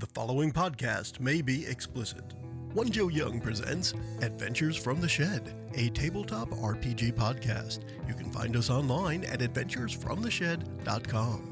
The following podcast may be explicit. One Joe Young presents Adventures from the Shed, a tabletop RPG podcast. You can find us online at adventuresfromtheshed.com.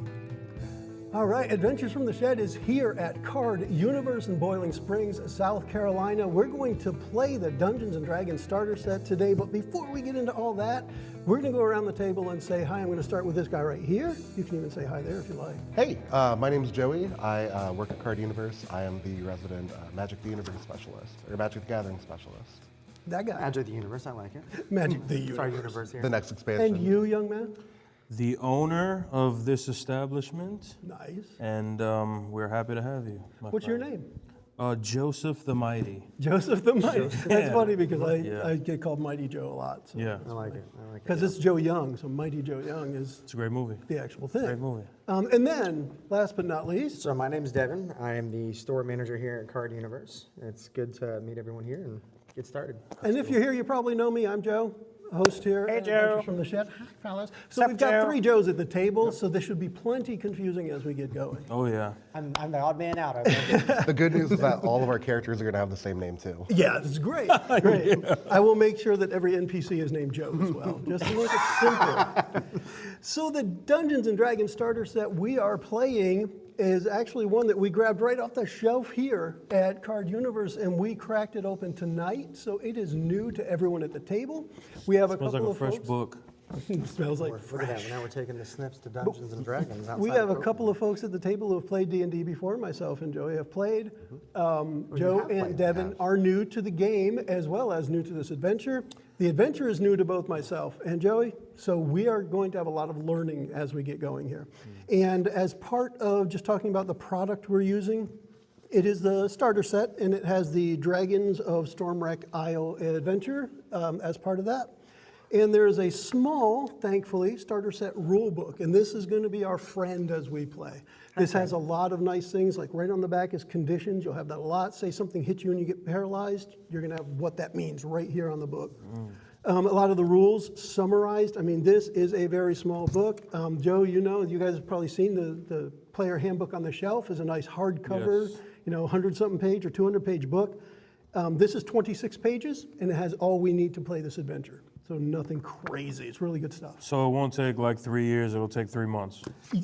All right, Adventures from the Shed is here at Card Universe in Boiling Springs, South Carolina. We're going to play the Dungeons & Dragons Starter Set today, but before we get into all that, we're going to go around the table and say hi. I'm going to start with this guy right here. You can even say hi there if you like. Hey, my name is Joey. I work at Card Universe. I am the resident Magic the Universe specialist, or Magic the Gathering specialist. That guy. Magic the Universe, I like it. Magic the Universe. It's our universe here. The next expansion. And you, young man? The owner of this establishment. Nice. And we're happy to have you. What's your name? Joseph the Mighty. Joseph the Mighty. That's Yeah. funny because Yeah. I get called Mighty Joe a lot. So. Yeah. I like it. Because it's Joe Young, so Mighty Joe Young is It's a great movie. the actual thing. Great movie. And then, last but not least, So my name's Devin. I am the store manager here at Card Universe. It's good to meet everyone here and get started. and if you're here, you probably know me. I'm Joe, host here. Hey, at Joe. Adventures from the Shed. Hi, fellas. So Sup, we've got Joe? 3 Joes at the table, so this should be plenty confusing as we get going. Oh, yeah. I'm the odd man out. I love it. The good news is that all of our characters are going to have the same name too. Yeah, this is great. Great. I will make sure that every NPC is named Joe as well, just to make it simple. So the Dungeons & Dragons starter set we are playing is actually one that we grabbed right off the shelf here at Card Universe, and we cracked it open tonight. So it is new to everyone at the table. We have a Smells couple like a of fresh folks. book. It smells like Look at fresh. that. Now we're taking the snips to Dungeons and Dragons. We outside have a the couple of folks at the table who have played D&D before. Myself and Joey have played. Joe have and played, Devin are new to the game as well as new to this adventure. The adventure is new to both myself and Joey, so we are going to have a lot of learning as we get going here. And as part of just talking about the product we're using, it is the starter set, and it has the Dragons of Stormwreck Isle adventure as part of that. And there's a small, thankfully, starter set rule book, and this is going to be our friend as we play. This has a lot of nice things, like right on the back is conditions. You'll have that a lot. Say something hits you and you get paralyzed, you're going to have what that means right here on the book. A lot of the rules summarized. I mean, this is a very small book. Joe, you know, you guys have probably seen the player handbook on the shelf is a nice hardcover, Yes. 100-something page or 200-page book. This is 26 pages, and it has all we need to play this adventure. So nothing crazy. It's really good stuff. So it won't take like 3 years, it'll take 3 months.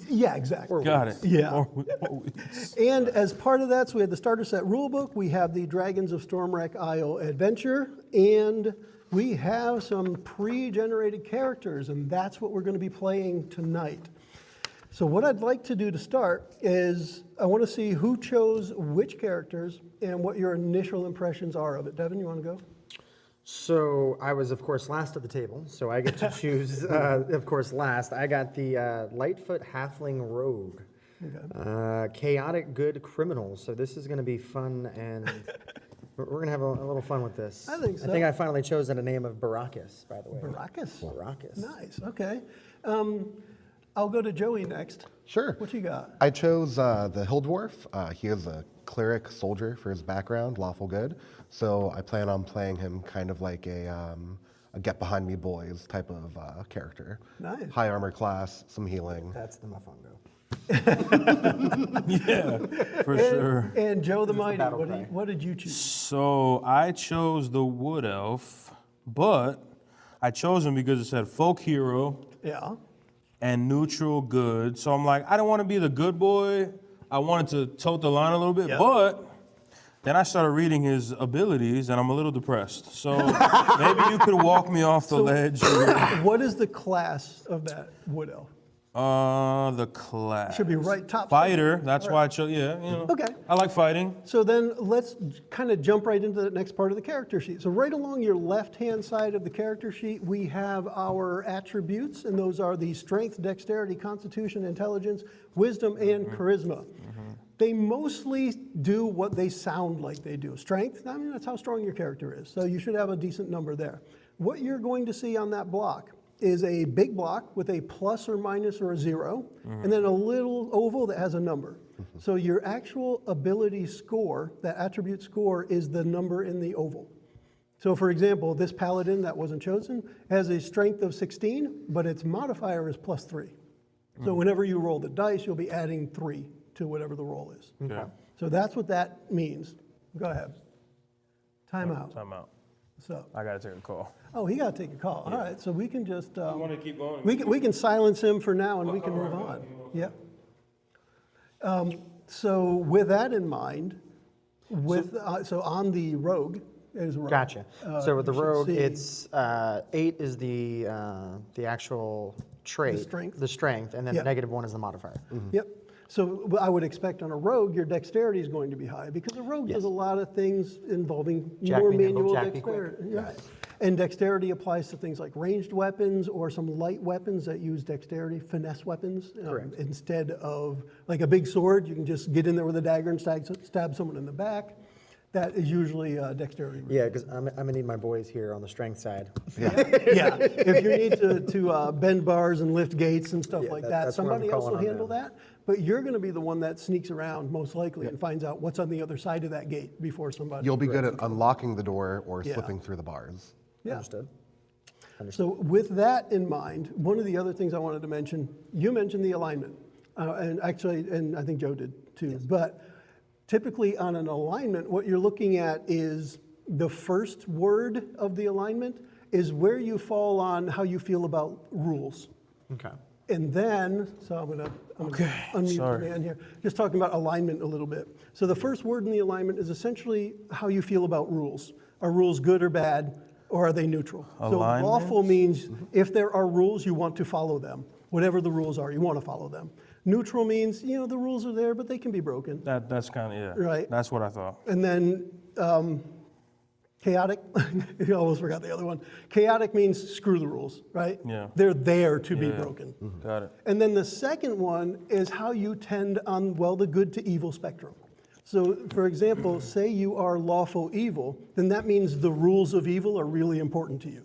Yeah, exactly. Got it. Yeah. 4 weeks. And as part of that, so we have the starter set rulebook, we have the Dragons of Stormwreck Isle adventure, and we have some pre-generated characters, and that's what we're going to be playing tonight. So what I'd like to do to start is I want to see who chose which characters and what your initial impressions are of it. Devin, you want to go? So I was, of course, last at the table, so I get to choose, of course, last. I got the Lightfoot Halfling Rogue. Chaotic Good Criminal. So this is going to be fun, and we're going to have a little fun with this. I think so. I think I finally chose a name of Baracus, by the way. Baracus. Baracus. Nice, okay. I'll go to Joey next. Sure. What you got? I chose the Hill Dwarf. He is a cleric soldier for his background, lawful good. So I plan on playing him kind of like a get behind me boys type of character. Nice. High armor class, some healing. That's the Mofongo. Yeah, for sure. And Joe the Mighty, battle cry. what did you choose? So I chose the Wood Elf, but I chose him because it said folk hero Yeah. and neutral good. So I'm like, I don't want to be the good boy. I wanted to tote the line a little bit, Yeah. but then I started reading his abilities, and I'm a little depressed. So maybe you could walk me off the ledge. What is the class of that wood elf? The class. Should be right top. Fighter. That's why I chose. Yeah, Okay. I like fighting. So then let's kind of jump right into the next part of the character sheet. So right along your left-hand side of the character sheet, we have our attributes, and those are the strength, dexterity, constitution, intelligence, wisdom, and charisma. They mostly do what they sound like they do. Strength, I mean, that's how strong your character is. So you should have a decent number there. What you're going to see on that block is a big block with a plus or minus or a 0, and then a little oval that has a number. So your actual ability score, that attribute score, is the number in the oval. So for example, this paladin that wasn't chosen has a strength of 16, but its modifier is plus 3. So whenever you roll the dice, you'll be adding 3 to whatever the roll is. Yeah. So that's what that means. Go ahead. Time out. Time out. So, I gotta take a call. oh, he got to take a call. All right, so we can just, You want to keep going? we can silence him for now and we can move on. Yep. So with that in mind, so on the rogue is rogue. Gotcha. So with the you should rogue, see- it's 8 is the actual trait, strength. the strength, and then Yeah. -1 is the modifier. Yep. So I would expect on a rogue, your dexterity is going to be high because a rogue does a lot of things involving Jack more me nimble, manual jack me quick. dexterity. Yeah. And dexterity applies to things like ranged weapons or some light weapons that use dexterity, finesse weapons. Correct. Instead of like a big sword, you can just get in there with a dagger and stab someone in the back. That is usually dexterity. Yeah, because I'm gonna need my boys here on the strength side. Yeah, if you need to bend bars and lift gates and stuff Yeah, like that, that's where I'm somebody else will calling on handle them. that. But you're going to be the one that sneaks around most likely and finds out what's on the other side of that gate before somebody. You'll be good at unlocking the door or Yeah. slipping through the bars. Yeah. Understood. So with that in mind, one of the other things I wanted to mention, you mentioned the alignment, and actually, and I think Joe did too. But typically on an alignment, what you're looking at is the first word of the alignment is where you fall on how you feel about rules. Okay. And then, so I'm gonna unmute sorry. the man here, just talking about alignment a little bit. So the first word in the alignment is essentially how you feel about rules. Are rules good or bad, or are they neutral? So Alignment? lawful means if there are rules, you want to follow them. Whatever the rules are, you want to follow them. Neutral means, the rules are there, but they can be broken. That's kind of, yeah. Right. That's what I thought. And then chaotic, you almost forgot the other one. Chaotic means screw the rules, right? Yeah. They're there to be Yeah. broken. Got it. And then the second one is how you tend on, the good to evil spectrum. So, for example, say you are lawful evil, then that means the rules of evil are really important to you,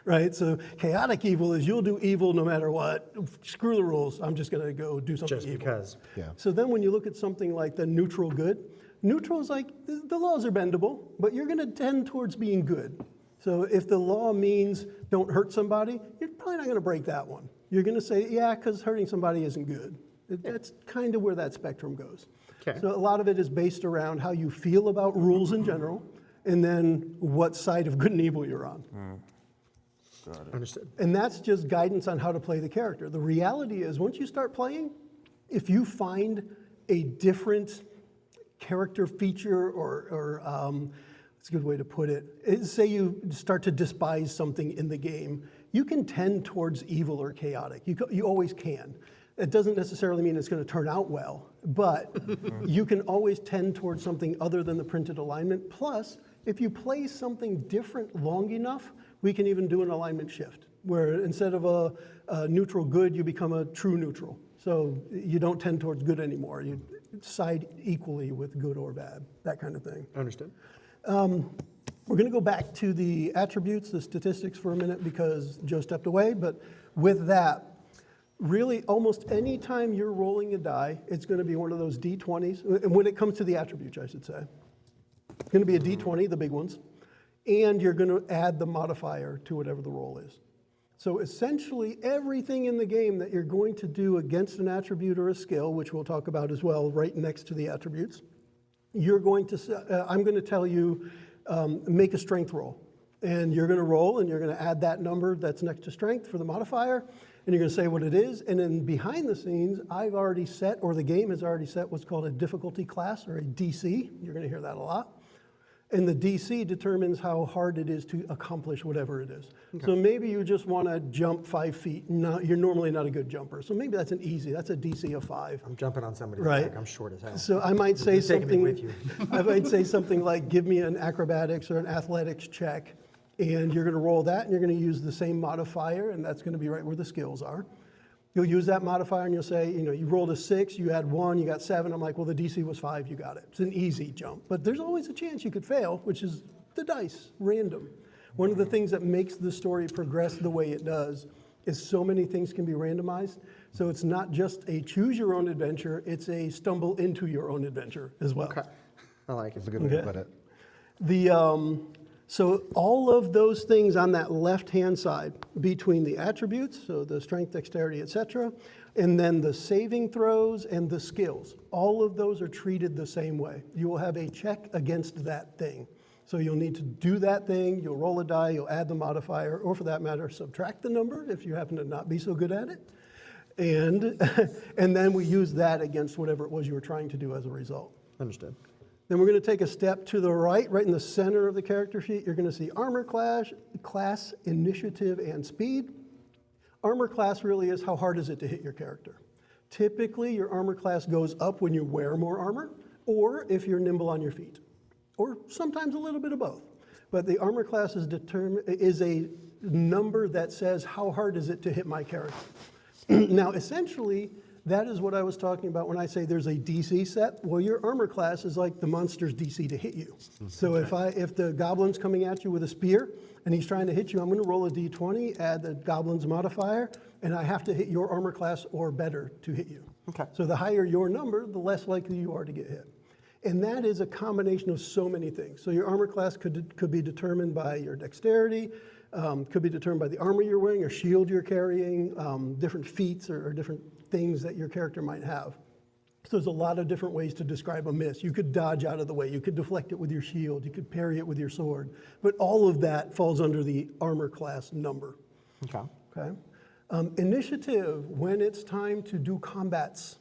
right? So, chaotic evil is you'll do evil no matter what. Screw the rules. I'm just going to go do something Just evil. because. Yeah. So then when you look at something like the neutral good, neutral is like the laws are bendable, but you're going to tend towards being good. So if the law means don't hurt somebody, you're probably not going to break that one. You're going to say, yeah, because hurting somebody isn't good. That's kind of where that spectrum goes. Okay. So a lot of it is based around how you feel about rules in general, and then what side of good and evil you're on. Understood. And that's just guidance on how to play the character. The reality is, once you start playing, if you find a different character feature or it's a good way to put it, say you start to despise something in the game, you can tend towards evil or chaotic. You always can. It doesn't necessarily mean it's going to turn out well, but you can always tend towards something other than the printed alignment. Plus, if you play something different long enough, we can even do an alignment shift, where instead of a neutral good, you become a true neutral. So you don't tend towards good anymore. You side equally with good or bad, that kind of thing. Understood. We're going to go back to the attributes, the statistics for a minute because Joe stepped away. But with that, really almost any time you're rolling a die, it's going to be one of those D20s. And when it comes to the attributes, I should say, it's going to be a D20, the big ones. And you're going to add the modifier to whatever the roll is. So essentially everything in the game that you're going to do against an attribute or a skill, which we'll talk about as well right next to the attributes, you're going to, I'm going to tell you, make a strength roll. And you're going to roll and you're going to add that number that's next to strength for the modifier. And you're going to say what it is. And then behind the scenes, I've already set, or the game has already set what's called a difficulty class or a DC. You're going to hear that a lot. And the DC determines how hard it is to accomplish whatever it is. Okay. So maybe you just want to jump 5 feet. You're normally not a good jumper. So maybe that's that's a DC of 5. I'm jumping on somebody's Right. back. I'm short as hell. So I might say You're taking me something, with you. I might say something like, give me an acrobatics or an athletics check. And you're going to roll that and you're going to use the same modifier. And that's going to be right where the skills are. You'll use that modifier and you'll say, you rolled a 6, you had 1, you got 7. I'm like, well, the DC was 5, you got it. It's an easy jump. But there's always a chance you could fail, which is the dice, random. One of the things that makes the story progress the way it does is so many things can be randomized. So it's not just a choose your own adventure, it's a stumble into your own adventure as well. Okay. I like it. That's a good way to put it. So all of those things on that left-hand side between the attributes, so the strength, dexterity, etc., And then the saving throws and the skills, all of those are treated the same way. You will have a check against that thing. So you'll need to do that thing, you'll roll a die, you'll add the modifier, or for that matter, subtract the number if you happen to not be so good at it. And then we use that against whatever it was you were trying to do as a result. Understood. Then we're going to take a step to the right in the center of the character sheet. You're going to see armor class, initiative, and speed. Armor class really is how hard is it to hit your character. Typically, your armor class goes up when you wear more armor, or if you're nimble on your feet, or sometimes a little bit of both. But the armor class is a number that says how hard is it to hit my character. Now, essentially, that is what I was talking about when I say there's a DC set. Well, your armor class is like the monster's DC to hit you. So if the goblin's coming at you with a spear and he's trying to hit you, I'm going to roll a d20, add the goblin's modifier, and I have to hit your armor class or better to hit you. Okay. So the higher your number, the less likely you are to get hit. And that is a combination of so many things. So your armor class could be determined by your dexterity, could be determined by the armor you're wearing or shield you're carrying, different feats or different things that your character might have. So there's a lot of different ways to describe a miss. You could dodge out of the way, you could deflect it with your shield, you could parry it with your sword, but all of that falls under the armor class number. Okay. Initiative, when it's time to do combats.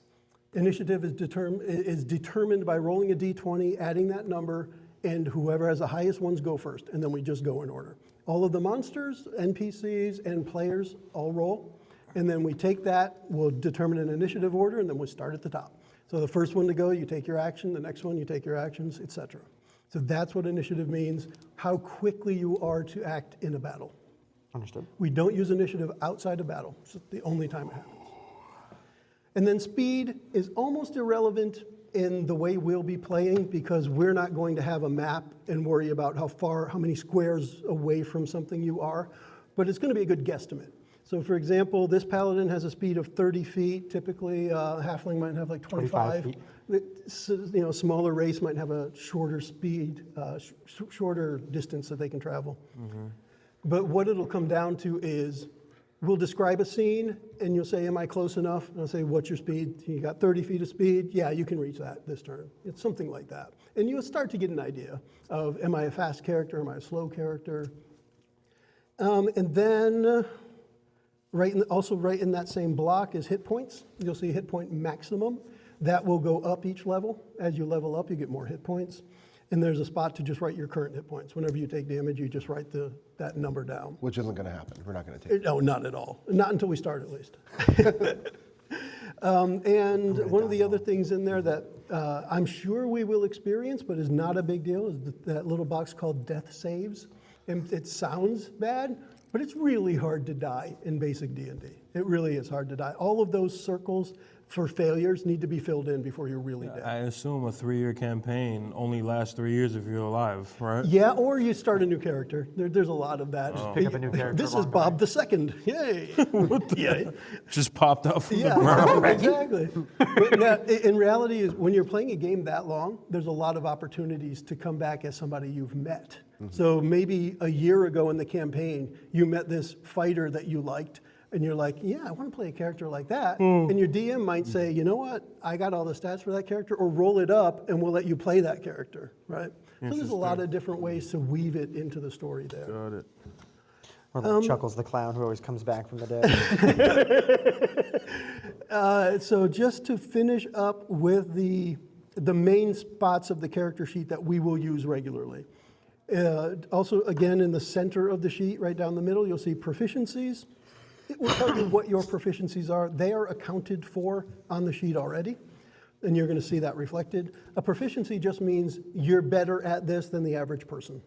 Initiative is determined by rolling a d20, adding that number, and whoever has the highest ones go first, and then we just go in order. All of the monsters, NPCs, and players all roll, and then we take that, we'll determine an initiative order, and then we'll start at the top. So the first one to go, you take your action, the next one, you take your actions, etc. So that's what initiative means, how quickly you are to act in a battle. Understood. We don't use initiative outside of battle. It's the only time it happens. And then speed is almost irrelevant in the way we'll be playing because we're not going to have a map and worry about how many squares away from something you are, but it's going to be a good guesstimate. So for example, this paladin has a speed of 30 feet. Typically, halfling might have like 25. Smaller race might have a shorter speed, shorter distance that they can travel. Mm-hmm. But what it'll come down to is we'll describe a scene, and you'll say, am I close enough? And I'll say, what's your speed? You got 30 feet of speed? Yeah, you can reach that this turn. It's something like that. And you'll start to get an idea of, am I a fast character? Am I a slow character? And then also right in that same block is hit points. You'll see hit point maximum. That will go up each level. As you level up, you get more hit points. And there's a spot to just write your current hit points. Whenever you take damage, you just write that number down. Which isn't going to happen. We're not going to take it. No, not at all. Not until we start, at least. And one of the other things in there that I'm sure we will experience, but is not a big deal, is that little box called death saves. And it sounds bad, but it's really hard to die in basic D&D. It really is hard to die. All of those circles for failures need to be filled in before you're really dead. I assume a 3-year campaign only lasts 3 years if you're alive, right? Yeah, or you start a new character. There's a lot of that. Just pick up a new character. This is Bob the Second. Yay! Yeah. Just popped up from the ground. Exactly. But now, in reality, is when you're playing a game that long, there's a lot of opportunities to come back as somebody you've met. Mm-hmm. So maybe a year ago in the campaign, you met this fighter that you liked, and you're like, yeah, I want to play a character like that. And your DM might say, you know what, I got all the stats for that character, or roll it up and we'll let you play that character, right? So there's a lot of different ways to weave it into the story there. Got it. Or like Chuckles the clown who always comes back from the dead. So just to finish up with the main spots of the character sheet that we will use regularly. Also, again, in the center of the sheet, right down the middle, you'll see proficiencies. It will tell you what your proficiencies are. They are accounted for on the sheet already, and you're going to see that reflected. A proficiency just means you're better at this than the average person.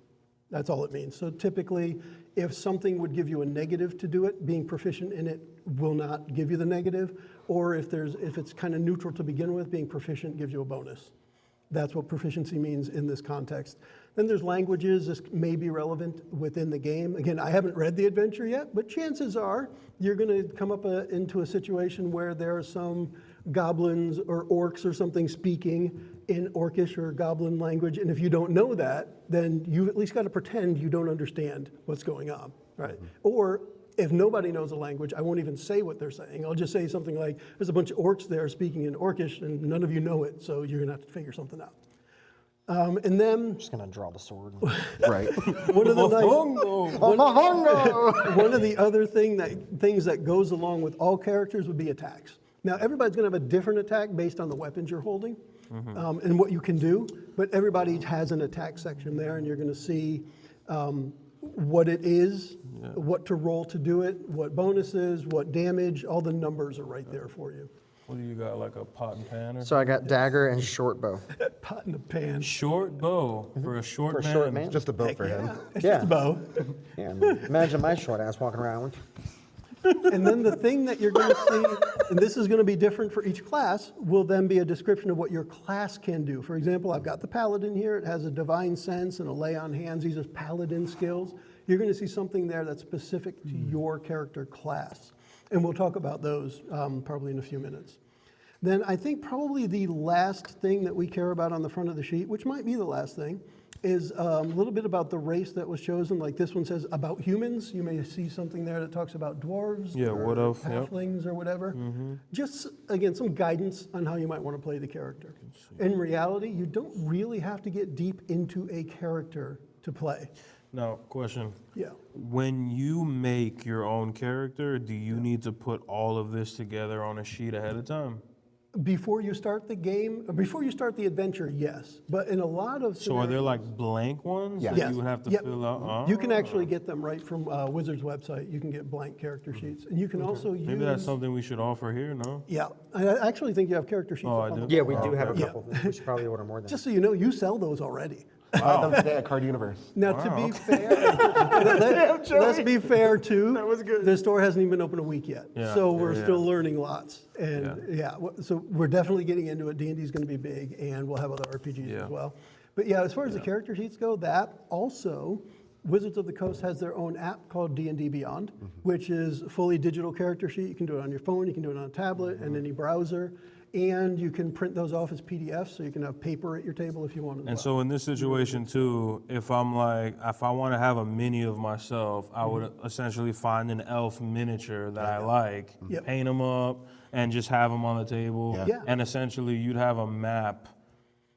That's all it means. So typically, if something would give you a negative to do it, being proficient in it will not give you the negative, or if it's kind of neutral to begin with, being proficient gives you a bonus. That's what proficiency means in this context. Then there's languages. This may be relevant within the game. Again, I haven't read the adventure yet, but chances are you're going to come up into a situation where there are some goblins or orcs or something speaking in orcish or goblin language, and if you don't know that, then you've at least got to pretend you don't understand what's going on, right? Mm-hmm. Or If nobody knows the language, I won't even say what they're saying. I'll just say something like, there's a bunch of orcs there speaking in Orcish, and none of you know it, so you're going to have to figure something out. And then I'm just gonna draw the sword. Right. one of the one of the other things that goes along with all characters would be attacks. Now everybody's going to have a different attack based on the weapons you're holding and what you can do, but everybody has an attack section there, and you're going to see what it is, what to roll to do it, what bonuses, what damage. All the numbers are right there for you. What do you got, like a pot and pan or So I got dagger and short bow. Pot in the pan. Short bow for a short For a man. short man? Just a boat for him. It's Yeah. just a bow. Yeah, imagine my short ass walking around. And then the thing that you're going to see, and this is going to be different for each class, will then be a description of what your class can do. For example, I've got the paladin here. It has a divine sense and a lay on hands. These are paladin skills. You're going to see something there that's specific to your character class. And we'll talk about those probably in a few minutes. Then I think probably the last thing that we care about on the front of the sheet, which might be the last thing, is a little bit about the race that was chosen. Like this one says about humans. You may see something there that talks about dwarves or halflings or whatever. Just, again, some guidance on how you might want to play the character. In reality, you don't really have to get deep into a character to play. Now, question. Yeah. When you make your own character, do you need to put all of this together on a sheet ahead of time? Before you start the game, before you start the adventure, yes. But in a lot of So are there like blank ones that Yes. you would have to Yep. fill out? You can actually get them right from Wizard's website. You can get blank character sheets. And you can also use... Maybe that's something we should offer here, no? Yeah. I actually think you have character sheets Oh, up I on do? the Yeah, we do have a Yeah. couple. We should probably order more than Just so you know, you sell those already. Yeah, Card Universe. Now, to be fair, let's be fair too. That was good. The store hasn't even been open a week yet, Yeah, so we're yeah. still learning lots. And so we're definitely getting into it. D&D is going to be big, and we'll have other RPGs Yeah. as well. But yeah, as far as the character sheets go, that also, Wizards of the Coast has their own app called D&D Beyond, which is a fully digital character sheet. You can do it on your phone, you can do it on a tablet, and any browser. And you can print those off as PDFs, so you can have paper at your table if you want as well. And so in this situation too, if I want to have a mini of myself, I would essentially find an elf miniature that I like, Yep. paint them up, and just have them on the table. Yeah. And essentially you'd have a map.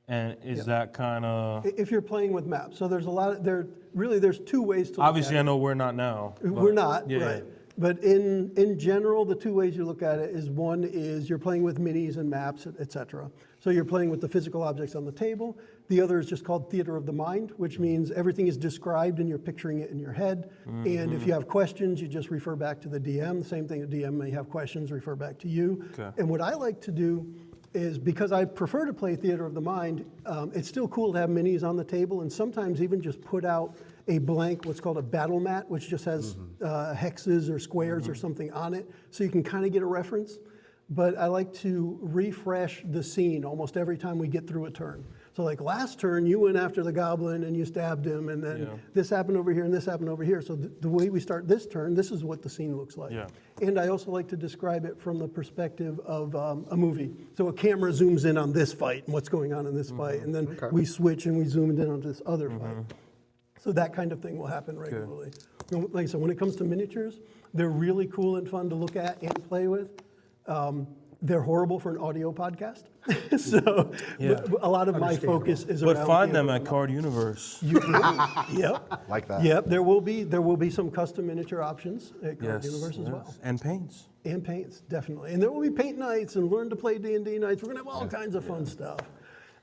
And is that kind of... If you're playing with maps, so there's a lot of, there's two ways to look Obviously, at I it. know we're not now. We're not, yeah. right. But in general, the two ways you look at it is one is you're playing with minis and maps, et cetera. So you're playing with the physical objects on the table. The other is just called theater of the mind, which means everything is described and you're picturing it in your head. And if you have questions, you just refer back to the DM. Same thing, the DM may have questions, refer back to you. Okay. And what I like to do is, because I prefer to play theater of the mind, it's still cool to have minis on the table and sometimes even just put out a blank, what's called a battle mat, which just has hexes or squares or something on it, so you can kind of get a reference. But I like to refresh the scene almost every time we get through a turn. So like last turn, you went after the goblin and you stabbed him, and then this happened over here and this happened over here. So the way we start this turn, this is what the scene looks like. Yeah. And I also like to describe it from the perspective of a movie. So a camera zooms in on this fight and what's going on in this fight, and then we switch and we zoom in on this other fight. So that kind of thing will happen regularly. Like I said, when it comes to miniatures, they're really cool and fun to look at and play with. They're horrible for an audio podcast. So a lot of my focus is around... But find them at Card Universe. Yep. Like that. Yep, there will be some custom miniature options at Card Universe as well. And paints. And paints, definitely. And there will be paint nights and learn to play D&D nights. We're going to have all kinds of fun stuff.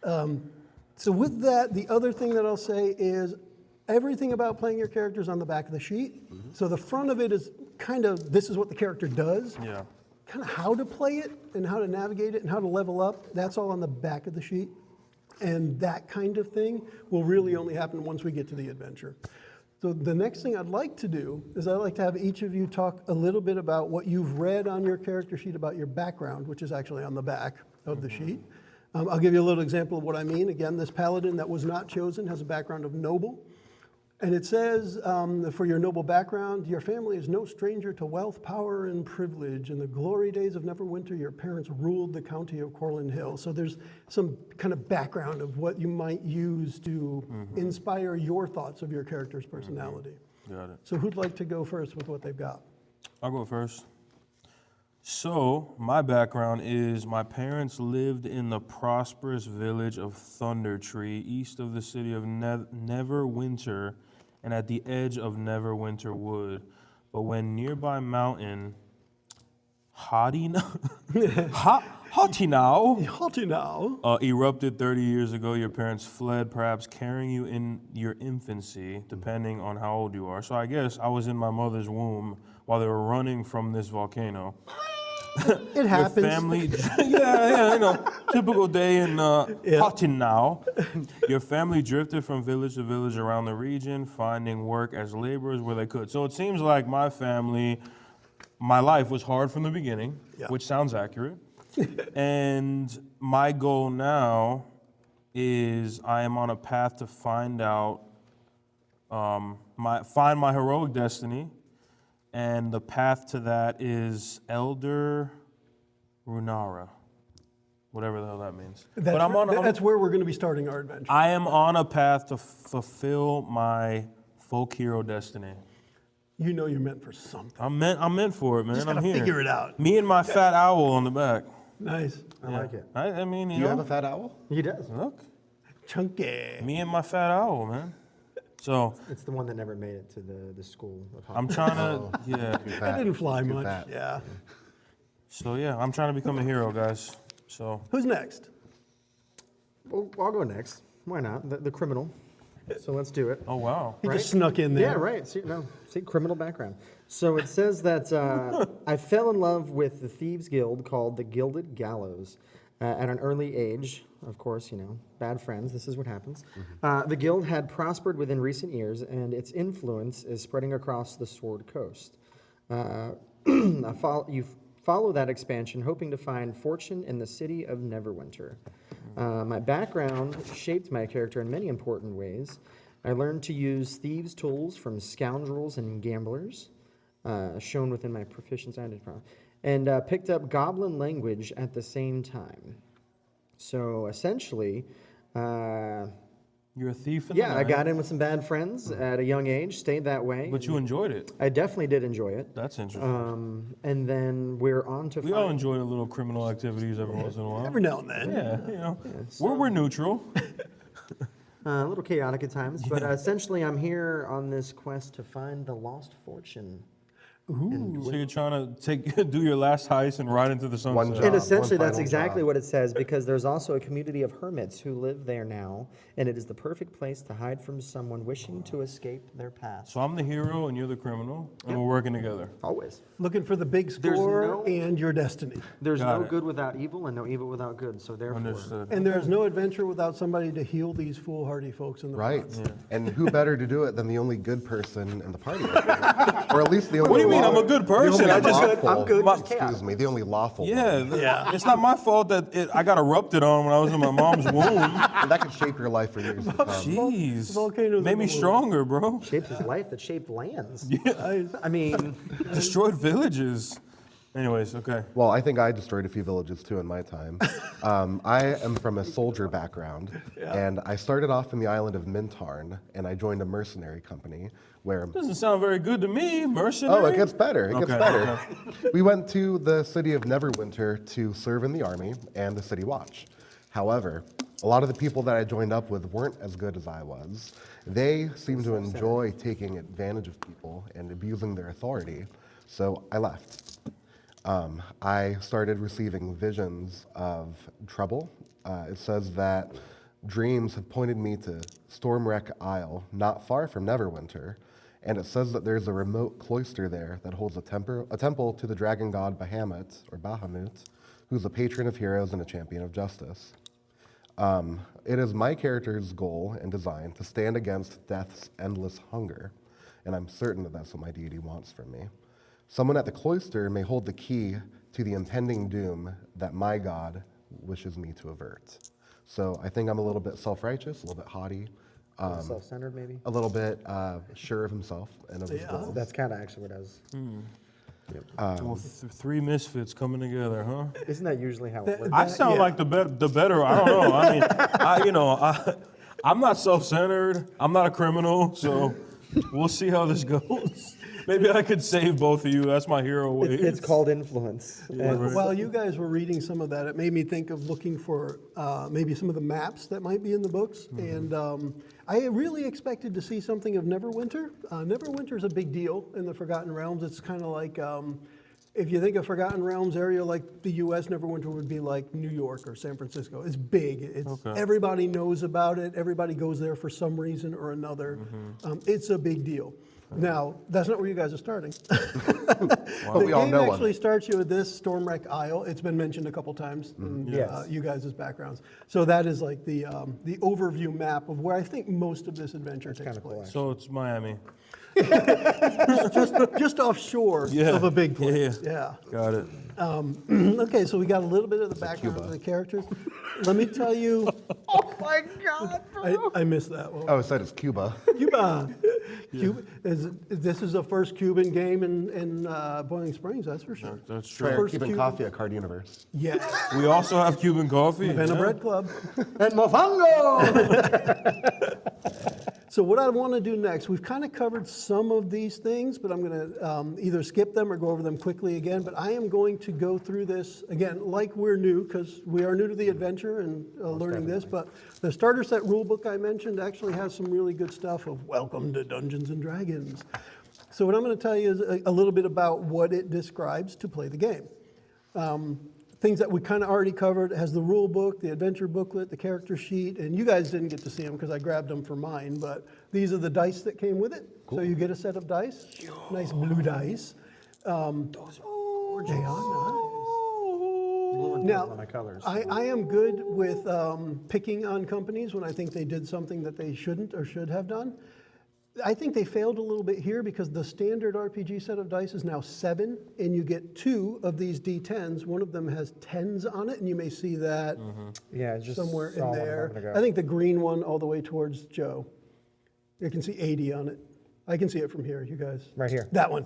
So with that, the other thing that I'll say is everything about playing your character is on the back of the sheet. So the front of it is kind of, this is what the character does. Yeah. Kind of how to play it and how to navigate it and how to level up, that's all on the back of the sheet. And that kind of thing will really only happen once we get to the adventure. So the next thing I'd like to do is I'd like to have each of you talk a little bit about what you've read on your character sheet about your background, which is actually on the back of the sheet. I'll give you a little example of what I mean. Again, this paladin that was not chosen has a background of noble. And it says, for your noble background, your family is no stranger to wealth, power, and privilege. In the glory days of Neverwinter, your parents ruled the county of Corlin Hill. So there's some kind of background of what you might use to inspire your thoughts of your character's personality. Got it. So who'd like to go first with what they've got? I'll go first. So, my background is my parents lived in the prosperous village of Thunder Tree, east of the city of Neverwinter, and at the edge of Neverwinter Wood. But when nearby mountain Hottinau erupted 30 years ago, your parents fled, perhaps carrying you in your infancy, depending on how old you are. So I guess I was in my mother's womb while they were running from this volcano. It happens. Your family, yeah, typical day in Hottinau. Your family drifted from village to village around the region, finding work as laborers where they could. So it seems like my life was hard from the beginning, which sounds accurate. And my goal now is I am on a path to find out, find my heroic destiny. And the path to that is Elder Runara, whatever the hell that means. That's where we're going to be starting our adventure. I am on a path to fulfill my folk hero destiny. You know you're meant for something. I'm meant for it, man. Just I'm gotta here. figure it out. Me and my fat owl on the back. Nice. I like it. I mean, Do you have a fat owl? He does. look, Chunky. me and my fat owl, man. So It's the one that never made it to the school of I'm trying to, Too fat. It didn't fly Too much. fat. Yeah. So yeah, I'm trying to become a hero, guys. So Who's next? Well, I'll go next. Why not? The criminal. So let's do it. oh wow. He Right? just snuck in there. Yeah, right. See, criminal background. So it says that I fell in love with the Thieves Guild called the Gilded Gallows at an early age. Of course, bad friends. This is what happens. The guild had prospered within recent years, and its influence is spreading across the Sword Coast. You follow that expansion, hoping to find fortune in the city of Neverwinter. My background shaped my character in many important ways. I learned to use thieves' tools from scoundrels and gamblers, shown within my proficiency, and picked up goblin language at the same time. So essentially, You're a thief in the I night, got in with some bad friends at a young age, stayed that way. but you enjoyed it. I definitely did enjoy it. That's interesting. And then we're on to We all enjoy a little criminal activities every once in a while. Every now and then. Yeah, we're neutral. a little chaotic at times, but essentially I'm here on this quest to find the lost fortune. So you're trying to do your last heist and ride into the One sunset. job. And essentially, one that's final exactly job. what it says, because there's also a community of hermits who live there now, and it is the perfect place to hide from someone wishing to escape their past. So I'm the hero and you're the criminal, and we're working together. Always. Looking for the big There's score no- and your destiny. There's Got no it. good without evil, and no evil without good, so therefore... Understood. And there's no adventure without somebody to heal these foolhardy folks in the Right. front. And who better to do it than the only good person in the party? Or at least the only What do you mean? I'm a law- good the only person. I just said lawful- I'm good, just Excuse chaotic. me, the only lawful one. yeah. It's not my fault that I got erupted on when I was in my mom's womb. And that could shape your life for years to come. Jeez, Volcanoes made in me the womb. stronger, bro. Shaped his life that shaped lands. Nice. I mean, Destroyed villages. Anyways, okay. Well, I think I destroyed a few villages too in my time. I am from a soldier background, and I started off in the island of Mintarn, and I joined a mercenary company where... Doesn't sound very good to me, mercenary. Oh, it gets better. It gets Okay, better. okay. We went to the city of Neverwinter to serve in the army and the city watch. However, a lot of the people that I joined up with weren't as good as I was. They seemed to enjoy taking advantage of people and abusing their authority, so I left. I started receiving visions of trouble. It says that dreams have pointed me to Stormwreck Isle, not far from Neverwinter, and it says that there's a remote cloister there that holds a temple to the dragon god Bahamut, who's a patron of heroes and a champion of justice. It is my character's goal and design to stand against death's endless hunger, and I'm certain that that's what my deity wants from me. Someone at the cloister may hold the key to the impending doom that my god wishes me to avert. So I think I'm a little bit self-righteous, a little bit haughty, self-centered maybe? a little bit sure of himself and of his Yeah. goals. That's kind of actually what I was... Well, three misfits coming together, huh? Isn't that usually how it works? I sound like the better. I don't know. I mean, I'm not self-centered. I'm not a criminal, so We'll see how this goes. Maybe I could save both of you. That's my hero wave. It's called influence. And While you guys were reading some of that, it made me think of looking for maybe some of the maps that might be in the books. And I really expected to see something of Neverwinter. Neverwinter is a big deal in the Forgotten Realms. It's kind of like, if you think of Forgotten Realms area like the U.S., Neverwinter would be like New York or San Francisco. It's big. Everybody knows about it. Everybody goes there for some reason or another. It's a big deal. Now, that's not where you guys are starting. But we all know The game him. actually starts you with this Stormwreck Isle. It's been mentioned a couple times in Yes. you guys' backgrounds. So that is like the overview map of where I think most of this adventure takes kinda cool, place. So it's Miami. Just offshore of a big place. Yeah. Got it. Okay, so we got a little bit of the background of the characters. Let me tell you. oh my God, bro. I missed that one. Oh, it said it's Cuba. Cuba. This is the first Cuban game in Boiling Springs, that's for sure. That's Try true. our First Cuban Cuban- coffee at Card Universe. Yes. We also have Cuban coffee. And a yeah. bread club. And mofongo! So what I want to do next, we've kind of covered some of these things, but I'm going to either skip them or go over them quickly again. But I am going to go through this, again, like we're new, because we are new to the adventure and learning this. But the starter set rulebook I mentioned actually has some really good stuff of Welcome to Dungeons & Dragons. So what I'm going to tell you is a little bit about what it describes to play the game. Things that we kind of already covered. It has the rule book, the adventure booklet, the character sheet, and you guys didn't get to see them because I grabbed them for mine, but these are the dice that came with it. So you get a set of dice, nice blue dice. They are nice. Now, my colors. I am good with picking on companies when I think they did something that they shouldn't or should have done. I think they failed a little bit here because the standard RPG set of dice is now 7, and you get 2 of these D10s. One of them has 10s on it, and you may see that Yeah, it's just somewhere saw in one a there. moment ago. I think the green one all the way towards Joe. You can see 80 on it. I can see it from here, you guys. Right here. That one.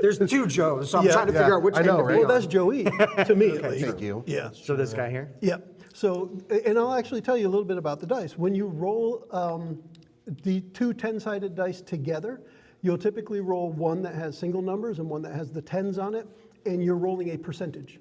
There's 2 Joes, so I'm Yeah. trying to figure out which I end know, to right? be Well, on. that's Joey, to me at least. Thank you. Yeah. So this guy here? Yep. So, and I'll actually tell you a little bit about the dice. When you roll the 2 10-sided dice together, you'll typically roll one that has single numbers and one that has the 10s on it, and you're rolling a percentage.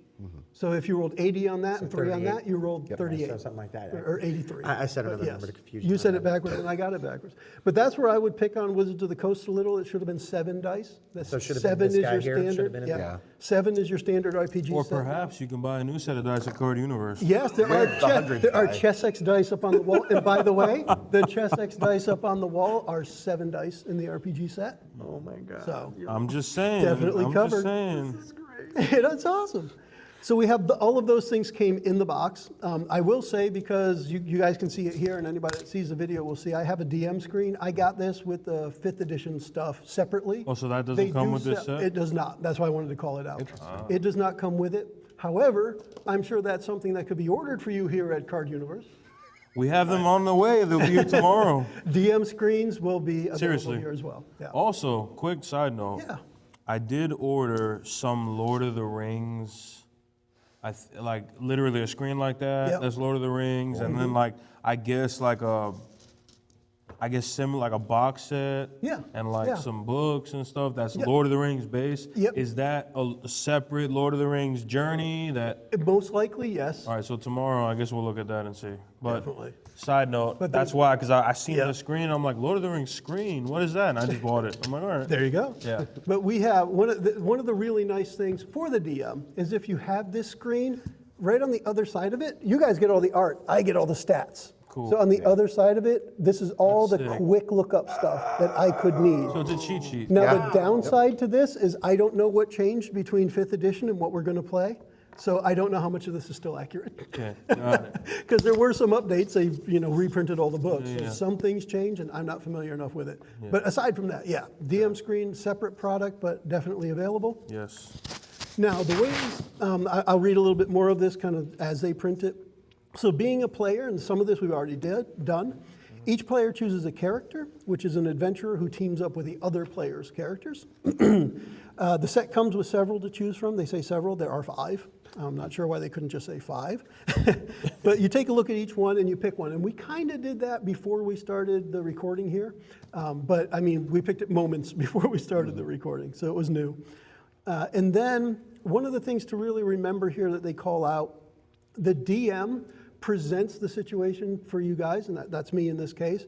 So if you rolled 80 on that and 3 on 38. that, you rolled 38. So something like that, yeah. Or 83. I said But another number to confuse you. You said it backwards and I got it backwards. But that's where I would pick on Wizards of the Coast a little. It should have been 7 dice. That's So it should have been 7 this is guy your here? Should have standard. been in Yeah. there? Yeah. 7 is your standard RPG Or set. perhaps you can buy a new set of dice at Card Universe. Yes, there Where's the are 100 die? Chess X dice up on the wall. And by the way, the Chess X dice up on the wall are 7 dice in the RPG set. Oh my God. So I'm just saying. Definitely I'm covered. Just saying. that's awesome. So we have all of those things came in the box. I will say, because you guys can see it here, and anybody that sees the video will see, I have a DM screen. I got this with the 5th edition stuff separately. Oh, so that doesn't They come do with this set? It does not. That's why I wanted to call it out. It does not come with it. However, I'm sure that's something that could be ordered for you here at Card Universe. We have them on the way. They'll be here tomorrow. DM screens will be available Seriously. here as well. Yeah. Also, quick side note. Yeah. I did order some Lord of the Rings. Like literally a screen like that. Yep. That's Lord of the Rings, and then like I guess similar like a box set. Yeah, And like yeah. some books and stuff. That's Yep. Lord of the Rings based. Yep. Is that a separate Lord of the Rings journey? That Most likely, yes. all right. So tomorrow, I guess we'll look at that and see. But Definitely. side note, But that's the- why, because I seen Yeah. the screen. I'm like, Lord of the Rings screen. What is that? And I just bought it. I'm like, all right. There you go. Yeah. But we have, one of the really nice things for the DM is if you have this screen, right on the other side of it, you guys get all the art, I get all the stats. Cool. So on the other side of it, this is all That's the sick. quick lookup stuff that I could need. So it's a cheat sheet. Now Yeah. the downside to this is I don't know what changed between 5th edition and what we're going to play. So I don't know how much of this is still accurate. Okay, got it. Because there were some updates, they reprinted all the books. Yeah. So some things change and I'm not familiar enough with it. But aside from that, yeah, DM screen, separate product, but definitely available. Yes. Now, the ways, I'll read a little bit more of this kind of as they print it. So being a player, and some of this we've already done, each player chooses a character, which is an adventurer who teams up with the other player's characters. The set comes with several to choose from. They say several, there are 5. I'm not sure why they couldn't just say 5. But you take a look at each one and you pick one. And we kind of did that before we started the recording here. But I mean, we picked it moments before we started the recording, so it was new. And then one of the things to really remember here that they call out, the DM presents the situation for you guys, and that's me in this case.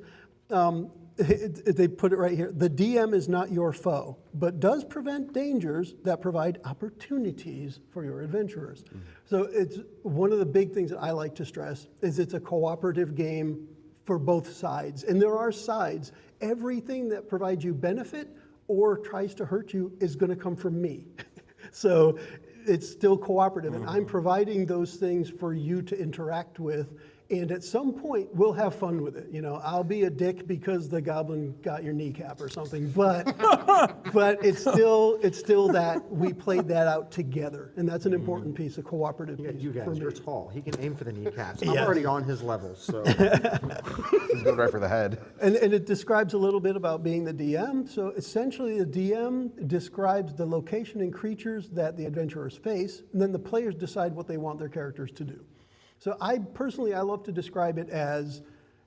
They put it right here. The DM is not your foe, but does prevent dangers that provide opportunities for your adventurers. So it's one of the big things that I like to stress is it's a cooperative game for both sides. And there are sides. Everything that provides you benefit or tries to hurt you is going to come from me. So it's still cooperative, and I'm providing those things for you to interact with. And at some point, we'll have fun with it. You know, I'll be a dick because the goblin got your kneecap or something, but it's still that we played that out together, and that's an important piece, a cooperative piece. You guys, for me. you're tall. He can aim for the kneecaps. I'm Yes. already on his level, so. He's going right for the head. And it describes a little bit about being the DM. So essentially, the DM describes the location and creatures that the adventurers face, and then the players decide what they want their characters to do. So I love to describe it as,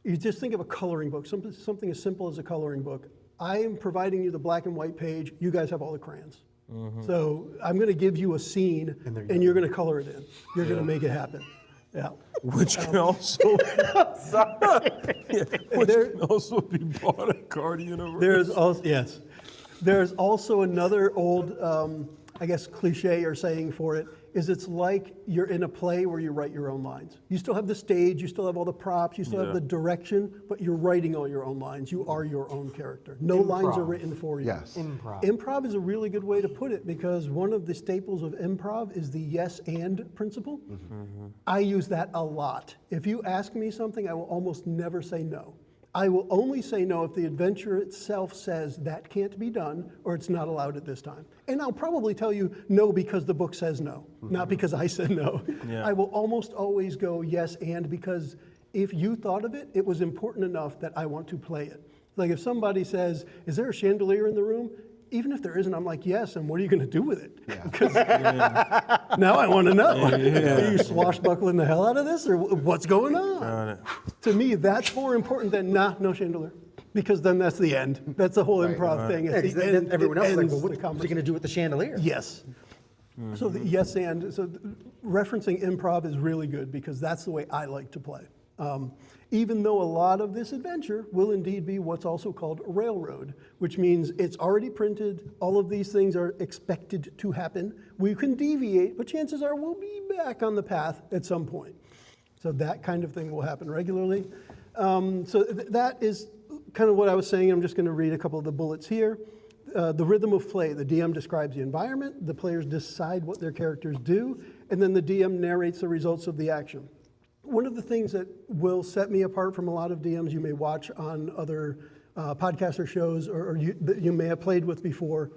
you just think of a coloring book, something as simple as a coloring book. I am providing you the black and white page, you guys have all the crayons. So I'm gonna give you a scene, and you're gonna color it in. You're gonna make it happen. Yeah. Which can also which can also be bought at Card Universe. There's also another old, I guess, cliche or saying for it, is it's like you're in a play where you write your own lines. You still have the stage, you still have all the props, you still have the direction, but you're writing all your own lines. You are your own character. No lines are written for you. Yes. Improv is a really good way to put it, because one of the staples of improv is the yes and principle. I use that a lot. If you ask me something, I will almost never say no. I will only say no if the adventure itself says that can't be done or it's not allowed at this time. And I'll probably tell you no because the book says no, not because I said no. Yeah. I will almost always go yes and, because if you thought of it, it was important enough that I want to play it. Like if somebody says, is there a chandelier in the room? Even if there isn't, I'm like, yes, and what are you going to do with it? Because now I want to know. Are you swashbuckling the hell out of this, or what's going on? To me, that's more important than, no chandelier. Because then that's the end. That's the whole improv thing. It's the end. Everyone else is like, It well, ends what's the he going to do with the chandelier? Yes. So the yes and, so referencing improv is really good, because that's the way I like to play. Even though a lot of this adventure will indeed be what's also called railroad, which means it's already printed, all of these things are expected to happen. We can deviate, but chances are we'll be back on the path at some point. So that kind of thing will happen regularly. That is kind of what I was saying. I'm just going to read a couple of the bullets here. The rhythm of play. The DM describes the environment, the players decide what their characters do, and then the DM narrates the results of the action. One of the things that will set me apart from a lot of DMs you may watch on other podcasts or shows, or that you may have played with before,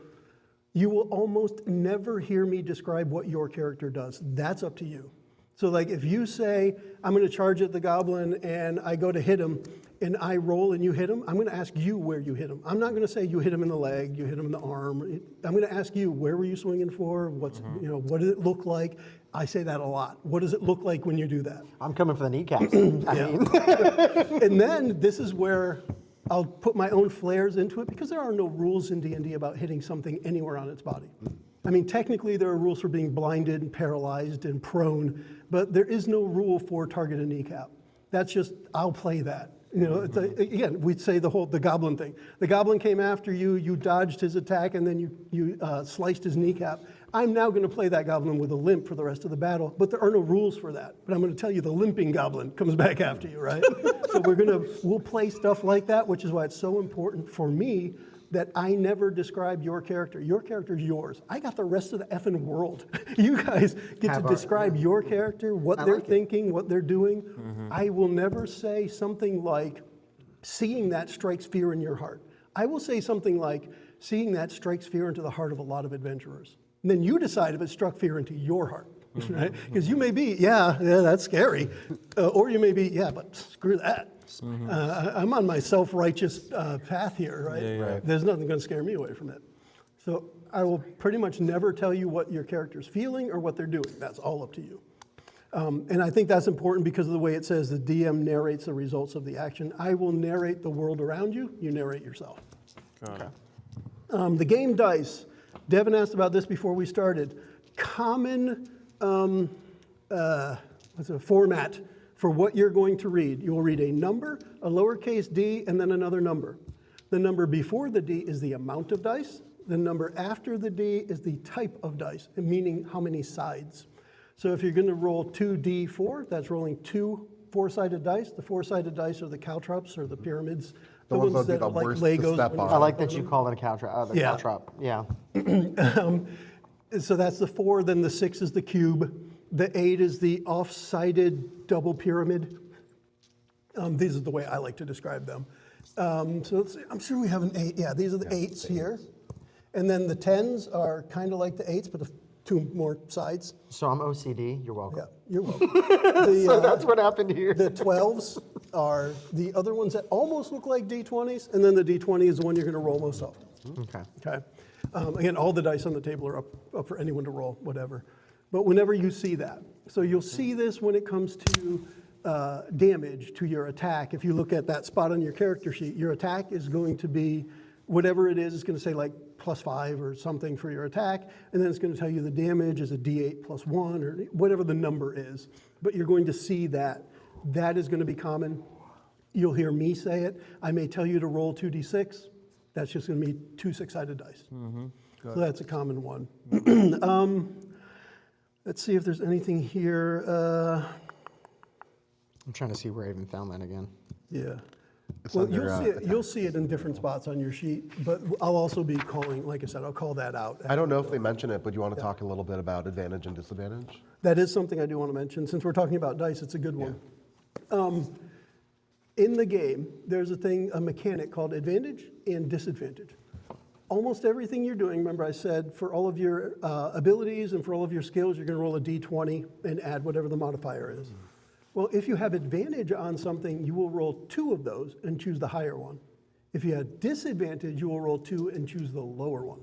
you will almost never hear me describe what your character does. That's up to you. So like if you say, I'm going to charge at the goblin and I go to hit him and I roll and you hit him, I'm going to ask you where you hit him. I'm not going to say you hit him in the leg, you hit him in the arm. I'm going to ask you, where were you swinging for? What's, what did it look like? I say that a lot. What does it look like when you do that? I'm coming for the kneecaps. I mean. And then this is where I'll put my own flares into it, because there are no rules in D&D about hitting something anywhere on its body. I mean, technically there are rules for being blinded and paralyzed and prone, but there is no rule for target and kneecap. That's just, I'll play that. It's again, we'd say the goblin thing. The goblin came after you, you dodged his attack, and then you sliced his kneecap. I'm now going to play that goblin with a limp for the rest of the battle, but there are no rules for that. But I'm going to tell you the limping goblin comes back after you, right? So we'll play stuff like that, which is why it's so important for me that I never describe your character. Your character's yours. I got the rest of the effing world. You guys get to describe your character, what they're thinking, what they're doing. I will never say something like, seeing that strikes fear in your heart. I will say something like, seeing that strikes fear into the heart of a lot of adventurers. And then you decide if it struck fear into your heart, right? Because you may be, yeah, that's scary. Or you may be, yeah, but screw that. I'm on my self-righteous path here, right? Yeah. There's nothing going to scare me away from it. So I will pretty much never tell you what your character's feeling or what they're doing. That's all up to you. And I think that's important because of the way it says the DM narrates the results of the action. I will narrate the world around you. You narrate yourself. Okay. The game dice. Devin asked about this before we started. Common format for what you're going to read. You will read a number, a lowercase d, and then another number. The number before the d is the amount of dice. The number after the d is the type of dice, meaning how many sides. So if you're going to roll 2d4, that's rolling 2 4-sided dice. The 4-sided dice are the caltrops or the pyramids. The ones that are like worst to Legos. step when you on. I like that you call it a caltrop. Yeah. Caltrop. Yeah. So that's the 4, then the 6 is the cube. The 8 is the off-sided double pyramid. These are the way I like to describe them. So let's see, I'm sure we have an 8. Yeah, these are the 8s here. And then the 10s are kind of like the 8s, but 2 more sides. So I'm OCD. You're welcome. Yeah, you're welcome. So that's what happened here. The 12s are the other ones that almost look like D20s, and then the D20 is the one you're going to roll most often. Okay. Okay. Again, all the dice on the table are up for anyone to roll, whatever. But whenever you see that, so you'll see this when it comes to damage to your attack. If you look at that spot on your character sheet, your attack is going to be whatever it is. It's going to say like +5 or something for your attack, and then it's going to tell you the damage is a D8 +1 or whatever the number is. But you're going to see that. That is going to be common. You'll hear me say it. I may tell you to roll 2d6. That's just going to be 2 6-sided dice. So that's a common one. Let's see if there's anything here. I'm trying to see where I even found that again. Yeah. It's Well, under, you'll see it in different spots on your sheet, but I'll also be calling, like I said, I'll call that out. I don't know if they mention it, but you want to talk a little bit about advantage and disadvantage? That is something I do want to mention. Since we're talking about dice, it's a good one. In the game, there's a mechanic called advantage and disadvantage. Almost everything you're doing, remember I said, for all of your abilities and for all of your skills, you're going to roll a d20 and add whatever the modifier is. Well, if you have advantage on something, you will roll 2 of those and choose the higher one. If you have disadvantage, you will roll 2 and choose the lower one.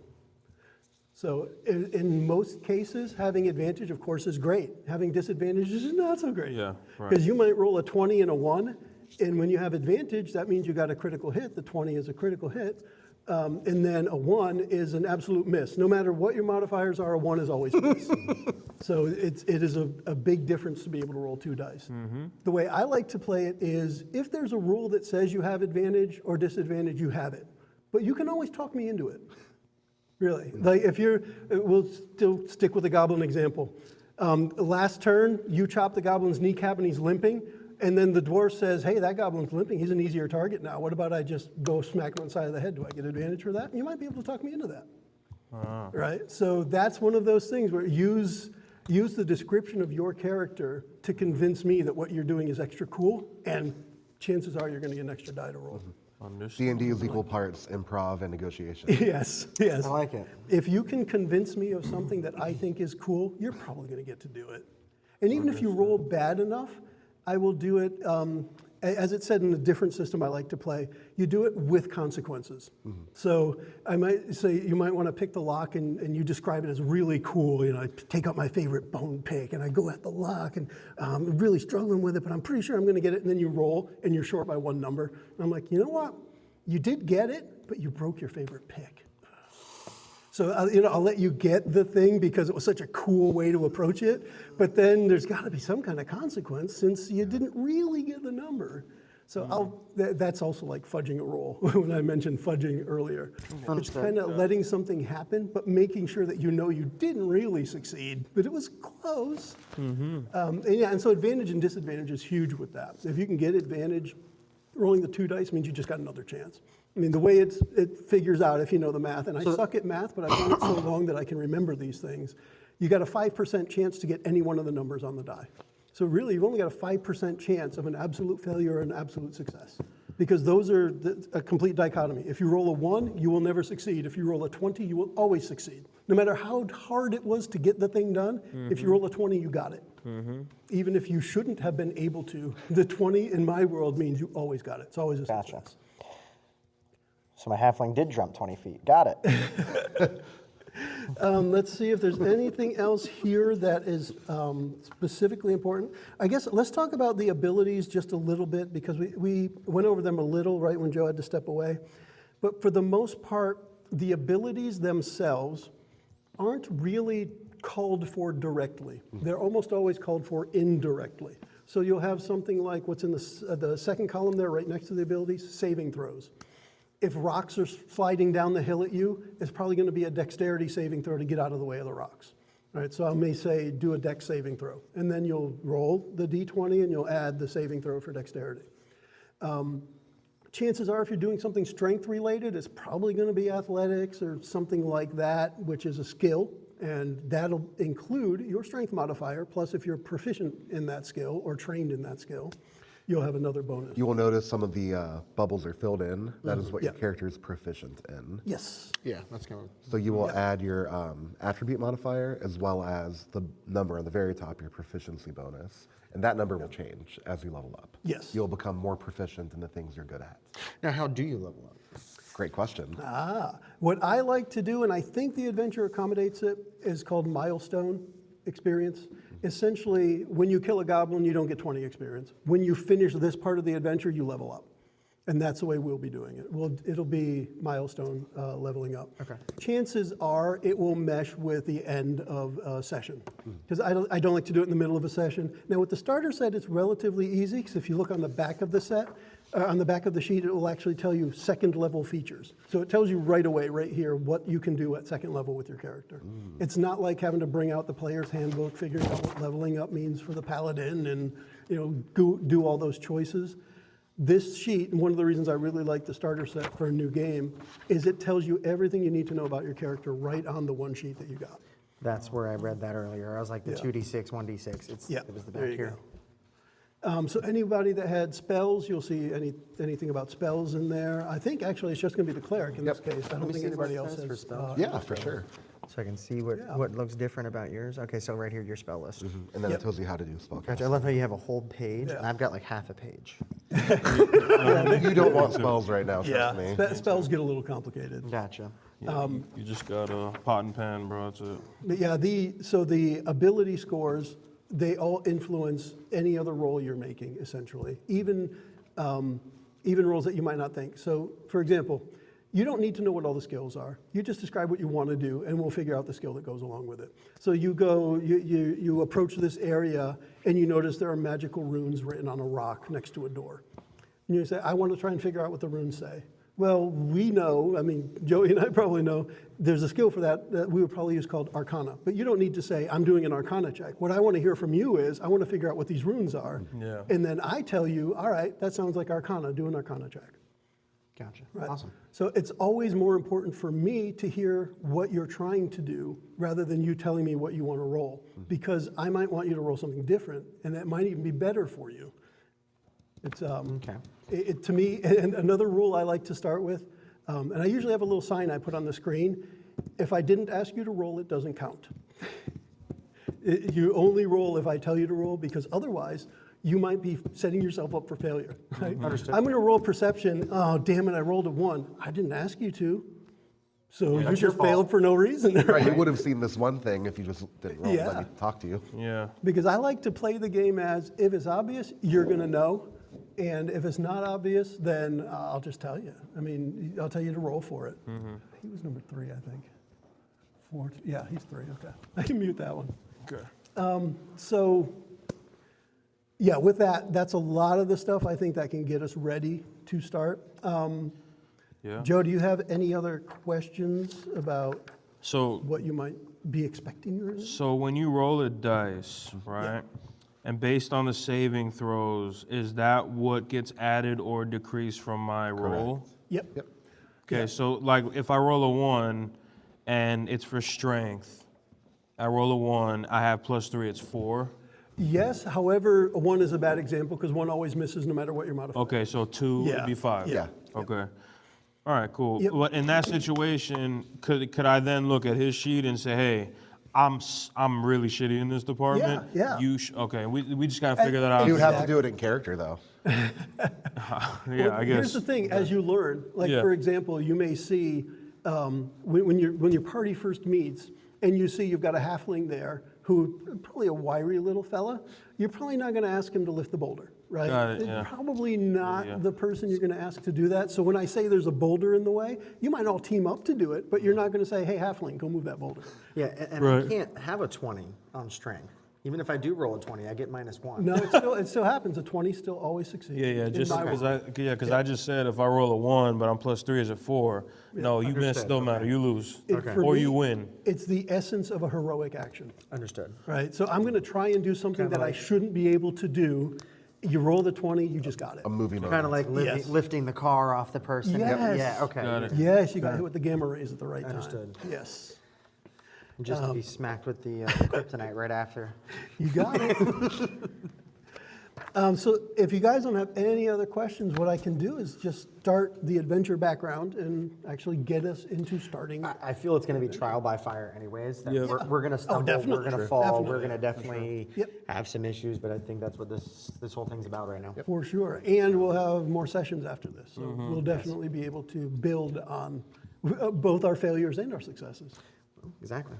So in most cases, having advantage, of course, is great. Having disadvantage is not so great. Yeah, right. Because you might roll a 20 and a 1, and when you have advantage, that means you got a critical hit. The 20 is a critical hit. And then a 1 is an absolute miss. No matter what your modifiers are, a 1 is always a miss. So it is a big difference to be able to roll 2 dice. The way I like to play it is, if there's a rule that says you have advantage or disadvantage, you have it. But you can always talk me into it. Really. Like if we'll still stick with the goblin example. Last turn, you chop the goblin's kneecap and he's limping. And then the dwarf says, hey, that goblin's limping. He's an easier target now. What about I just go smack him on the side of the head? Do I get advantage for that? And you might be able to talk me into that. Right? So that's one of those things where use the description of your character to convince me that what you're doing is extra cool, and chances are you're going to get an extra die to roll. D&D is equal parts improv and negotiation. Yes, yes. I like it. If you can convince me of something that I think is cool, you're probably going to get to do it. And even if you roll bad enough, I will do it, as it said in a different system I like to play, you do it with consequences. So I might say you might want to pick the lock and you describe it as really cool. You know, I take out my favorite bone pick and I go at the lock and I'm really struggling with it, but I'm pretty sure I'm going to get it. And then you roll and you're short by 1 number. And I'm like, you know what? You did get it, but you broke your favorite pick. So, I'll let you get the thing because it was such a cool way to approach it, but then there's got to be some kind of consequence since you didn't really get the number. So that's also like fudging a roll when I mentioned fudging earlier. It's kind of letting something happen, but making sure that you know you didn't really succeed, but it was close. And so advantage and disadvantage is huge with that. If you can get advantage, rolling the 2 dice means you just got another chance. I mean, the way it figures out, if you know the math, and I suck at math, but I've done it so long that I can remember these things, you got a 5% chance to get any one of the numbers on the die. So really, you've only got a 5% chance of an absolute failure or an absolute success, because those are a complete dichotomy. If you roll a 1, you will never succeed. If you roll a 20, you will always succeed. No matter how hard it was to get the thing done, if you roll a 20, you got it. Even if you shouldn't have been able to, the 20 in my world means you always got it. It's always a success. So my halfling did jump 20 feet. Got it. Let's see if there's anything else here that is specifically important. I guess let's talk about the abilities just a little bit because we went over them a little right when Joe had to step away. But for the most part, the abilities themselves aren't really called for directly. They're almost always called for indirectly. So you'll have something like what's in the second column there right next to the abilities, saving throws. If rocks are sliding down the hill at you, it's probably going to be a dexterity saving throw to get out of the way of the rocks. All right, so I may say do a dex saving throw, and then you'll roll the d20 and you'll add the saving throw for dexterity. Chances are if you're doing something strength related, it's probably going to be athletics or something like that, which is a skill, and that'll include your strength modifier, plus if you're proficient in that skill or trained in that skill, you'll have another bonus. You will notice some of the bubbles are filled in. That is what your character is proficient in. Yes. Yeah, that's kind of. So you will add your attribute modifier as well as the number on the very top, your proficiency bonus. And that number will change as you level up. Yes. You'll become more proficient in the things you're good at. Now, how do you level up? Great question. What I like to do, and I think the adventure accommodates it, is called milestone experience. Essentially, when you kill a goblin, you don't get 20 experience. When you finish this part of the adventure, you level up. And that's the way we'll be doing it. It'll be milestone leveling up. Okay. Chances are it will mesh with the end of a session. Because I don't like to do it in the middle of a session. Now with the starter set, it's relatively easy, because if you look on the back of the set, on the back of the sheet, it will actually tell you second level features. So it tells you right away, right here, what you can do at second level with your character. It's not like having to bring out the player's handbook, figuring out what leveling up means for the paladin, and do all those choices. This sheet, and one of the reasons I really like the starter set for a new game, is it tells you everything you need to know about your character right on the one sheet that you got. That's where I read that earlier. I was like, the 2d6, 1d6. It was the back here. Go. So anybody that had spells, you'll see anything about spells in there. I think actually it's just going to be the cleric in this case. I don't think anybody else has spells. Yeah, for sure. So I can see what looks different about yours. Okay, so right here, your spell list. And then it tells you how to do spell Gotcha. I love how you have a whole page, and I've got like half a page. You don't want spells right now, trust me. Spells get a little complicated. Gotcha. Yeah, you just got a pot and pan, bro. That's it. But yeah, so the ability scores, they all influence any other roll you're making, essentially, even roles that you might not think. So, for example, you don't need to know what all the skills are. You just describe what you want to do, and we'll figure out the skill that goes along with it. So you approach this area, and you notice there are magical runes written on a rock next to a door. And you say, I want to try and figure out what the runes say. Well, we know, I mean, Joey and I probably know, there's a skill for that we would probably use called Arcana. But you don't need to say, I'm doing an Arcana check. What I want to hear from you is, I want to figure out what these runes are. Yeah. And then I tell you, all right, that sounds like Arcana, do an Arcana check. Gotcha. Right? Awesome. So it's always more important for me to hear what you're trying to do rather than you telling me what you want to roll. Because I might want you to roll something different, and that might even be better for you. It's Okay. to me, and another rule I like to start with, and I usually have a little sign I put on the screen. If I didn't ask you to roll, it doesn't count. You only roll if I tell you to roll, because otherwise you might be setting yourself up for failure. Right? Understood. I'm going to roll perception. Oh, damn it, I rolled a 1. I didn't ask you to. So you just failed for no reason. Right, you would have seen this one thing if you just didn't roll. Yeah. Let me talk to you. Yeah. Because I like to play the game as, if it's obvious, you're going to know. And if it's not obvious, then I'll just tell you. I mean, I'll tell you to roll for it. He was number 3, I think. 4, yeah, he's 3, okay. I can mute that one. Okay. So, yeah, with that, that's a lot of the stuff I think that can get us ready to start. Yeah. Joe, do you have any other questions about So what you might be expecting? Or So when you roll a dice, right, and based on the saving throws, is that what gets added or decreased from my roll? Yep. Okay, so like if I roll a 1 and it's for strength, I roll a 1, I have +3, it's 4. Yes, however, a 1 is a bad example because 1 always misses no matter what your modifier. Okay, so 2 would be 5. Yeah. Okay. All right, cool. Yep. But in that situation, could I then look at his sheet and say, hey, I'm really shitty in this department. Yeah. Okay, we just gotta figure that out. You would have to do it in character, though. Yeah, I guess. Here's the thing: as you learn, like Yeah. for example, you may see when your party first meets, and you see you've got a halfling there who probably a wiry little fella. You're probably not going to ask him to lift the boulder, right? Got it, yeah. Probably not Yeah. the person you're going to ask to do that. So when I say there's a boulder in the way, you might all team up to do it, but you're not going to say, "Hey, halfling, go move that boulder." Yeah, and Right. I can't have a 20 on strength. Even if I do roll a 20, I get -1. No, it still happens. A 20 still always succeeds. Yeah, in just my because world. I just said if I roll a 1, but I'm +3 is a 4. No, you miss, Understood, don't matter, you lose, For or me, you win. It's the essence of a heroic action. Understood. Right, so I'm going to try and do something that I shouldn't be able to do. You roll the 20, you just got it. A movie moment. Kind of like Yes. lifting the car off the person. Yes. Yeah, okay. Got it. Yes, you got hit with the gamma rays at the right Understood. time. Yes, Just to be smacked with the kryptonite right after. you got it. So if you guys don't have any other questions, what I can do is just start the adventure background and actually get us into starting. I feel it's going to be trial by fire anyways. That we're going to stumble, definitely. we're going to Sure. fall, Definitely. we're going to definitely Yep. have some issues, but I think that's what this whole thing's about right now. For sure, and we'll have more sessions after this, so we'll definitely be able to build on both our failures and our successes. Exactly.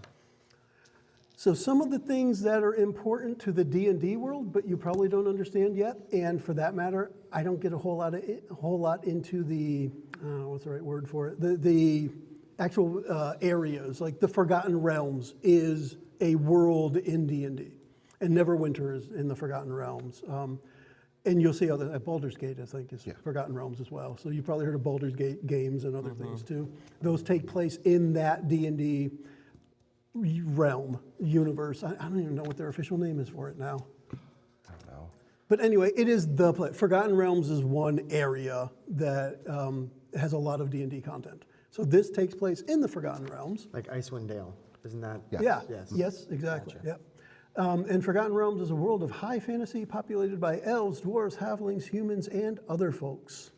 So some of the things that are important to the D&D world, but you probably don't understand yet, and for that matter, I don't get a whole lot into the what's the right word for it? The actual areas, like the Forgotten Realms is a world in D&D, and Neverwinter is in the Forgotten Realms. And you'll see other, Baldur's Gate, I think, is Forgotten Realms as well. So you probably heard of Baldur's Gate games and other things too. Those take place in that D&D realm, universe. I don't even know what their official name is for it now. I don't know. But anyway, it is the place. Forgotten Realms is one area that has a lot of D&D content. So this takes place in the Forgotten Realms. Like Icewind Dale, isn't that? Yeah. Yes. Yes, exactly. Gotcha. Yep. And Forgotten Realms is a world of high fantasy populated by elves, dwarves, halflings, humans, and other folks.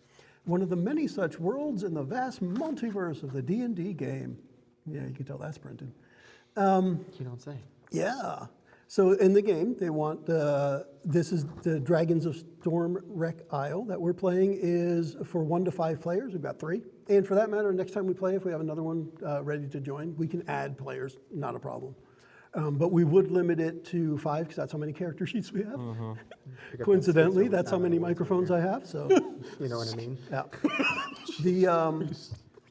One of the many such worlds in the vast multiverse of the D&D game. Yeah, you can tell that's printed. You don't say. Yeah. So in the game, they want this is the Dragons of Stormwreck Isle that we're playing is for 1 to 5 players. We've got 3. And for that matter, next time we play, if we have another one ready to join, we can add players, not a problem. But we would limit it to 5 because that's how many character sheets we have. Coincidentally, that's how many microphones I have. So You know what I mean? yeah.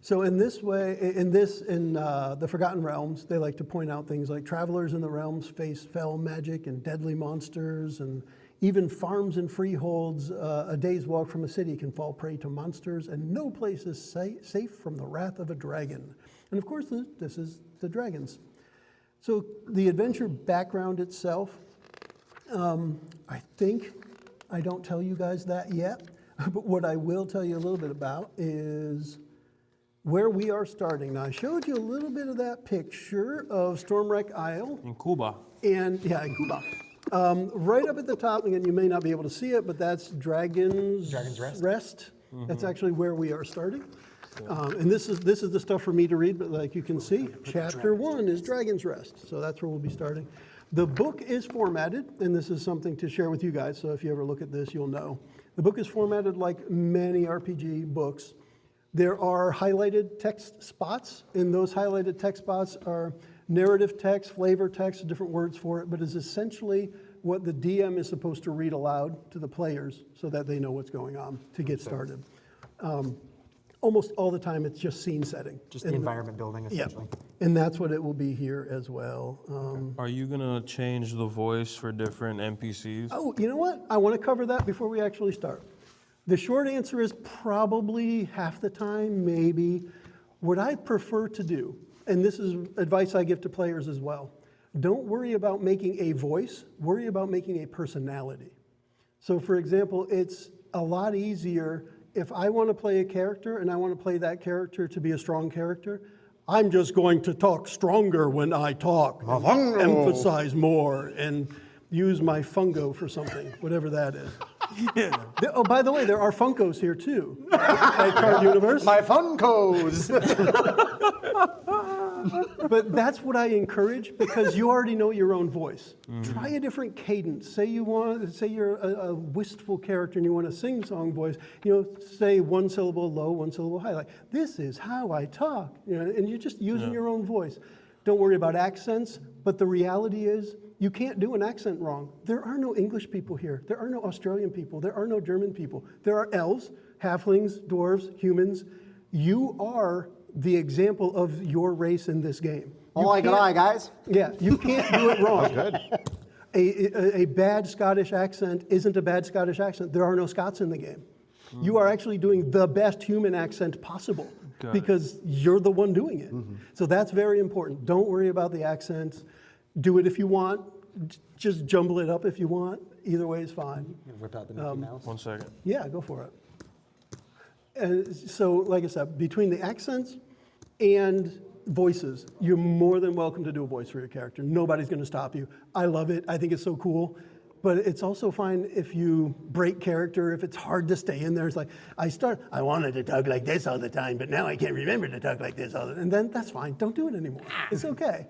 So in this way, in the Forgotten Realms, they like to point out things like travelers in the realms face fell magic and deadly monsters, and even farms and freeholds a day's walk from a city can fall prey to monsters, and no place is safe from the wrath of a dragon. And of course, this is the dragons. So the adventure background itself, I think I don't tell you guys that yet, but what I will tell you a little bit about is where we are starting. Now, I showed you a little bit of that picture of Stormwreck Isle. In Cuba. And, yeah, in Cuba. Right up at the top, again, you may not be able to see it, but that's Dragon's Rest. That's actually where we are starting. And this is the stuff for me to read, but like you can see, chapter 1 is Dragon's Rest. So that's where we'll be starting. The book is formatted, and this is something to share with you guys, so if you ever look at this, you'll know. The book is formatted like many RPG books. There are highlighted text spots, and those highlighted text spots are narrative text, flavor text, different words for it, but is essentially what the DM is supposed to read aloud to the players so that they know what's going on to get started. Almost all the time, it's just scene setting. Just the environment building, essentially. Yeah, and that's what it will be here as well. Are you gonna change the voice for different NPCs? Oh, you know what? I want to cover that before we actually start. The short answer is probably half the time, maybe. What I prefer to do, and this is advice I give to players as well, don't worry about making a voice, worry about making a personality. So for example, it's a lot easier if I want to play a character and I want to play that character to be a strong character, I'm just going to talk stronger when I talk, and emphasize more, and use my fungo for something, whatever that is. Yeah. Oh, by the way, there are Funkos here too at Card Universe. My Funkos! But that's what I encourage because you already know your own voice. Try a different cadence. Say you're a wistful character and you want a sing-song voice. Say one syllable low, one syllable high. Like, this is how I talk. And you're just using your own voice. Don't worry about accents. But the reality is, you can't do an accent wrong. There are no English people here. There are no Australian people. There are no German people. There are elves, halflings, dwarves, humans. You are the example of your race in this game. Guys. Yeah, you can't do it wrong. Good. A bad Scottish accent isn't a bad Scottish accent. There are no Scots in the game. You are actually doing the best human accent possible because you're the one doing it. So that's very important. Don't worry about the accents. Do it if you want. Just jumble it up if you want. Either way is fine. Whip out the Mickey Mouse. 1 second. Yeah, go for it. And so, like I said, between the accents and voices, you're more than welcome to do a voice for your character. Nobody's going to stop you. I love it. I think it's so cool. But it's also fine if you break character, if it's hard to stay in there. It's like, I wanted to talk like this all the time, but now I can't remember to talk like this all the time. And then that's fine. Don't do it anymore. It's okay.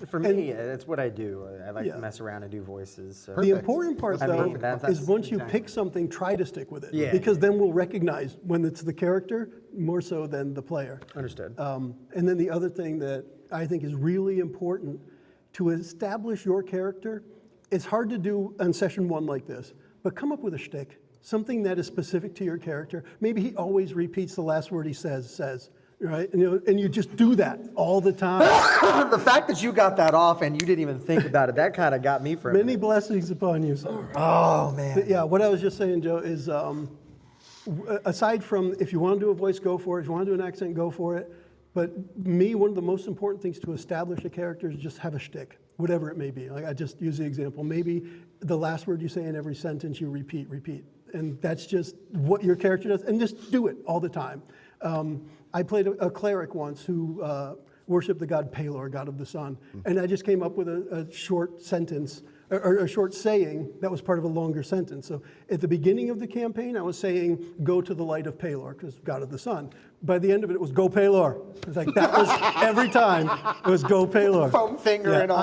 For me, that's what I do. I like to mess around and do voices. So. The important part, though, is once you pick something, try to stick with it. Yeah. Because then we'll recognize when it's the character more so than the player. Understood. And then the other thing that I think is really important to establish your character, it's hard to do on session 1 like this, but come up with a shtick, something that is specific to your character. Maybe he always repeats the last word he says. Right, and you just do that all the time. The fact that you got that off and you didn't even think about it, that kind of got me for a Many minute. blessings upon you, sir. Oh, man. But yeah, what I was just saying, Joe, is aside from if you want to do a voice, go for it. If you want to do an accent, go for it. But one of the most important things to establish a character is just have a shtick, whatever it may be. Like I just use the example. Maybe the last word you say in every sentence you repeat. And that's just what your character does. And just do it all the time. I played a cleric once who worshiped the god Pelor, god of the sun. And I just came up with a short sentence, or a short saying that was part of a longer sentence. So at the beginning of the campaign, I was saying, go to the light of Pelor, because god of the sun. By the end of it, it was go Pelor. It was like, that was every time, it was go Pelor. Foam finger and all.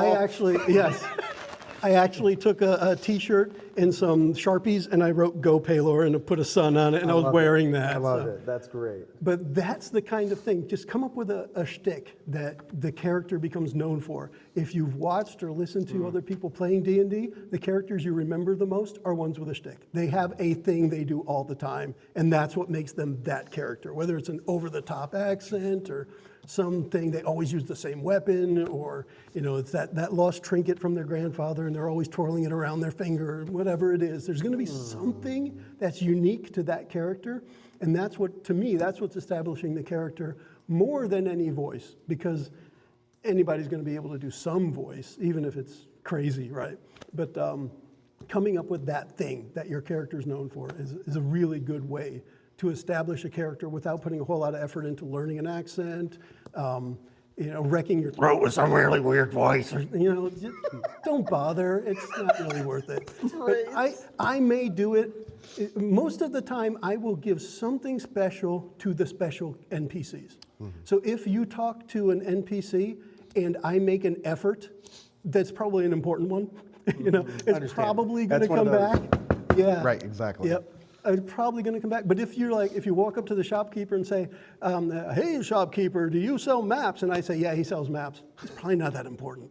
I actually took a T-shirt and some Sharpies, and I wrote "Go Pelor" and I put a sun on it, and I was wearing that. I love it. That's great. But that's the kind of thing. Just come up with a shtick that the character becomes known for. If you've watched or listened to other people playing D&D, the characters you remember the most are ones with a shtick. They have a thing they do all the time, and that's what makes them that character. Whether it's an over-the-top accent or something, they always use the same weapon, or it's that lost trinket from their grandfather and they're always twirling it around their finger, or whatever it is. There's going to be something that's unique to that character, and that's what's establishing the character more than any voice, because anybody's going to be able to do some voice, even if it's crazy, right? But coming up with that thing that your character is known for is a really good way to establish a character without putting a whole lot of effort into learning an accent, wrecking your throat with some really weird voice. Just don't bother. It's not really worth it. But I may do it. Most of the time, I will give something special to the special NPCs. So if you talk to an NPC and I make an effort, that's probably an important one. It's probably going to come back. Yeah. Right, exactly. Yep. It's probably going to come back. But if you walk up to the shopkeeper and say, hey, shopkeeper, do you sell maps? And I say, yeah, he sells maps. It's probably not that important,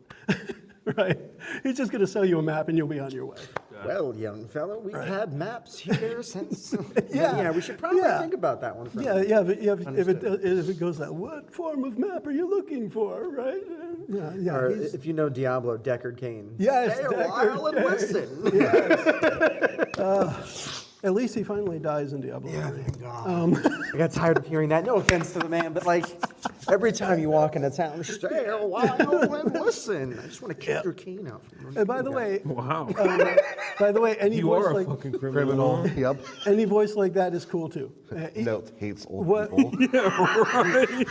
right? He's just going to sell you a map and you'll be on your way. Well, young fellow, we've had maps here since. Yeah. We should probably think about that one. If it goes that, what form of map are you looking for, right? Yeah. Or if you know Diablo, Deckard Cain. Yes, Stay a while and listen. Yes. At least he finally dies in Diablo 3. Thank God. I got tired of hearing that. No offense to the man, but every time you walk into town, stay a while and listen. I just want to kick your cane out. And by the way, Wow. any You voice are a like fucking criminal. Yep. any voice like that is cool too. Note hates old What- people. Yeah, right.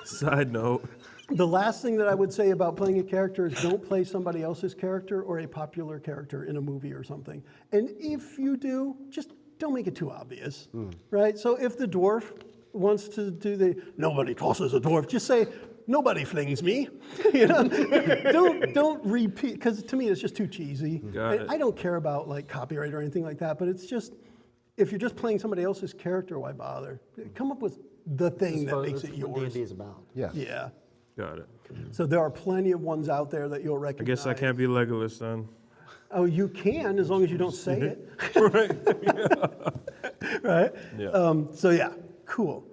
Side note. The last thing that I would say about playing a character is don't play somebody else's character or a popular character in a movie or something. And if you do, just don't make it too obvious, right? So if the dwarf wants to do nobody tosses a dwarf, just say, nobody flings me. Don't repeat, because to me it's just too cheesy. Got And it. I don't care about like copyright or anything like that, but it's just, if you're just playing somebody else's character, why bother? Come up with the thing that makes it yours. D&D is about. Yes. Yeah. Got it. So there are plenty of ones out there that you'll I recognize. guess I can't be Legolas then. Oh, you can, as long as you don't say it. Right. Right? Yeah. So yeah, cool.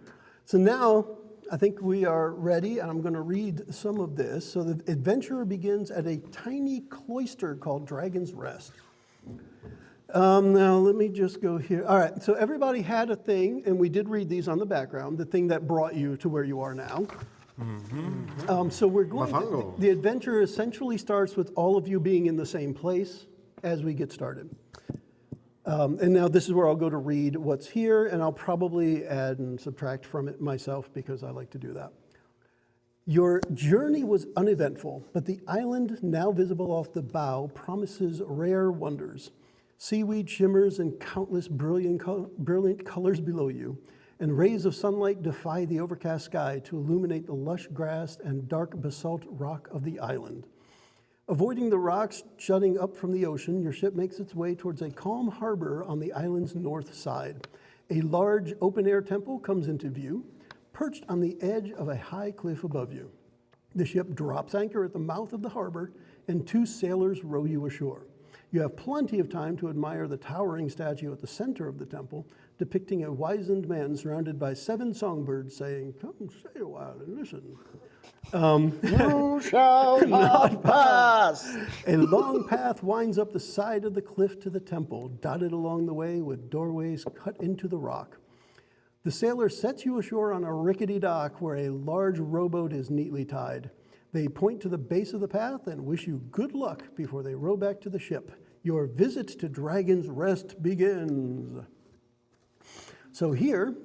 So now I think we are ready, and I'm going to read some of this. So the adventure begins at a tiny cloister called Dragon's Rest. Now let me just go here. All right, so everybody had a thing, and we did read these on the background, the thing that brought you to where you are now. So we're going to, the adventure essentially starts with all of you being in the same place as we get started. And now this is where I'll go to read what's here, and I'll probably add and subtract from it myself because I like to do that. Your journey was uneventful, but the island now visible off the bow promises rare wonders. Seaweed shimmers in countless brilliant colors below you, and rays of sunlight defy the overcast sky to illuminate the lush grass and dark basalt rock of the island. Avoiding the rocks jutting up from the ocean, your ship makes its way towards a calm harbor on the island's north side. A large open-air temple comes into view, perched on the edge of a high cliff above you. The ship drops anchor at the mouth of the harbor, and 2 sailors row you ashore. You have plenty of time to admire the towering statue at the center of the temple, depicting a wizened man surrounded by 7 songbirds saying, "Come stay a while and listen." You shall not pass. A long path winds up the side of the cliff to the temple, dotted along the way with doorways cut into the rock. The sailor sets you ashore on a rickety dock where a large rowboat is neatly tied. They point to the base of the path and wish you good luck before they row back to the ship. Your visit to Dragon's Rest begins. So here,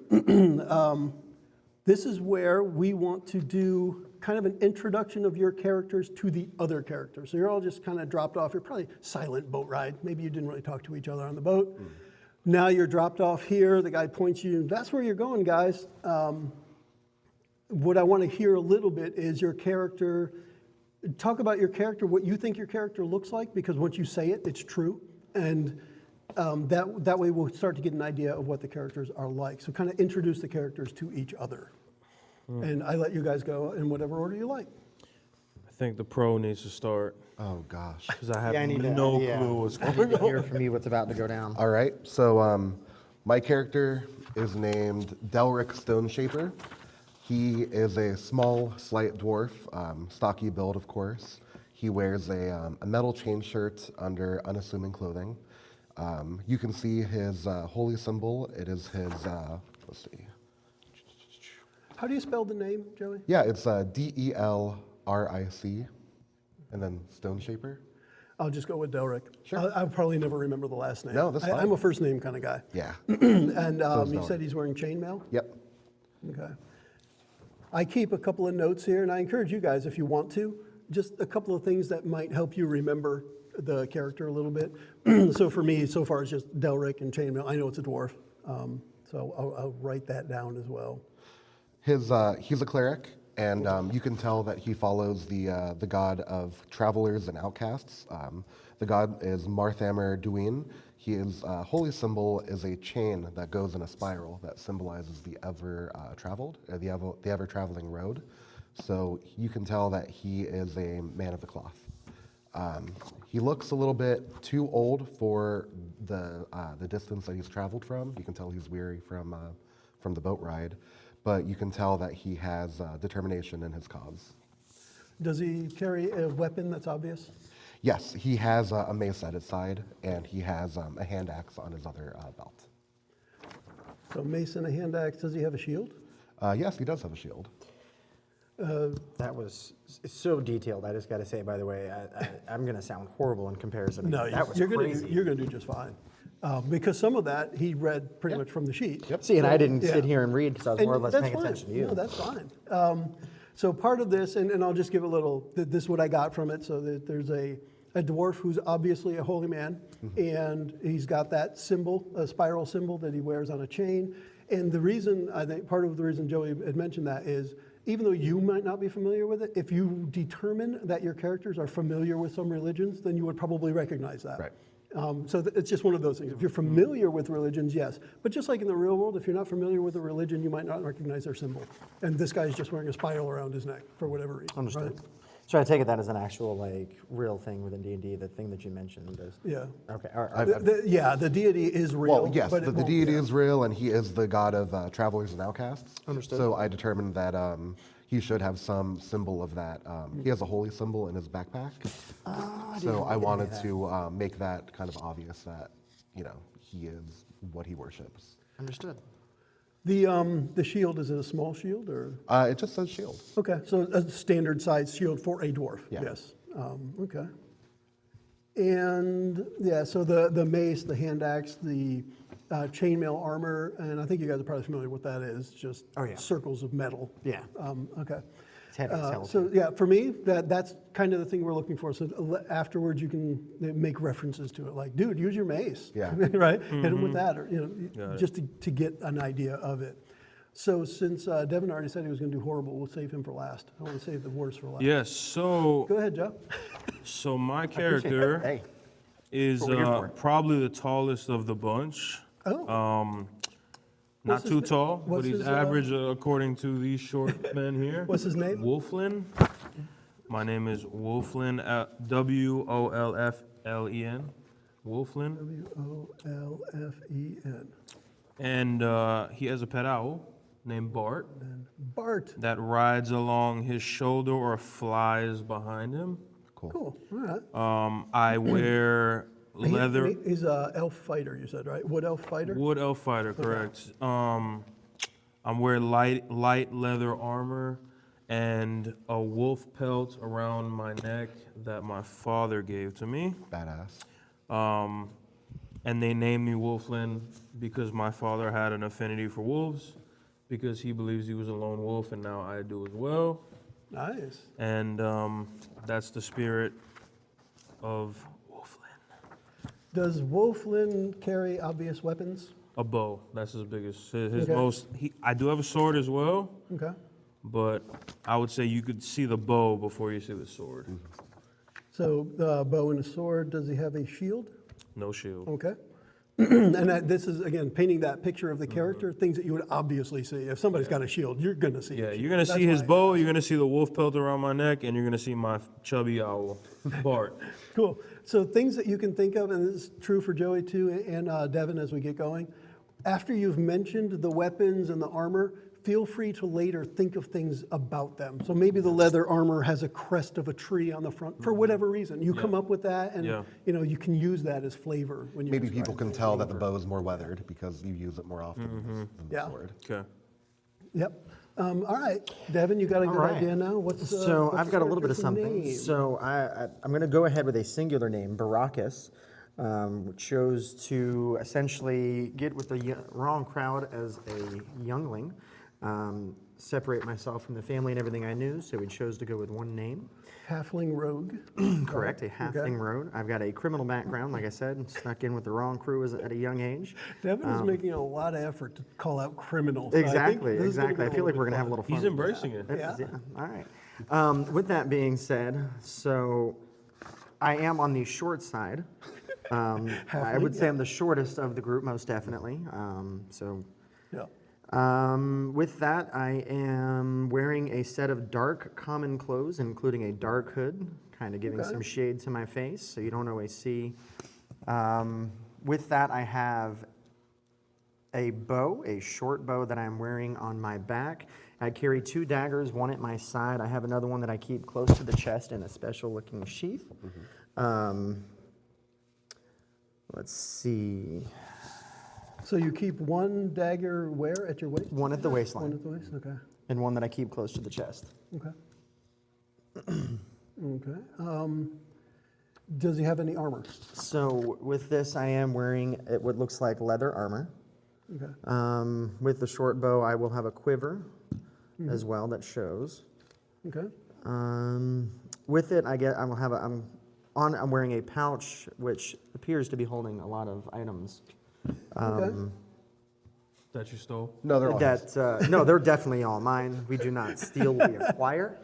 this is where we want to do kind of an introduction of your characters to the other characters. So you're all just kind of dropped off. You're probably silent boat ride. Maybe you didn't really talk to each other on the boat. Now you're dropped off here. The guy points you. That's where you're going, guys. What I want to hear a little bit is your character. Talk about your character, what you think your character looks like, because once you say it, it's true. And that way we'll start to get an idea of what the characters are like. So kind of introduce the characters to each other. And I let you guys go in whatever order you like. I think the pro needs to start Oh gosh. because I have Yeah, I need to- no yeah. clue what's I going need to on. hear from you what's about to go down. All right. So my character is named Delric Stoneshaper. He is a small, slight dwarf, stocky build, of course. He wears a metal chain shirt under unassuming clothing. You can see his holy symbol. It is his, let's see. How do you spell the name, Joey? Yeah, it's Delric, and then Stoneshaper. I'll just go with Delric. Sure. I'll probably never remember the last name. No, that's fine. I'm a first name kind of guy. Yeah. And is you Delric. said he's wearing chainmail? Yep. Okay. I keep a couple of notes here, and I encourage you guys, if you want to, just a couple of things that might help you remember the character a little bit. So for me, so far, it's just Delric and chainmail. I know it's a dwarf, so I'll write that down as well. He's a cleric, and you can tell that he follows the god of travelers and outcasts. The god is Marthamer Duin. His holy symbol is a chain that goes in a spiral that symbolizes the ever-traveling road. So you can tell that he is a man of the cloth. He looks a little bit too old for the distance that he's traveled from. You can tell he's weary from the boat ride, but you can tell that he has determination in his cause. Does he carry a weapon that's obvious? Yes, he has a mace at his side, and he has a hand axe on his other belt. So mace and a hand axe. Does he have a shield? Yes, he does have a shield. That was so detailed. I just got to say, by the way, I'm going to sound horrible in comparison. No, that was you're crazy. gonna do just fine. Because some of that he read pretty much from the sheet. Yep. See, and I didn't Yeah. sit here and read because I was more or And less that's paying fine. attention to you. No, that's fine. So part of this, and I'll just give a little, this is what I got from it, so that there's a dwarf who's obviously a holy man, and he's got that symbol, a spiral symbol that he wears on a chain. And the reason, I think, part of the reason Joey had mentioned that is, even though you might not be familiar with it, if you determine that your characters are familiar with some religions, then you would probably recognize that. Right. It's just one of those things. If you're familiar with religions, yes. But just like in the real world, if you're not familiar with a religion, you might not recognize their symbol. And this guy's just wearing a spiral around his neck for whatever reason. Understood. Right? So I take it that as an actual, like, real thing within D&D, the thing that you mentioned is... Yeah. Okay, The deity is real. Well, yes, but the it won't- deity is real, and he is the god of travelers and outcasts. Understood. So I determined that he should have some symbol of that. He has a holy symbol in his backpack. So I wanted to make that kind of obvious that, he is what he worships. understood. The shield, is it a small shield or? It just says shield. Okay, so a standard size shield for a dwarf. Yeah. Yes. Okay. And yeah, so the mace, the hand axe, the chainmail armor, and I think you guys are probably familiar with what that is. Just circles of metal. Yeah. Okay. It's heavy as hell. So yeah, for me, that's kind of the thing we're looking for. So afterwards, you can make references to it, like, dude, use your mace, Yeah. right? Hit him with that, or Got it. just to get an idea of it. So since Devin already said he was going to do horrible, we'll save him for last. I want to save the worst for last. Yes. So Go ahead, Joe. so my Appreciate that. character Hey, is what we're here for. probably the tallest of the bunch. Oh, Not What's too his tall, what's but he's his, average according to these short men here. what's his name? Wolflin. My name is Wolflin, Wolflen. Wolflin. WOLFEN. And he has a pet owl named Bart Bart. that rides along his shoulder or flies behind him. Cool. All right. I wear leather. He's a elf fighter, you said, right? Wood elf fighter? Wood elf fighter, correct. I'm wearing light leather armor and a wolf pelt around my neck that my father gave to me. Badass. And they named me Wolflin because my father had an affinity for wolves, because he believes he was a lone wolf, and now I do as well. Nice. And that's the spirit of Wolflin. Does Wolflin carry obvious weapons? A bow. That's his biggest. His Okay. most. I do have a sword as well, Okay. but I would say you could see the bow before you see the sword. So the bow and a sword. Does he have a shield? No shield. Okay. And this is, again, painting that picture of the character, things that you would obviously see. If somebody's got a shield, you're going to see Yeah, it. you're gonna see his bow. You're gonna see the wolf pelt around my neck, and you're gonna see my chubby owl, Bart. Cool. So things that you can think of, and this is true for Joey too, and Devin as we get going. After you've mentioned the weapons and the armor, feel free to later think of things about them. So maybe the leather armor has a crest of a tree on the front for whatever reason. You come up with that, and Yeah. you can use that as flavor when you Maybe people can tell that the bow is more weathered because you use it more often than the Yeah. sword. Okay. Yep. All right, Devin, you got a good right. idea now. What's So what's I've the got a little bit of character's something. name? So I'm going to go ahead with a singular name, Baracus, which chose to essentially get with the wrong crowd as a youngling, separate myself from the family and everything I knew, so we chose to go with one name. Halfling rogue. Correct, a halfling road. I've got a criminal background, like I said, and snuck in with the wrong crew at a young age. Devin is making a lot of effort to call out criminals. I think Exactly, this is gonna exactly. be I feel like little we're bit going to have a fun. little fun. He's embracing it. Yeah. All right. With that being said, so I am on the short side. I would say I'm the shortest of the group, most definitely. Yeah. With that, I am wearing a set of dark common clothes, including a dark hood, kind of giving some shade to my face, so you don't always see. With that, I have a bow, a short bow that I'm wearing on my back. I carry 2 daggers, one at my side. I have another one that I keep close to the chest in a special-looking sheath. Let's see. So you keep one dagger where at your waist? One at the One waistline, at the waist. Okay. and one that I keep close to the chest. Okay. Okay. Does he have any armor? So with this, I am wearing what looks like leather armor. Okay. With the short bow, I will have a quiver as well that shows. Okay. With it, I'm wearing a pouch which appears to be holding a lot of items. Okay. That you stole? No, they're all his. No, they're definitely all mine. We do not steal, we acquire.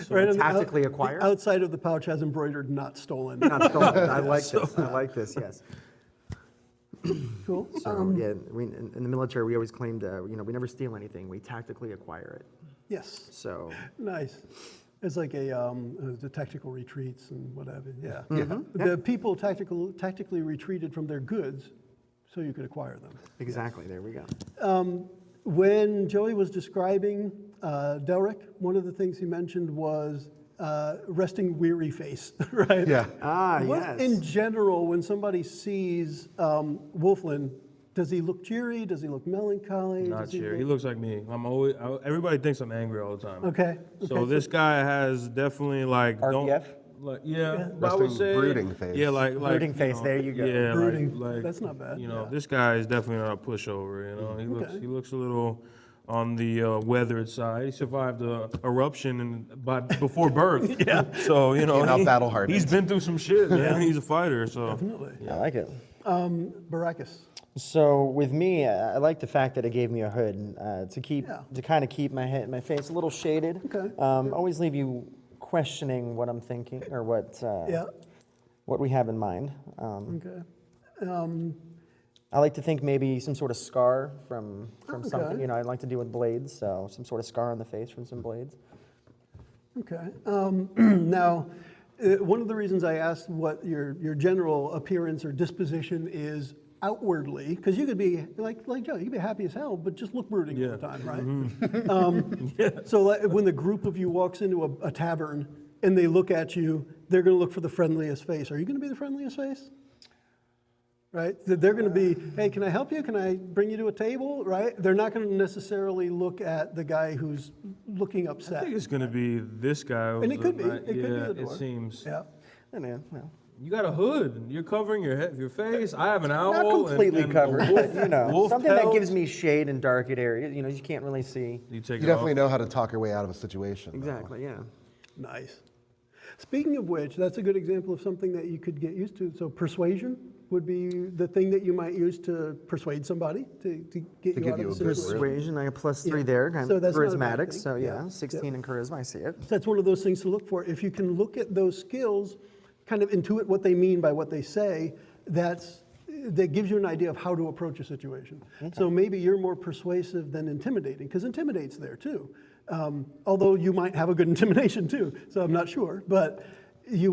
So Right we on the tactically the acquire. outside of the pouch has embroidered, not stolen. Not stolen. I like this. I like this, yes. Cool. So, yeah, in the military, we always claimed, we never steal anything. We tactically acquire it. Yes. So, Nice. It's like the tactical retreats and whatever. Yeah. Mm-hmm. The people tactically retreated from their goods so you could acquire them. exactly, there we go. When Joey was describing Delric, one of the things he mentioned was resting weary face, right? Yeah. What, Yes. in general, when somebody sees Wolflin, does he look cheery? Does he look melancholy? Not Does he cheery. He look- looks like me. Everybody thinks I'm angry all the time. Okay. So this guy has definitely like RBF? I would Resting say brooding face. Yeah, like Brooding face, there you go. Yeah, Brooding. like That's not bad, yeah. This guy is definitely not a pushover. He looks a little on the weathered side. He survived the eruption before birth. Yeah. So out battle hardened. he's been through some shit, man. He's a fighter. So Definitely. I like it. Baracus. So with me, I like the fact that it gave me a hood Yeah. to kind of keep my face a little shaded. Okay. Always leave you questioning what I'm thinking or what we have in mind. Okay. I like to think maybe some sort of scar from Okay. something. I like to deal with blades, so some sort of scar on the face from some blades. Okay. Now, one of the reasons I asked what your general appearance or disposition is outwardly, because you could be like Joe, you could be happy as hell, but just look brooding all the time, right? So like, when the group of you walks into a tavern and they look at you, they're going to look for the friendliest face. Are you going to be the friendliest face? Right? They're going to be, hey, can I help you? Can I bring you to a table? Right? They're not going to necessarily look at the guy who's looking I upset. think it's gonna be this guy. And it could be. Yeah, It could be the door. it seems. Yeah. Yeah, man. Well, You got a hood. You're covering your face. I have an owl. not completely and covered, wolf- but wolf something that pelt. gives me shade in dark areas. You can't really see. You take You it definitely off. know how to talk your way out of a situation. though. Exactly. Yeah. Nice. Speaking of which, that's a good example of something that you could get used to. So persuasion would be the thing that you might use to persuade somebody to get To you give out you of a a good situation. Persuasion. I have +3 Yeah. there. I'm So that's not a bad charismatic. thing. So Yeah. 16 in charisma. I see it. That's one of those things to look for. If you can look at those skills, kind of intuit what they mean by what they say, that gives you an idea of how to approach a situation. So maybe you're more persuasive than intimidating, because intimidate's there too. Although you might have a good intimidation too, so I'm not sure. But you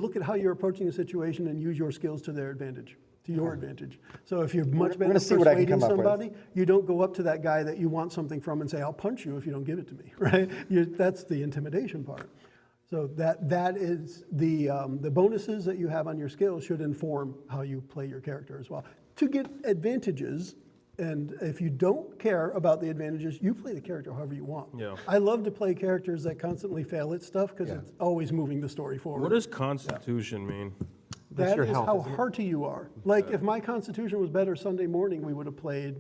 look at how you're approaching a situation and use your skills to their advantage, to your advantage. So if you're much We're better gonna at see what I can persuading come up with. somebody, you don't go up to that guy that you want something from and say, "I'll punch you if you don't give it to me," right? That's the intimidation part. So that is the bonuses that you have on your skills should inform how you play your character as well. To get advantages, and if you don't care about the advantages, you play the character however you want. Yeah. I love to play characters that constantly fail at stuff because it's always moving the story forward. What does constitution mean? That's That your is health, how isn't it? hearty you are. Like if my constitution was better Sunday morning, we would have played,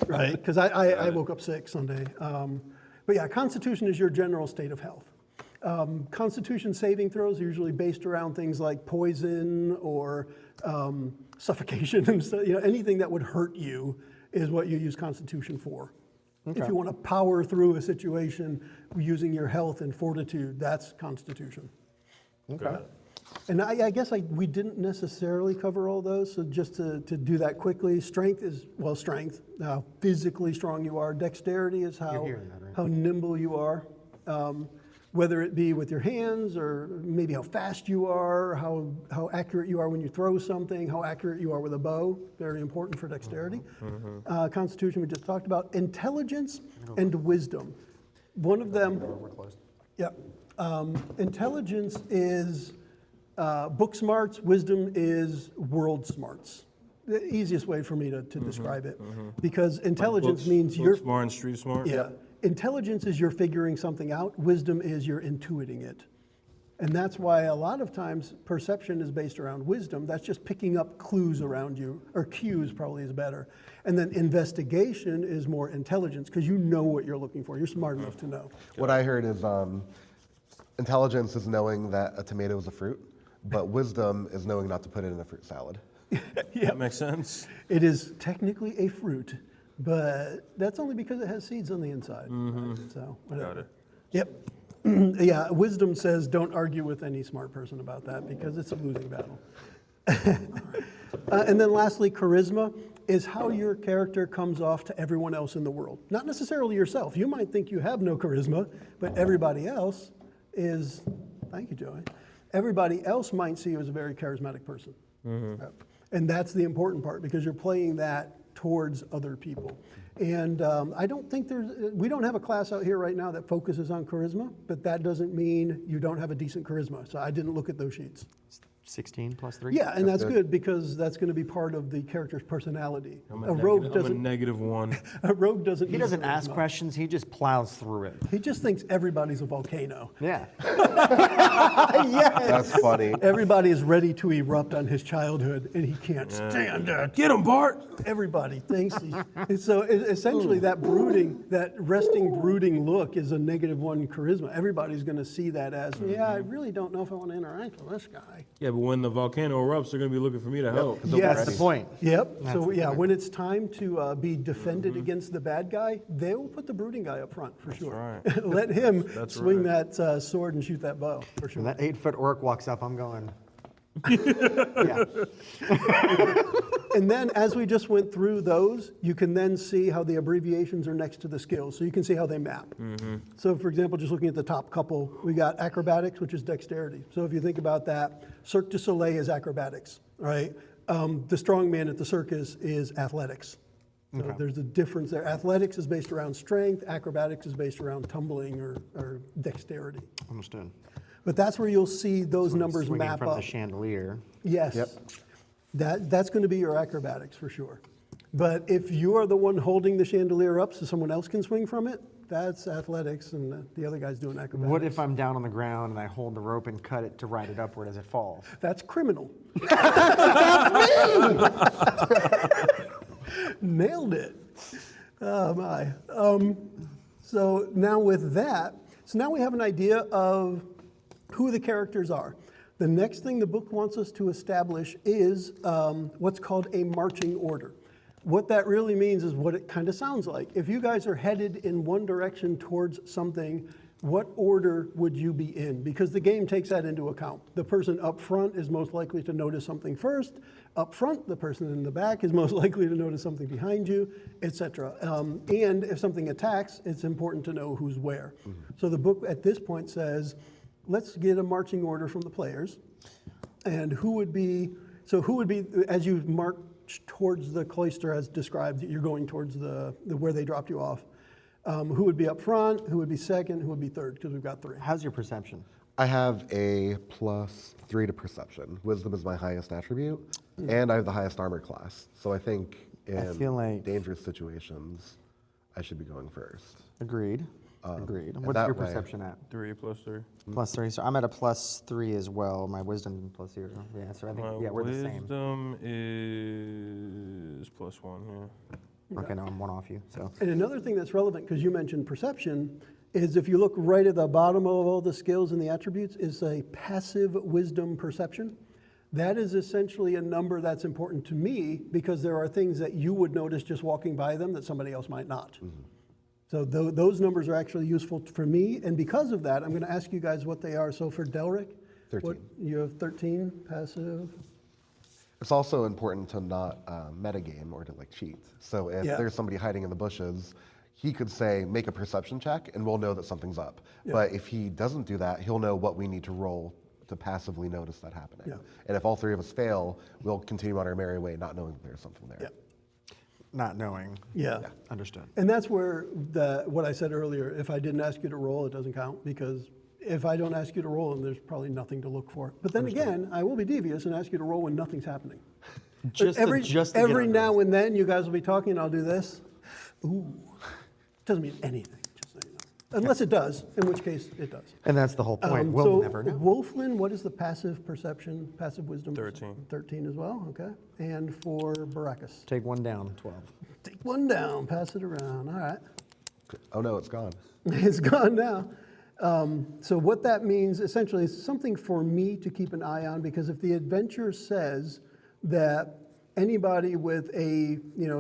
right? Because I woke up sick Sunday. But yeah, constitution is your general state of health. Constitution saving throws are usually based around things like poison or suffocation and stuff. Anything that would hurt you is what you use Constitution for. If you want to power through a situation using your health and fortitude, that's Constitution. Okay. And I guess we didn't necessarily cover all those, so just to do that quickly, strength is, strength, how physically strong you are. Dexterity is how, hearing that, right? how nimble you are, whether it be with your hands or maybe how fast you are, how accurate you are when you throw something, how accurate you are with a bow, very important for dexterity. Constitution we just talked about. Intelligence and wisdom. One of them, We're closed. yeah. Intelligence is book smarts, wisdom is world smarts. The easiest way for me to describe it. Because intelligence means Book you're, smart and street smart. yeah, intelligence is you're figuring something out, wisdom is you're intuiting it. And that's why a lot of times perception is based around wisdom. That's just picking up clues around you, or cues probably is better. And then investigation is more intelligence, because you know what you're looking for. You're smart enough to know. What I heard is intelligence is knowing that a tomato is a fruit, but wisdom is knowing not to put it in a fruit salad. That makes sense. It is technically a fruit, but that's only because it has seeds on the inside. Right? So whatever. Got it. Yep. Yeah, wisdom says don't argue with any smart person about that because it's a losing battle. And then lastly, charisma is how your character comes off to everyone else in the world. Not necessarily yourself. You might think you have no charisma, but everybody else is, thank you, Joey. Everybody else might see you as a very charismatic person. Yep. And that's the important part because you're playing that towards other people. And I don't think we don't have a class out here right now that focuses on charisma, but that doesn't mean you don't have a decent charisma. So I didn't look at those sheets. 16 plus 3? Yeah, and that's good because that's going to be part of the character's personality. I'm A a rogue -1. A rogue doesn't. He need doesn't charisma. ask questions, he just plows through it. He just thinks everybody's a volcano. Yeah. That's funny. Everybody is ready to erupt on his childhood, and he can't stand it. Get him, Bart. Everybody thinks he's. So essentially, that resting, brooding look is a -1 charisma. Everybody's going to see that as, yeah, I really don't know if I want to interact with this guy. Yeah, but when the volcano erupts, they're going to be looking for me to help. Yes. That's the point. Yep. So yeah, when it's time to be defended against the bad guy, they will put the brooding guy up front for sure. right. Let him That's swing right. that sword and shoot that bow for sure. When that 8-foot orc walks up, I'm going. Yeah. And then as we just went through those, you can then see how the abbreviations are next to the skills. So you can see how they map. So for example, just looking at the top couple, we got acrobatics, which is dexterity. So if you think about that, Cirque du Soleil is acrobatics, right? The strongman at the circus is athletics. So there's a difference there. Athletics is based around strength. Acrobatics is based around tumbling or dexterity. Understood. But that's where you'll see those numbers Swinging map from up. the chandelier. Yes. Yep. That's going to be your acrobatics for sure. But if you are the one holding the chandelier up so someone else can swing from it, that's athletics, and the other guy's doing acrobatics. What if I'm down on the ground and I hold the rope and cut it to ride it upward as it falls? That's criminal. Nailed it. Oh my. So now with that, now we have an idea of who the characters are. The next thing the book wants us to establish is what's called a marching order. What that really means is what it kind of sounds like. If you guys are headed in one direction towards something, what order would you be in? Because the game takes that into account. The person up front is most likely to notice something first. Up front, the person in the back is most likely to notice something behind you, etc. And if something attacks, it's important to know who's where. So the book at this point says, let's get a marching order from the players. And who would be, as you march towards the cloister as described, you're going towards the where they dropped you off. Who would be up front, who would be second, who would be third, because we've got 3. How's your perception? I have a +3 to perception. Wisdom is my highest attribute, and I have the highest armor class. So I think in feel like- dangerous situations, I should be going first. Agreed. Agreed. and What's that your way- perception at? 3 plus 3. +3. So I'm at a +3 as well. My wisdom +0. Yeah. So I think we're the same. Wisdom is +1, yeah. Okay, no, I'm 1 off you. So And another thing that's relevant, because you mentioned perception, is if you look right at the bottom of all the skills and the attributes, is a passive wisdom perception. That is essentially a number that's important to me because there are things that you would notice just walking by them that somebody else might not. So those numbers are actually useful for me, and because of that, I'm going to ask you guys what they are. So for Delric, 13. You have 13 passive. It's also important to not metagame or to cheat. So if there's somebody hiding in the bushes, he could say, make a perception check, and we'll know that something's up. Yeah. But if he doesn't do that, he'll know what we need to roll to passively notice that happening. Yeah. And if all 3 of us fail, we'll continue on our merry way, not knowing that there's something there. Yeah. not knowing. Yeah. Understood. And that's where what I said earlier, if I didn't ask you to roll, it doesn't count, because if I don't ask you to roll, then there's probably nothing to look for. But then again, I will be devious and ask you to roll when nothing's happening. Every now and then, you guys will be talking, and I'll do this. Ooh, doesn't mean anything, just so you know. Unless it does, in which case it does. And that's the whole point. So, We'll never know. Wolflin, what is the passive perception, passive wisdom? 13. 13 as well, okay. And for Baracus? Take one down, 12. Take one down, pass it around, all right. Oh no, it's gone. It's gone now. So what that means, essentially, is something for me to keep an eye on, because if the adventure says, that anybody with a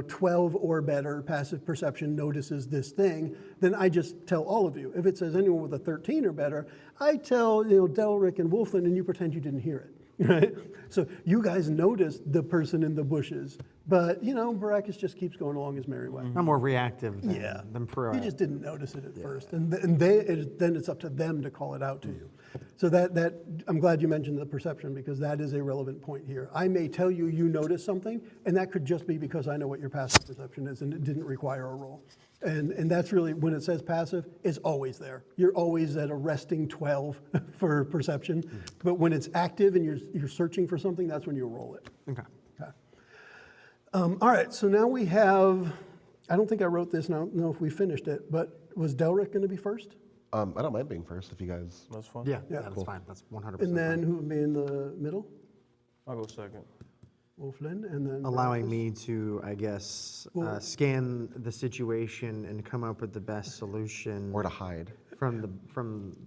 12 or better passive perception notices this thing, then I just tell all of you. If it says anyone with a 13 or better, I tell Delric and Wolfland, and you pretend you didn't hear it. Right? So you guys noticed the person in the bushes, but Baracus just keeps going along his merry way. I'm more reactive than proactive. You just didn't notice it at first, and then it's up to them to call it out to you. So that I'm glad you mentioned the perception, because that is a relevant point here. I may tell you notice something, and that could just be because I know what your passive perception is, and it didn't require a roll. And that's really, when it says passive, it's always there. You're always at a resting 12 for perception, but when it's active and you're searching for something, that's when you roll it. Okay. All right, so now we have, I don't think I wrote this, now I don't know if we finished it, but was Delric going to be first? I don't mind being first if you guys. That's fine. Yeah, that's fine. That's 100%. And then who would be in the middle? I'll go second. Wolfland, and then allowing Baracus. me to, I guess, Well- scan the situation and come up with the best solution Or to hide. from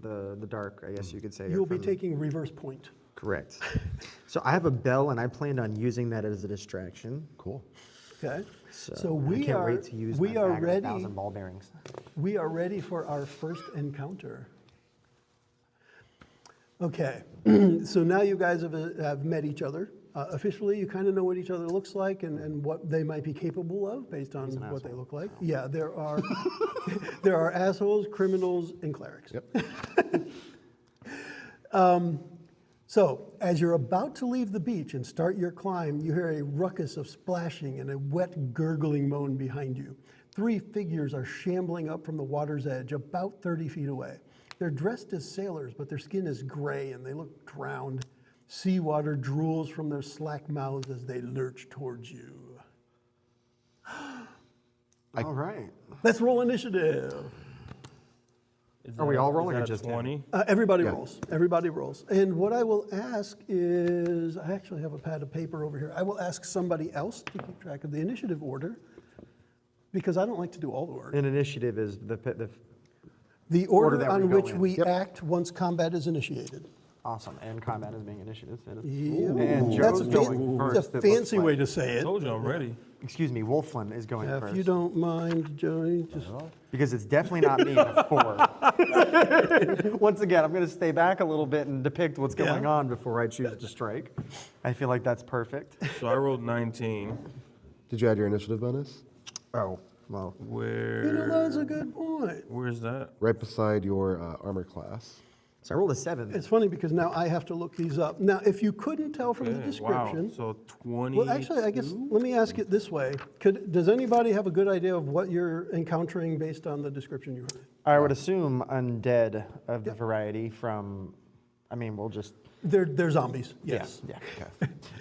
the dark, I guess you could say. or You'll be from- taking reverse point. Correct. So I have a bell, and I planned on using that as a distraction. Cool. Okay. So I we can't are wait to use we my are bag of ready. 1,000 ball bearings. We are ready for our first encounter. Okay. So now you guys have met each other. Officially, you kind of know what each other looks like and what they might be capable of based on what they look like. Yeah, there are there are assholes, criminals, and clerics. Yep. So, as you're about to leave the beach and start your climb, you hear a ruckus of splashing and a wet, gurgling moan behind you. 3 figures are shambling up from the water's edge, about 30 feet away. They're dressed as sailors, but their skin is gray and they look drowned. Seawater drools from their slack mouths as they lurch towards you. All right. Let's roll initiative. Are we all rolling is or that just him? 20? Everybody rolls. Everybody rolls. And what I will ask is, I actually have a pad of paper over here. I will ask somebody else to keep track of the initiative order, because I don't like to do all the work. An initiative is the The order order that we on go which in. we act once combat is initiated. awesome, and combat is being initiative. Yep. And That's Joe's a, going first. that's a it looks fancy like. way to say it. Told you I'm ready. Excuse me, Wolfland is going If first. you don't mind, Joey, just Because it's definitely not me before. Once again, I'm going to stay back a little bit and depict what's going on before I choose to strike. I feel like that's perfect. So I rolled 19. Did you add your initiative bonus? Oh, well. that's a good point. Where's that? Right beside your armor class. So I rolled a 7. It's funny because now I have to look these up. Now, if you couldn't tell from the Okay, description, Wow. So 20. well, actually, I guess let me ask it this way: does anybody have a good idea of what you're encountering based on the description you heard? I would assume undead of the variety from, I mean, we'll just, They're zombies. Yes. yeah.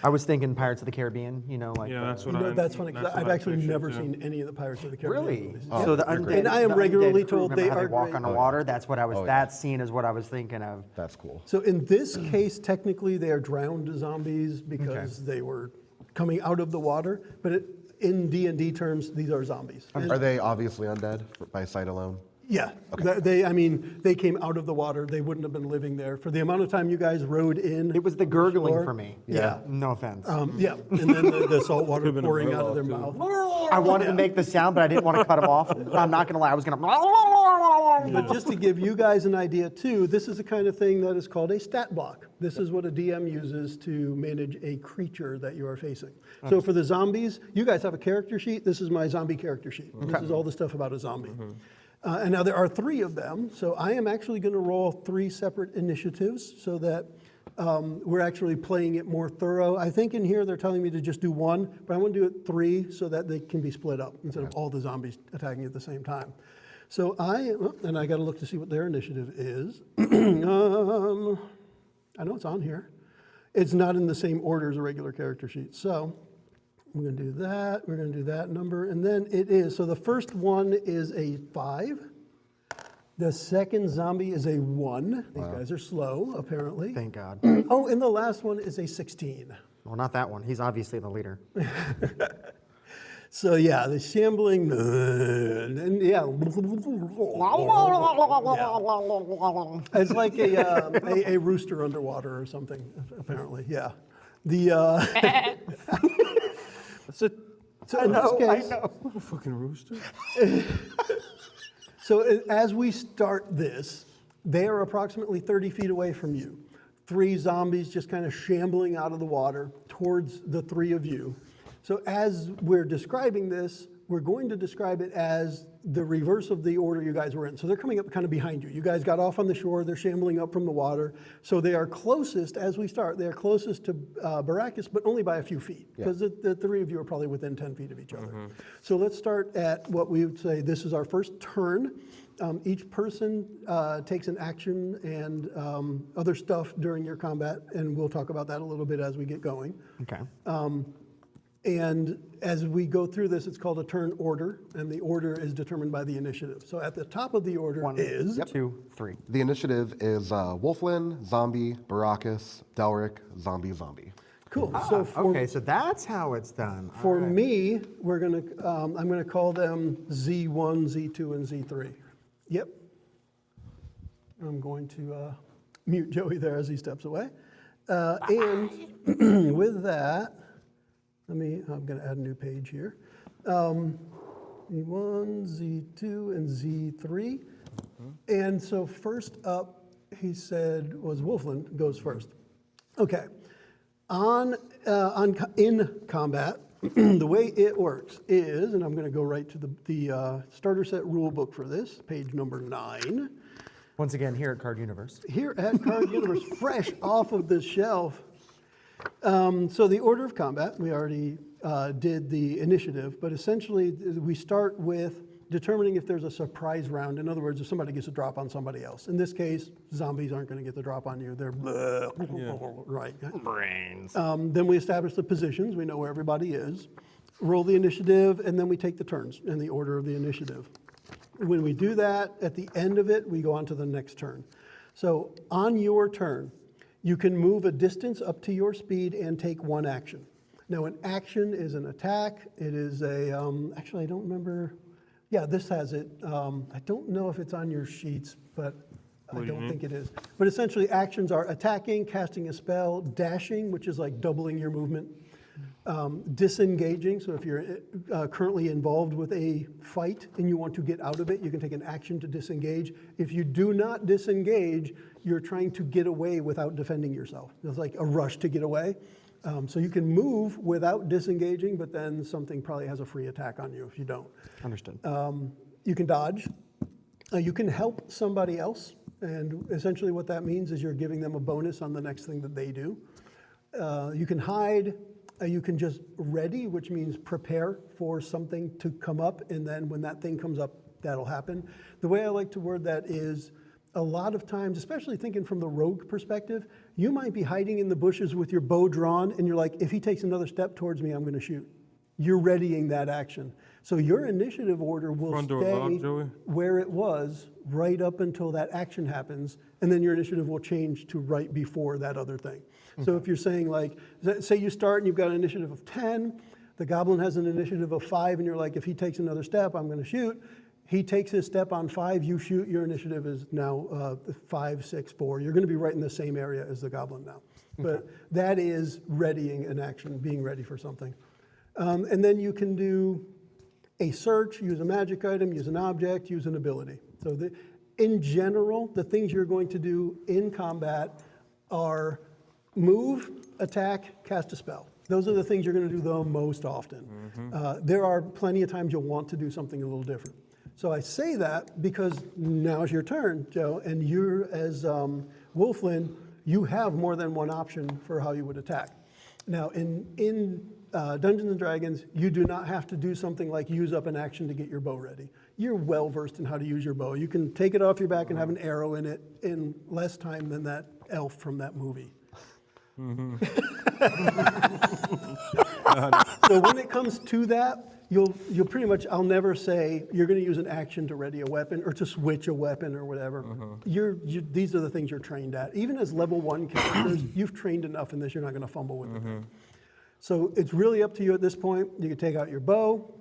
I was thinking Pirates of the Caribbean, like. Yeah, that's You what know, I. that's funny because that's what I've I actually pictured, never too. seen any of the Pirates of the Caribbean Really? movies. So the Yeah. undead. And I am the regularly undead crew, told remember they how are walk great. on the water. That's what I was. Oh, yeah. That scene is what I was thinking of. That's cool. So in this case, technically, they are drowned zombies because they were coming out of the water. But in D&D terms, these are zombies. And- Are they obviously undead by sight alone? yeah, they came out of the water. They wouldn't have been living there for the amount of time you guys rode in. It was the gurgling shore. for me. Yeah. No offense. Yeah, and then the salt water Could've been a pouring out of their burl-off, mouth. I wanted to make the sound, but I didn't want to cut him off. I'm not going to lie. I was going to. But just to give you guys an idea too, this is the kind of thing that is called a stat block. This is what a DM uses to manage a creature that you are facing. So for the zombies, you guys have a character sheet. This is my zombie character sheet. This is all the stuff about a zombie. And now there are 3 of them, so I am actually going to roll 3 separate initiatives so that we're actually playing it more thorough. I think in here they're telling me to just do 1, but I want to do it 3 so that they can be split up instead of all the zombies attacking at the same time. So and I got to look to see what their initiative is. I know it's on here. It's not in the same order as a regular character sheet. So we're going to do that. We're going to do that number. And then it is, so the first one is a 5. The second zombie is a 1. These guys are slow, apparently. Thank God. Oh, and the last one is a 16. Well, not that one. He's obviously the leader. So yeah, the shambling, and yeah. It's like a rooster underwater or something, apparently, yeah. That's it. So in this case, What a fucking rooster. so as we start this, they are approximately 30 feet away from you. 3 zombies just kind of shambling out of the water towards the 3 of you. So as we're describing this, we're going to describe it as the reverse of the order you guys were in. So they're coming up kind of behind you. You guys got off on the shore, they're shambling up from the water. So they are closest, as we start, they are closest to Baracus, but only by a few feet, because the 3 of you are probably within 10 feet of each other. So let's start at what we would say, this is our first turn. Each person takes an action and other stuff during your combat, and we'll talk about that a little bit as we get going. Okay. And as we go through this, it's called a turn order, and the order is determined by the initiative. So at the top of the order is... 2, 3. The initiative is Wolflin, Zombie, Baracus, Delric, Zombie, Zombie. Cool. So Okay, so that's how it's done. for All right. me, we're gonna, I'm gonna call them Z1, Z2, and Z3. Yep. I'm going to mute Joey there as he steps away. And with that, I'm gonna add a new page here. Z1, Z2, and Z3. And so first up, he said, was Wolflin goes first. Okay. In combat, the way it works is, and I'm going to go right to the starter set rule book for this, page number 9. Once again, here at Card Universe. Here at Card Universe, fresh off of the shelf. So the order of combat, we already did the initiative, but essentially we start with determining if there's a surprise round. In other words, if somebody gets a drop on somebody else. In this case, zombies aren't going to get the drop on you. They're right. Brains. Then we establish the positions. We know where everybody is. Roll the initiative, and then we take the turns in the order of the initiative. When we do that, at the end of it, we go on to the next turn. So on your turn, you can move a distance up to your speed and take 1 action. Now, an action is an attack. It is a, actually, I don't remember. Yeah, this has it. I don't know if it's on your sheets, but I don't think it is. But essentially, actions are attacking, casting a spell, dashing, which is like doubling your movement, disengaging. So if you're currently involved with a fight and you want to get out of it, you can take an action to disengage. If you do not disengage, you're trying to get away without defending yourself. It's like a rush to get away. So you can move without disengaging, but then something probably has a free attack on you if you don't. Understood. You can dodge. You can help somebody else, and essentially what that means is you're giving them a bonus on the next thing that they do. You can hide. You can just ready, which means prepare for something to come up, and then when that thing comes up, that'll happen. The way I like to word that is, a lot of times, especially thinking from the rogue perspective, you might be hiding in the bushes with your bow drawn, and you're like, if he takes another step towards me, I'm going to shoot. You're readying that action. So your initiative order will Front door locked, stay Joey? where it was right up until that action happens, and then your initiative will change to right before that other thing. So if you're saying like, say you start and you've got an initiative of 10, the goblin has an initiative of 5, and you're like, if he takes another step, I'm going to shoot. He takes his step on 5, you shoot, your initiative is now 5, 6, 4. You're going to be right in the same area as the goblin now. But that is readying an action, being ready for something. And then you can do a search, use a magic item, use an object, use an ability. So in general, the things you're going to do in combat are move, attack, cast a spell. Those are the things you're going to do the most often. There are plenty of times you'll want to do something a little different. So I say that because now is your turn, Joe, and you're, as Wolflin, you have more than one option for how you would attack. Now, in Dungeons & Dragons, you do not have to do something like use up an action to get your bow ready. You're well-versed in how to use your bow. You can take it off your back and have an arrow in it in less time than that elf from that movie. So when it comes to that, you'll pretty much, I'll never say you're going to use an action to ready a weapon or to switch a weapon or whatever. These are the things you're trained at. Even as level 1 characters, you've trained enough in this, you're not going to fumble with it. So it's really up to you at this point. You can take out your bow.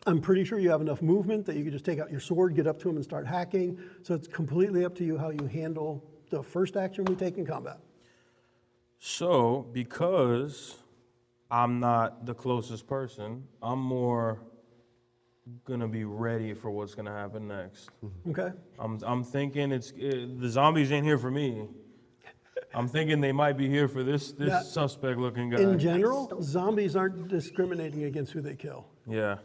I'm pretty sure you have enough movement that you could just take out your sword, get up to him and start hacking. So it's completely up to you how you handle the first action we take in combat. So, because I'm not the closest person, I'm more gonna be ready for what's gonna happen next. Okay. I'm thinking the zombies ain't here for me. I'm thinking they might be here for this Yeah. suspect-looking guy. In general, zombies aren't discriminating against who they kill. Yeah.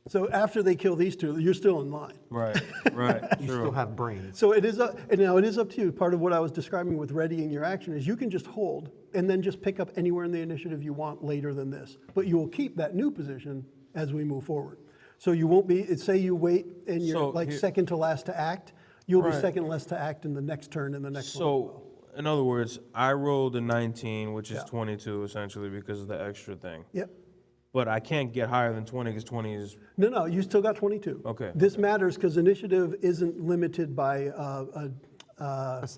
So after they kill these two, you're still in line. Right. Right. You True. still have brains. So it is and now it is up to you. Part of what I was describing with readying your action is you can just hold and then just pick up anywhere in the initiative you want later than this. But you will keep that new position as we move forward. So you won't be, say you wait and you're So like here- second to last to act, you'll be Right. second last to act in the next turn and the next one. So, in other words, I rolled a 19, which is Yeah. 22 essentially because of the extra thing. Yep. But I can't get higher than 20 because 20 is No, you still got 22. Okay. This matters because initiative isn't limited by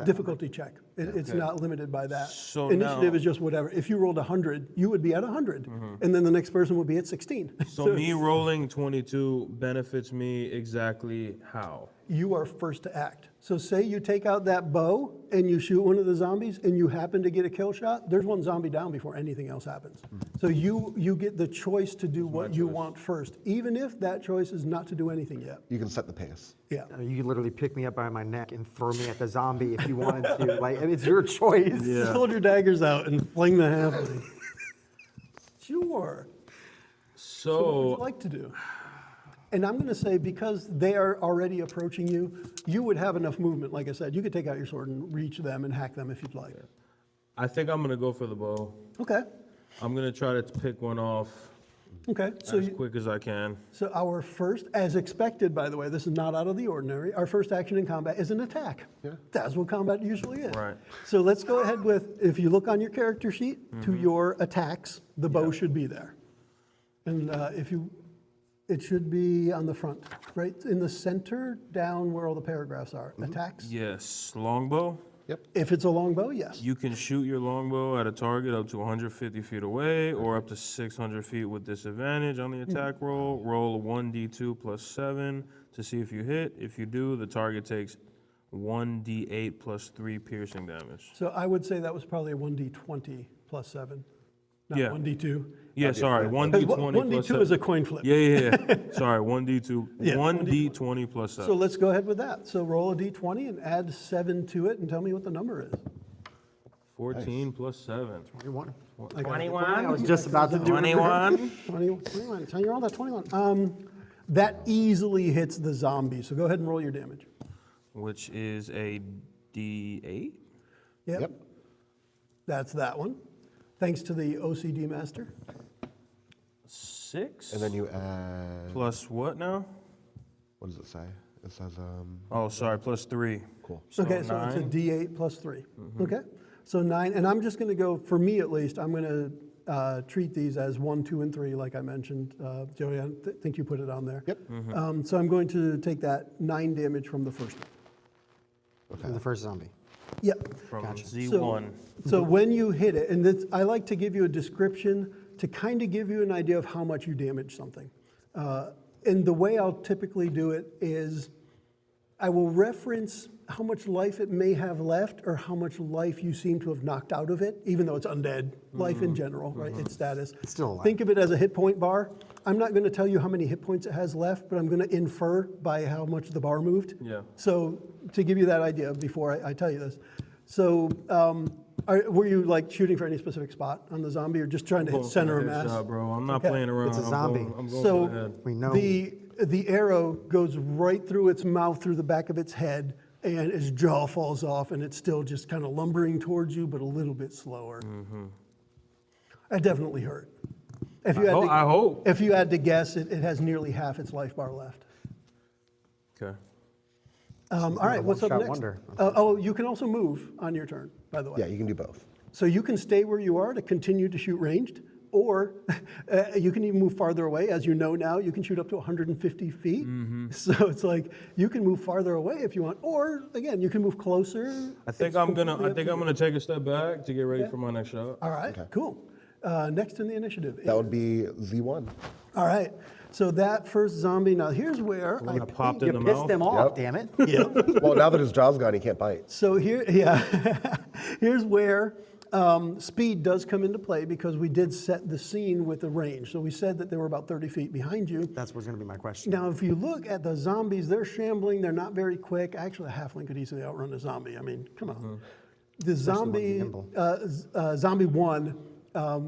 difficulty check. It's Okay. not limited by that. So Initiative now- is just whatever. If you rolled 100, you would be at 100, and then the next person would be at 16. So me rolling 22 benefits me exactly how? You are first to act. So say you take out that bow and you shoot one of the zombies and you happen to get a kill shot, there's one zombie down before anything else happens. So you get the choice to do what you want first, even if that choice is not to do anything yet. You can set the pace. Yeah. You could literally pick me up by my neck and throw me at the zombie if you wanted to. Like, I mean, it's your choice. Just hold your daggers out and fling the halfling. Sure. So what would you like to do? And I'm going to say, because they are already approaching you, you would have enough movement. Like I said, you could take out your sword and reach them and hack them if you'd like. I think I'm gonna go for the bow. Okay. I'm gonna try to pick one off Okay. as quick as I can. So our first, as expected, by the way, this is not out of the ordinary, our first action in combat is an attack. Yeah. That's what combat usually is. Right. So let's go ahead with, if you look on your character sheet, to your attacks, the bow should be there. And it should be on the front, right in the center, down where all the paragraphs are. Attacks. Yes, longbow. If it's a long bow, yes. You can shoot your longbow at a target up to 150 feet away or up to 600 feet with disadvantage on the attack roll. Roll a 1d2 plus 7 to see if you hit. If you do, the target takes 1d8 plus 3 piercing damage. So I would say that was probably a 1d20 plus 7, not Yeah. 1d2. Yeah, sorry, 1d20 plus 1d2 is a coin flip. Yeah. Sorry, 1d2. Yeah, 1d20 plus 7. So let's go ahead with that. So roll a d20 and add 7 to it and tell me what the number is. 14 plus 7. 21. I got it. 21. I was just about to do it. 21. 21. So you rolled that 21. That easily hits the zombie. So go ahead and roll your damage. Which is a d8. Yep. That's that one. Thanks to the OCD master. 6. And then you add, Plus what now? what does it say? It says, Oh, sorry, plus 3. cool. Okay, so it's a 9. d8 plus 3. Okay, so 9, and I'm just going to go, for me at least, I'm going to treat these as 1, 2, and 3, like I mentioned. Joey, I think you put it on there. Yep. So I'm going to take that 9 damage from the first one. From the first zombie. Yep. From Gotcha. Z1. So when you hit it, and this, I like to give you a description to kind of give you an idea of how much you damage something. And the way I'll typically do it is I will reference how much life it may have left or how much life you seem to have knocked out of it, even though it's undead, life in general, right? Its status. It's still alive. Think of it as a hit point bar. I'm not going to tell you how many hit points it has left, but I'm going to infer by how much the bar moved. Yeah. So to give you that idea before I tell you this. So were you like shooting for any specific spot on the zombie or just trying to hit center of mass? Headshot, bro. I'm not Okay. playing around. It's a I'm zombie. going- I'm going So for the head. We know. the arrow goes right through its mouth, through the back of its head, and its jaw falls off, and it's still just kind of lumbering towards you, but a little bit slower. That definitely hurt. If you had to, I hope. If you had to guess, it has nearly half its life bar left. Okay. All right, what's up one-shot next? wonder. You can also move on your turn, by the way. Yeah, you can do both. So you can stay where you are to continue to shoot ranged, or you can even move farther away. As you know now, you can shoot up to 150 feet. So it's like you can move farther away if you want, or again, you can move closer. I think It's I'm completely up to you. gonna take a step back to get ready for my next shot. All right, cool. Next in the initiative. That would be Z1. All right. So that first zombie. Now here's where I Kinda popped You in the pissed mouth. them off, Yep. damn it. Yeah. Well, now that his jaw's gone, he can't bite. So here, yeah, here's where speed does come into play because we did set the scene with the range. So we said that they were about 30 feet behind you. That's what's going to be my question. Now, if you look at the zombies, they're shambling. They're not very quick. Actually, a halfling could easily outrun a zombie. I mean, come on. The zombie, zombie one,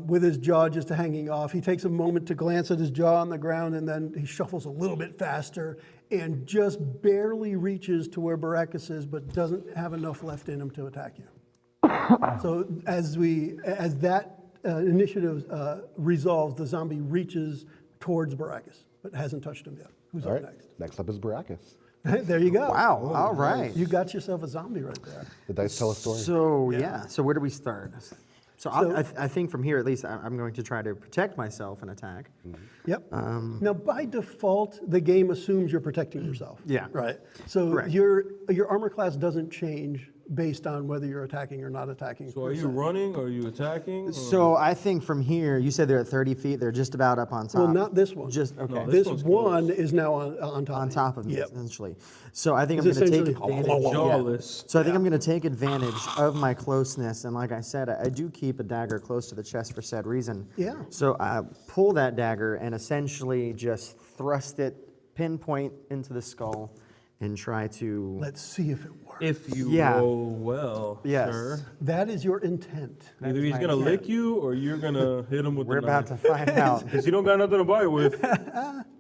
with his jaw just hanging off, he takes a moment to glance at his jaw on the ground, and then he shuffles a little bit faster and just barely reaches to where Baracus is, but doesn't have enough left in him to attack you. So as that initiative resolves, the zombie reaches towards Baracus, but hasn't touched him yet. Who's up next? Next up is Baracus. There you go. Wow, all right. You got yourself a zombie right there. The dice tell a story. So, yeah, so where do we start? So I think from here, at least, I'm going to try to protect myself and attack. Yep. Now, by default, the game assumes you're protecting yourself. Yeah. Right. So Correct. your armor class doesn't change based on whether you're attacking or not attacking. So are you running or are you attacking? So I think from here, you said they're at 30 feet. They're just about up on top. Well, not this one. Just, okay. No, This one's one is now on top. On top of me, Yep. essentially. So I think I'm It's going to take essentially- advantage. Jawless. So I think I'm going to take advantage of my closeness, and like I said, I do keep a dagger close to the chest for said reason. Yeah. So I pull that dagger and essentially just thrust it pinpoint into the skull and try to. Let's see if it works. If you Yeah. roll well, Yes. sir. That is your intent. Either he's my gonna intent. lick you or you're gonna hit him with We're the about knife. to find out. Because you don't got nothing to bite with.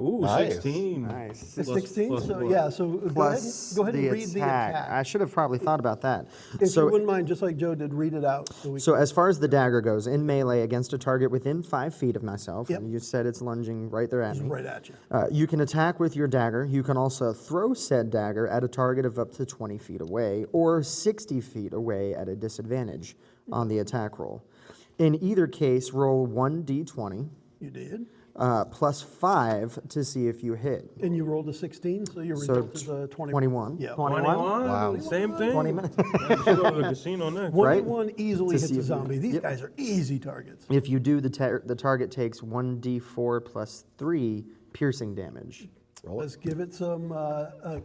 Ooh, Nice. 16. Nice. It's Plus- 16. plus So what? yeah. So Plus go ahead and the read the attack. I should have probably thought about that. If you So wouldn't mind, just like Joe did, read it out. So as far as the dagger goes, in melee against a target within 5 feet of myself, Yep. and you said it's lunging right there at me. right at you. You can attack with your dagger. You can also throw said dagger at a target of up to 20 feet away or 60 feet away at a disadvantage on the attack roll. In either case, roll 1d20 You did. plus 5 to see if you hit. And you rolled a 16, so your So result is a 21. 21. Yeah. 21? Wow. Same thing? 20 minutes. You should go to the casino next. 21 easily To hits see a if you- zombie. These guys are easy targets. If you do, the target takes 1d4 plus 3 piercing damage. Let's give it some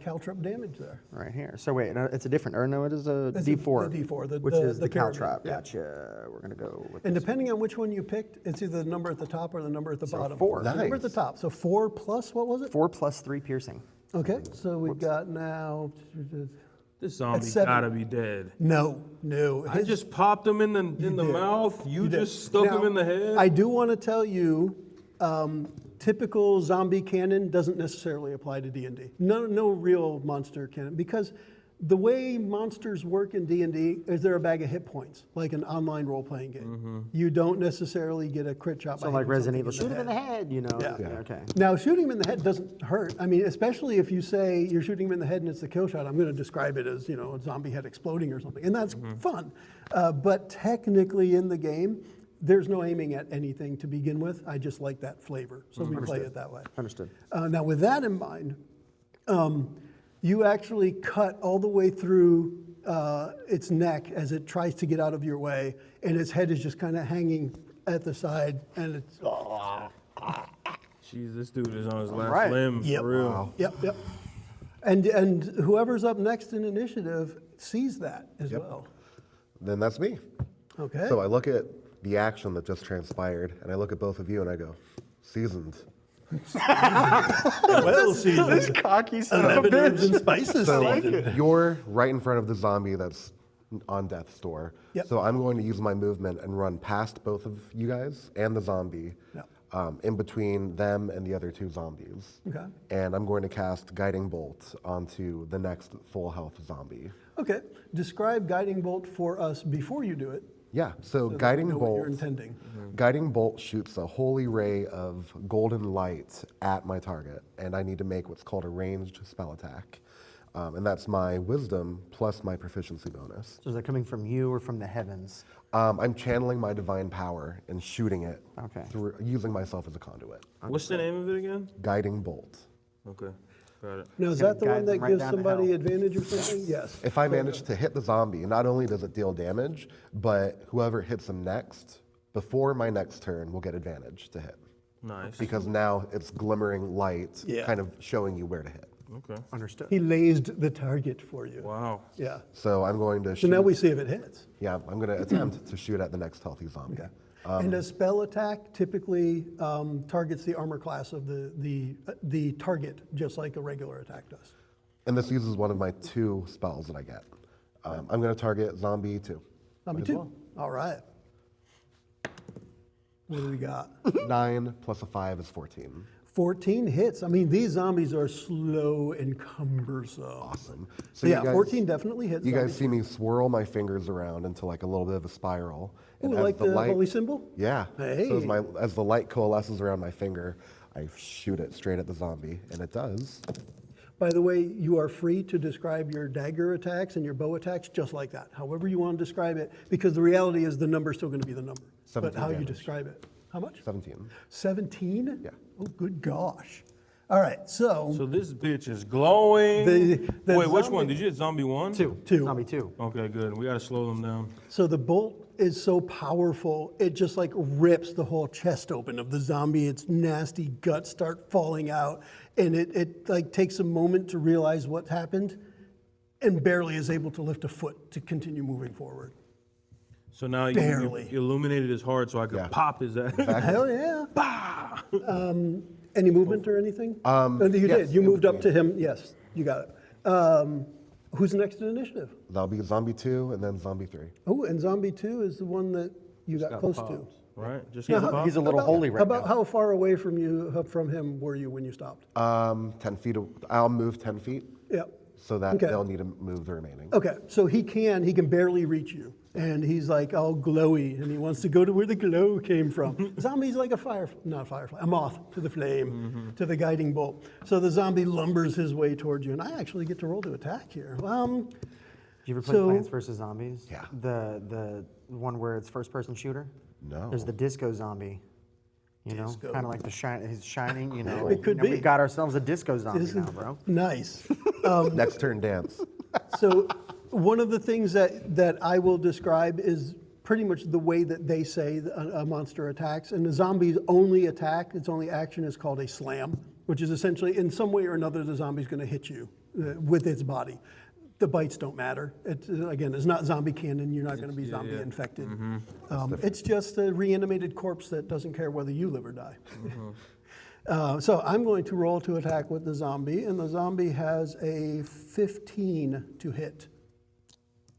caltrop damage there. Right here. So wait, no, it's a different, or no, it is a That's D4. the D4, which is the pyramid, caltrop. yeah. Gotcha. We're going to go with And this. depending on which one you picked, it's either the number at the top or the number at the bottom. 4. The number at the Nice. top. So 4 plus, what was it? 4 plus 3 piercing. Okay, so we've got now. This zombie 7. gotta be dead. No. I His- just popped him in the did. mouth. You did. just stuck Now, him in the head. I do want to tell you, typical zombie canon doesn't necessarily apply to D&D. No real monster canon, because the way monsters work in D&D is they're a bag of hit points, like an online role-playing game. You don't necessarily get a crit shot. So by like hitting Resident Evil, something shoot him in the head, you know. Yeah. Okay. Now, shooting him in the head doesn't hurt. I mean, especially if you say you're shooting him in the head and it's the kill shot, I'm going to describe it as, a zombie head exploding or something. And that's fun. But technically in the game, there's no aiming at anything to begin with. I just like that flavor. So we play it that way. Understood. Now, with that in mind, you actually cut all the way through its neck as it tries to get out of your way, and its head is just kind of hanging at the side, and it's... Jeez, this dude is on his last right. limb, Yep. for real. Yep. And whoever's up next in initiative sees that as well. Then that's me. Okay. So I look at the action that just transpired, and I look at both of you, and I go, seasoned. well, seasoned. Cocky son of a 11 herbs and bitch. spices. So seasoned. you're right in front of the zombie that's on death's door. Yep. So I'm going to use my movement and run past both of you guys and the zombie, Yep. in between them and the other 2 zombies. Okay. And I'm going to cast Guiding Bolt onto the next full health zombie. Okay. Describe guiding bolt for us before you do it. Yeah, so that we Guiding know what Bolt. you're intending. Guiding Bolt shoots a holy ray of golden light at my target, and I need to make what's called a ranged spell attack. And that's my wisdom plus my proficiency bonus. So is that coming from you or from the heavens? I'm channeling my divine power and shooting it Okay. through using myself as a conduit. What's the name of it again? Guiding Bolt. Okay, got it. Now, is gonna that the guide one that them right gives down to somebody hell. advantage or something? Yes. If I manage to hit the zombie, not only does it deal damage, but whoever hits him next, before my next turn, will get advantage to hit. Nice. Because now it's glimmering light, Yeah. kind of showing you where to hit. Okay. Understood. He lased the target for you. Wow. Yeah. So I'm going to So shoot. now we see if it hits. Yeah, I'm going to attempt to shoot at the next healthy zombie. Okay. And a spell attack typically targets the armor class of the target, just like a regular attack does. And this uses one of my 2 spells that I get. I'm going to target zombie 2. Zombie 2. All right. What do we got? 9 plus a 5 is 14. 14 hits. I mean, these zombies are slow and cumbersome. Awesome. So you yeah, guys- 14 definitely hits. You guys zombies. see me swirl my fingers around into like a little bit of a spiral. Ooh, as like the holy symbol? Yeah. Hey. So as the light coalesces around my finger, I shoot it straight at the zombie, and it does. By the way, you are free to describe your dagger attacks and your bow attacks just like that, however you want to describe it, because the reality is the number's still going to be the number. But 17 how you damage. describe it. How much? 17. 17? Yeah. Oh, good gosh. All right, so So this bitch is glowing. The Wait, which zombie- one? Did you hit zombie 1? 2. Two. Zombie 2. Okay, good. We got to slow them down. So the bolt is so powerful, it just like rips the whole chest open of the zombie. Its nasty guts start falling out, and it like takes a moment to realize what happened, and barely is able to lift a foot to continue moving forward. So now you Barely. illuminated his heart so I could Yeah. pop his ass. Hell yeah! Any movement or anything? You yes, did. You in moved up to between. him. Yes, you got it. Who's next in initiative? That'll be zombie 2 and then zombie 3. Oh, and zombie 2 is the one that you got close to. Right? Just Now, get how- popped? He's a little holy right now. How far away from him were you when you stopped? 10 feet. I'll move 10 feet Yeah. so that Okay. they'll need to move the remaining. Okay, so he can barely reach you, and he's like all glowy, and he wants to go to where the glow came from. Zombie's like a moth to the flame, to the guiding bolt. So the zombie lumbers his way towards you, and I actually get to roll to attack here. Did you ever play So- Plants vs. Zombies? Yeah. The one where it's first-person shooter? No. There's the disco zombie. You know, Disco. kind of like he's shining, you know. It could you know, be. We've got ourselves a disco zombie This now, is bro. nice. Next turn, dance. So one of the things that I will describe is pretty much the way that they say a monster attacks. And the zombie's only attack, its only action is called a slam, which is essentially in some way or another the zombie's going to hit you with its body. The bites don't matter. Again, it's not zombie canon. You're not going to be zombie infected. It's just a reanimated corpse that doesn't care whether you live or die. So I'm going to roll to attack with the zombie, and the zombie has a 15 to hit.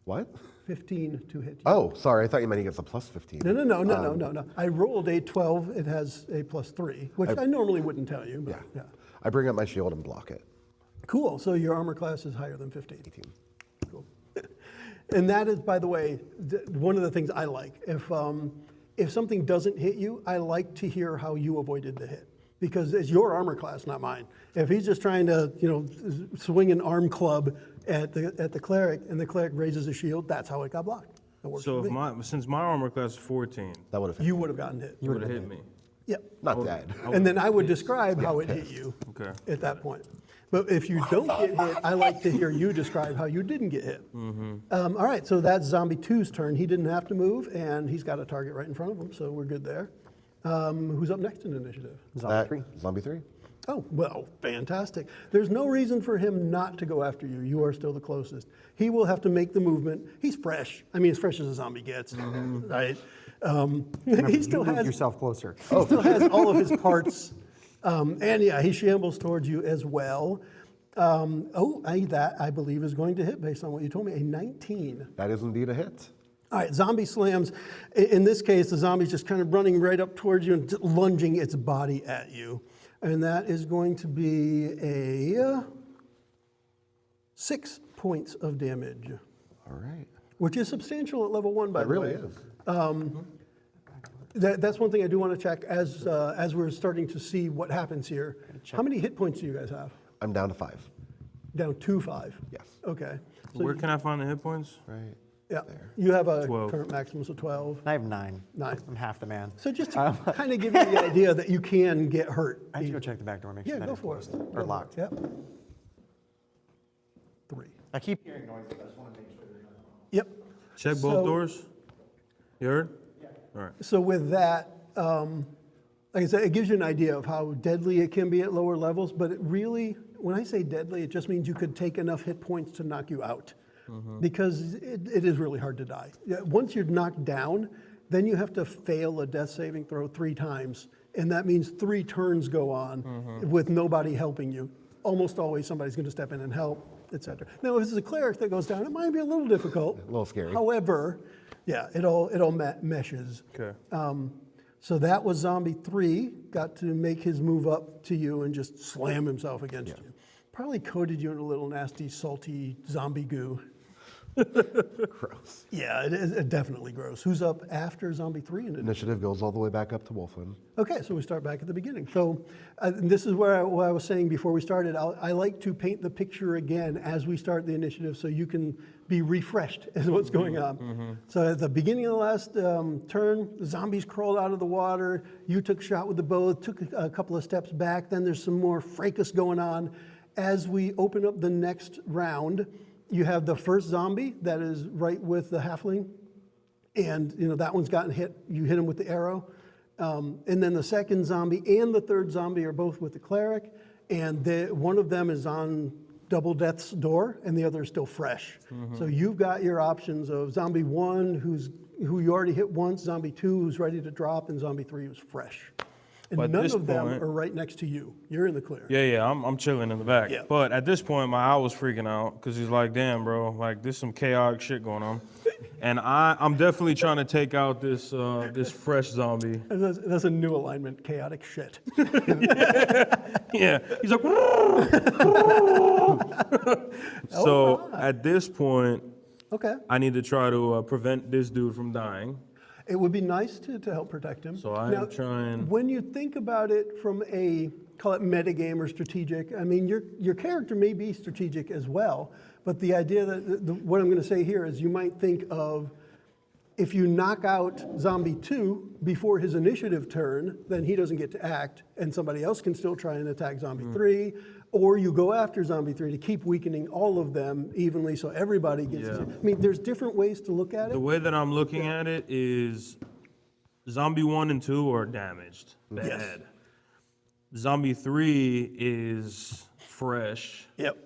What? 15 to hit you. Oh, sorry. I thought you meant he gets a plus 15. No. I rolled a 12. It has a +3, which I normally wouldn't tell you. But yeah. I bring up my shield and block it. Cool. So your armor class is higher than 15. 18. Cool. And that is, by the way, one of the things I like. If something doesn't hit you, I like to hear how you avoided the hit, because it's your armor class, not mine. If he's just trying to, swing an arm club at the cleric, and the cleric raises a shield, that's how it got blocked. That works So for if me. since my armor class is 14, That would have hit. You would have gotten hit. you would have hit me. Yep. Not dead. And then I would describe how it hit you Okay. at that point. But if you don't get hit, I like to hear you describe how you didn't get hit. All right, so that's Zombie 2's turn. He didn't have to move, and he's got a target right in front of him, so we're good there. Who's up next in initiative? Zombie 3. Zombie 3. Oh, well, fantastic. There's no reason for him not to go after you. You are still the closest. He will have to make the movement. He's fresh. I mean, as fresh as a zombie gets, right? He still You moved has yourself closer. He still has all of his parts. And yeah, he shambles towards you as well. That I believe is going to hit based on what you told me. A 19. That is indeed a hit. All right, zombie slams. In this case, the zombie's just kind of running right up towards you and lunging its body at you. And that is going to be a 6 points of damage, All right. which is substantial at level 1, by It the really way. is. That's one thing I do want to check as we're starting to see what happens here. How many hit points do you guys have? I'm down to 5. Down to 5. Yes. Okay. So Where can I find the hit points? Right. yeah, you have a 12. current maximum of 12. I have 9. 9. I'm half the man. So just to kind of give you the idea that you can get hurt. I have to go check the back door, make sure Yeah, that go it's for it. closed Go or for locked. it. Yep. 3. I keep hearing noises. I just want to make sure they're not. Yep. Check So- both doors. You heard? Yeah. All right. So with that, like I said, it gives you an idea of how deadly it can be at lower levels, but it really, when I say deadly, it just means you could take enough hit points to knock you out. Because it is really hard to die. Once you're knocked down, then you have to fail a death saving throw 3 times. And that means 3 turns go on with nobody helping you. Almost always somebody's going to step in and help, etc. Now, if it's a cleric that goes down, it might be a little difficult. A little scary. However, yeah, it all meshes. Okay. So that was Zombie 3, got to make his move up to you and just slam himself against you. Probably coated you in a little nasty, salty zombie goo. Gross. Yeah, it is definitely gross. Who's up after Zombie 3? Initiative goes all the way back up to Wolfman. Okay, so we start back at the beginning. So this is where what I was saying before we started. I like to paint the picture again as we start the initiative so you can be refreshed as what's going on. So at the beginning of the last turn, the zombies crawled out of the water. You took a shot with the bow, took a couple of steps back. Then there's some more fracas going on. As we open up the next round, you have the first zombie that is right with the halfling, and that one's gotten hit. You hit him with the arrow, and then the second zombie and the third zombie are both with the cleric, and one of them is on double death's door, and the other is still fresh. So you've got your options of zombie 1, who you already hit once, zombie 2, who's ready to drop, and zombie 3, who's fresh. And But none this of them point- are right next to you. You're in the clear. Yeah, I'm chilling in the back. Yeah. But at this point, my eye was freaking out because he's like, damn, bro, like there's some chaotic shit going on. And I'm definitely trying to take out this this fresh zombie. That's a new alignment, chaotic shit. Yeah, he's like, so at this point, Okay. I need to try to prevent this dude from dying. It would be nice to help protect him. So I'm trying. When you think about it from call it metagame or strategic, I mean, your character may be strategic as well, but the idea that, what I'm going to say here is you might think of, if you knock out Zombie 2 before his initiative turn, then he doesn't get to act, and somebody else can still try and attack Zombie 3, or you go after Zombie 3 to keep weakening all of them evenly so everybody gets Yeah. I mean, there's different ways to look at it. The way that I'm looking at it is Zombie 1 and 2 are damaged, bad. Yes. Zombie 3 is fresh. Yep.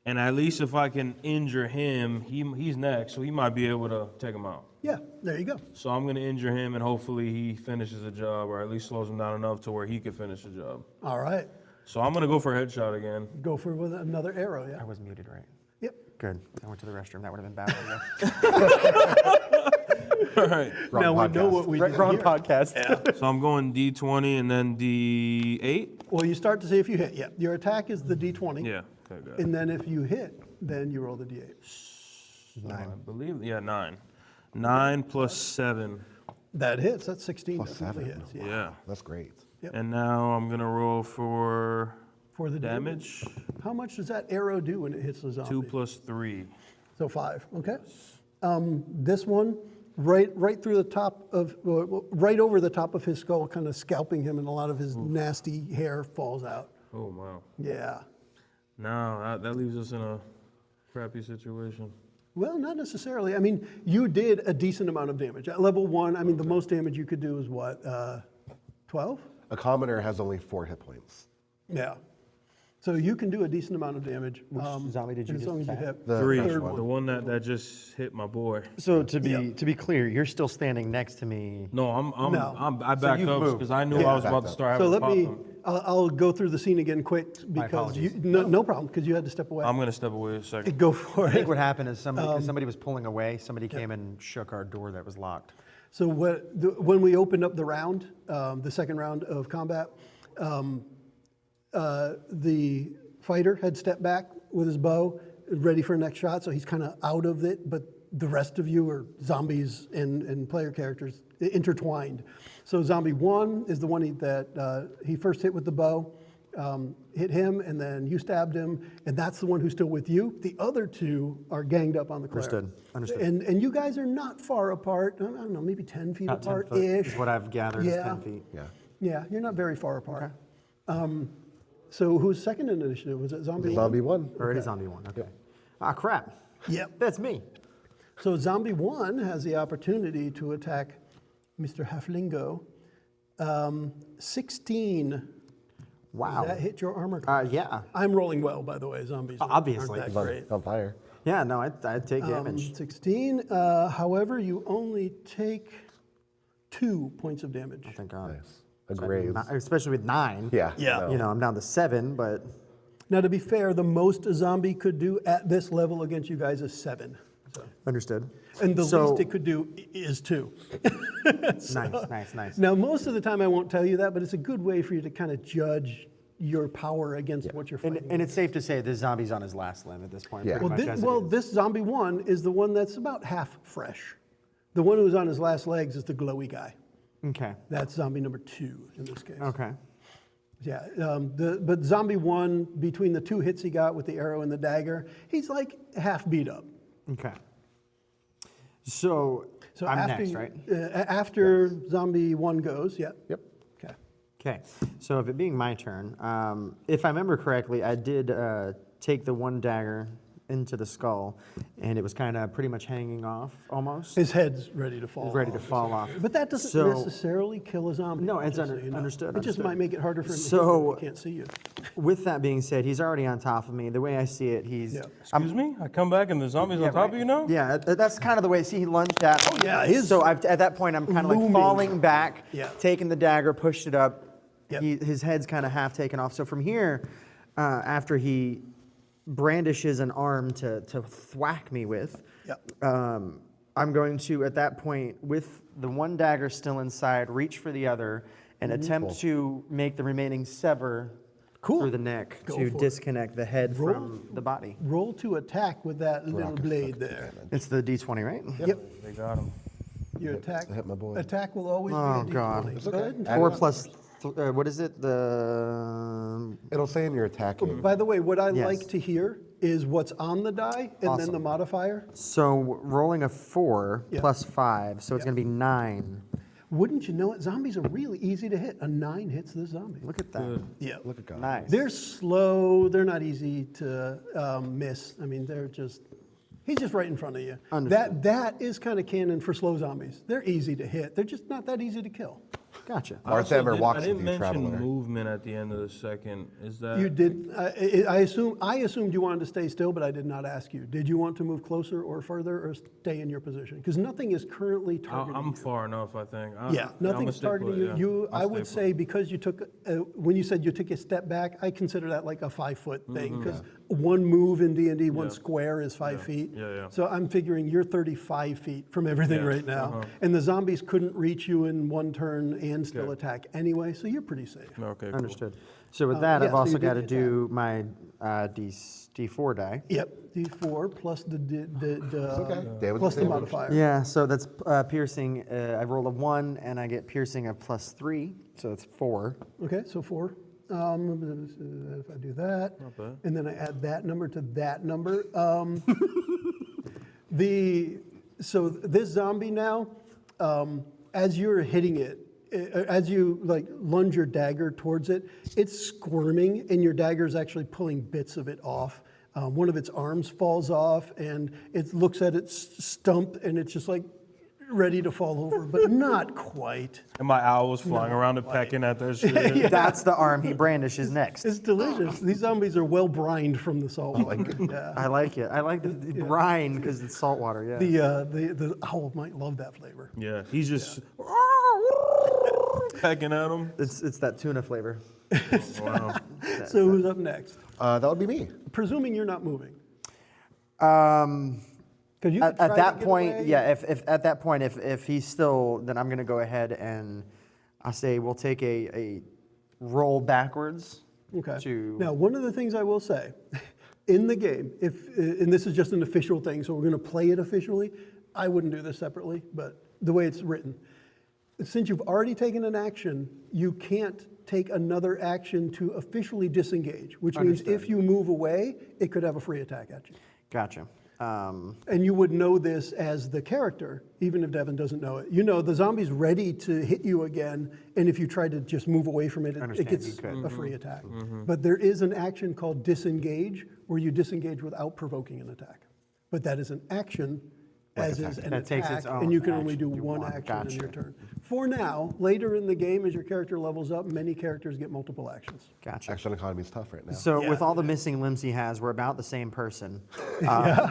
And at least if I can injure him, he's next, so he might be able to take him out. Yeah, there you go. So I'm going to injure him, and hopefully he finishes the job, or at least slows him down enough to where he can finish the job. All right. So I'm going to go for a headshot again. Go for with another arrow, yeah. I was muted, right? Yep. Good. I went to the restroom. That would have been bad. All right. Wrong Now we know podcast. what we did Wrong here. podcast. So I'm going D20 and then D8. Well, you start to see if you hit. Yeah, your attack is the D20. Yeah. Okay, good. And then if you hit, then you roll the D8. I believe, 9. 9 plus 7. That hits. That's 16. Plus definitely 7. hits. Yeah. Yeah. That's great. Yep. And now I'm going to roll for For the damage. How much does that arrow do when it hits the zombie? 2 plus 3. So 5. Okay. This one, right through the top of, right over the top of his skull, kind of scalping him, and a lot of his nasty hair falls out. Oh, wow. Yeah. Now that leaves us in a crappy situation. Well, not necessarily. I mean, you did a decent amount of damage. At level 1, I mean, the most damage you could do is what, 12? A commoner has only 4 hit points. Yeah. So you can do a decent amount of damage. Which zombie did you as just long as you attack? hit. The 3. fresh The one. one that just hit my boy. So to be clear, you're still standing next to me. No, I backed you've up moved. because I knew Yeah. I was about to start So having let me, problem. I'll go through the scene again quick because you, apologies. no problem, because you had to step away. I'm going to step away a second. Go for I think it. what happened is somebody was pulling away. Somebody came and shook our door that was locked. So when we opened up the round, the second round of combat, the fighter had stepped back with his bow, ready for a next shot, so he's kind of out of it, but the rest of you are zombies and player characters intertwined. So zombie 1 is the one that he first hit with the bow, hit him, and then you stabbed him, and that's the one who's still with you. The other 2 are ganged up on the cleric. Understood. And you guys are not far apart, I don't know, maybe 10 feet About 10 foot apart-ish. is what I've gathered is Yeah. 10 feet. Yeah. Yeah, you're not very far apart. So who's second in initiative? Was it zombie? Zombie 1. Already zombie 1. Okay. Ah, crap. Yep. That's me. So zombie 1 has the opportunity to attack Mr. Halflingo. 16 Wow. Does that hit your armor class? Yeah. I'm rolling well, by the way. Zombies Obviously. aren't that great. On fire. Yeah, no, I'd take damage. 16. However, you only take 2 points of damage. Oh, thank God. Nice. A graze. Especially with 9. Yeah. Yeah. no. You know, I'm down to 7, but Now, to be fair, the most a zombie could do at this level against you guys is 7. So. understood. And the So- least it could do is 2. Nice. Now, most of the time I won't tell you that, but it's a good way for you to kind of judge your power against what you're fighting. And it's safe to say this zombie's on his last limb at this point. Yeah. pretty well, much as it is. this zombie 1 is the one that's about half fresh. The one who's on his last legs is the glowy guy. Okay. That's zombie number 2 in this case. Okay. Yeah, but zombie 1, between the 2 hits he got with the arrow and the dagger, he's like half beat up. Okay. So I'm after, next, right? After zombie 1 goes, yeah. Yep. Okay. Okay. So if it being my turn, if I remember correctly, I did take the 1 dagger into the skull, and it was kind of pretty much hanging off almost. His head's ready to fall Ready off. to fall off. But that doesn't So- necessarily kill a zombie. No, it's just so understood, It just understood. might make it harder for him to So- hit you if he can't see you. With that being said, he's already on top of me. The way I see it, he's. Yeah. Excuse me? I come back and the zombie's on top of you now? Yeah, that's kind of the way. See, he lunged at me. Oh, yeah, his So at that point, I'm kind of like looming. falling back, Yeah. taking the dagger, pushed it up. Yep. His head's kind of half taken off. So from here, after he brandishes an arm to thwack me with, Yep. I'm going to, at that point, with the 1 dagger still inside, reach for the other and attempt to make the remaining sever Cool. through the neck Go to for it. disconnect the head Roll. from the body. Roll to attack with that little Rocket blade sucks the there. damage. It's the D20, right? Yep. They got him. Your attack. hit my boy. Attack will always Oh, be a God. D20. It's Go okay. ahead and Add 4 it up. plus, what is it? The It'll say in your attacking. By the way, what I Yes. like to hear is what's on the die and then Awesome. the modifier. so rolling a 4 Yeah. plus 5, so it's going to be 9. Wouldn't you know it? Zombies are really easy to hit. A 9 hits this zombie. Look at that. Yeah. Look at God. Nice. They're slow. They're not easy to miss. I mean, he's just right in front of you. Understood. That is kind of canon for slow zombies. They're easy to hit. They're just not that easy to kill. Gotcha. Martha I walks didn't with you, mention traveler. movement at the end of the second. Is that You did. I assumed you wanted to stay still, but I did not ask you. Did you want to move closer or further, or stay in your position? Because nothing is currently targeting I'm you. far enough, I think. Yeah, nothing's targeting you. I would say because you took, when you said you took a step back, I consider that like a 5-foot thing. Because one move in D&D, one square is 5 feet. Yeah. So I'm figuring you're 35 feet from everything Yeah, right now. And the zombies couldn't reach you in 1 turn and still attack anyway, so you're pretty safe. Okay, cool. Understood. So with that, yeah, I've so also you got to did do my D4 die. Yep, D4 plus the David's plus the damage. modifier. Yeah, so that's piercing. I roll a 1, and I get piercing a +3, so it's 4. Okay, so 4. If I do that, bad. and then I add that number to that number. So this zombie now, as you're hitting it, as you like lunge your dagger towards it, it's squirming, and your dagger is actually pulling bits of it off. One of its arms falls off, and it looks at its stump, and it's just like ready to fall over, but not quite. And my owl was flying around and pecking at that shit. That's the arm he brandishes next. It's delicious. These zombies are well brined from the salt water. Yeah. I like it. I like the brine because it's salt water. Yeah. The owl might love that flavor. Yeah, he's just pecking at him. It's that tuna flavor. Wow. So who's up next? That would be me. Presuming you're not moving. Um, 'Cause you could at try that to get point, away. yeah. If at that point, if he's still, then I'm gonna go ahead and I say we'll take a roll backwards. Okay. To Now, one of the things I will say, in the game, and this is just an official thing, so we're going to play it officially. I wouldn't do this separately, but the way it's written, since you've already taken an action, you can't take another action to officially disengage, which means if you move away, it could have a free attack at you. Gotcha. And you would know this as the character, even if Devin doesn't know it. You know the zombie's ready to hit you again, and if you try to just move away from it, it Understand, gets you could. a free attack. But there is an action called disengage, where you disengage without provoking an attack. But that is an action as is an That takes attack, its own and you can only do action. one One. action in Gotcha. your turn. For now, later in the game, as your character levels up, many characters get multiple actions. Gotcha. Action economy is tough right now. So with Yeah. all the missing limbs he has, we're about the same person.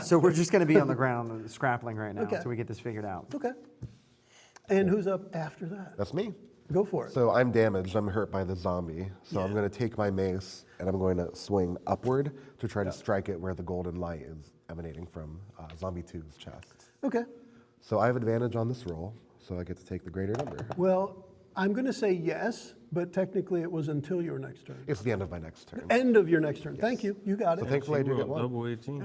So we're just going to be on the ground and scrappling right now Okay. until we get this figured out. Okay. And who's up after that? That's me. Go for it. So I'm damaged. I'm hurt by the zombie. So I'm Yeah. going to take my mace and I'm going to swing upward to try to strike it where the golden light is emanating from Zombie 2's chest. Okay. So I have advantage on this roll, so I get to take the greater number. Well, I'm going to say yes, but technically it was until your next turn. It's the end of my next turn. End of your next turn. Thank you. You got So it. thankfully I do get Roll one. double 18.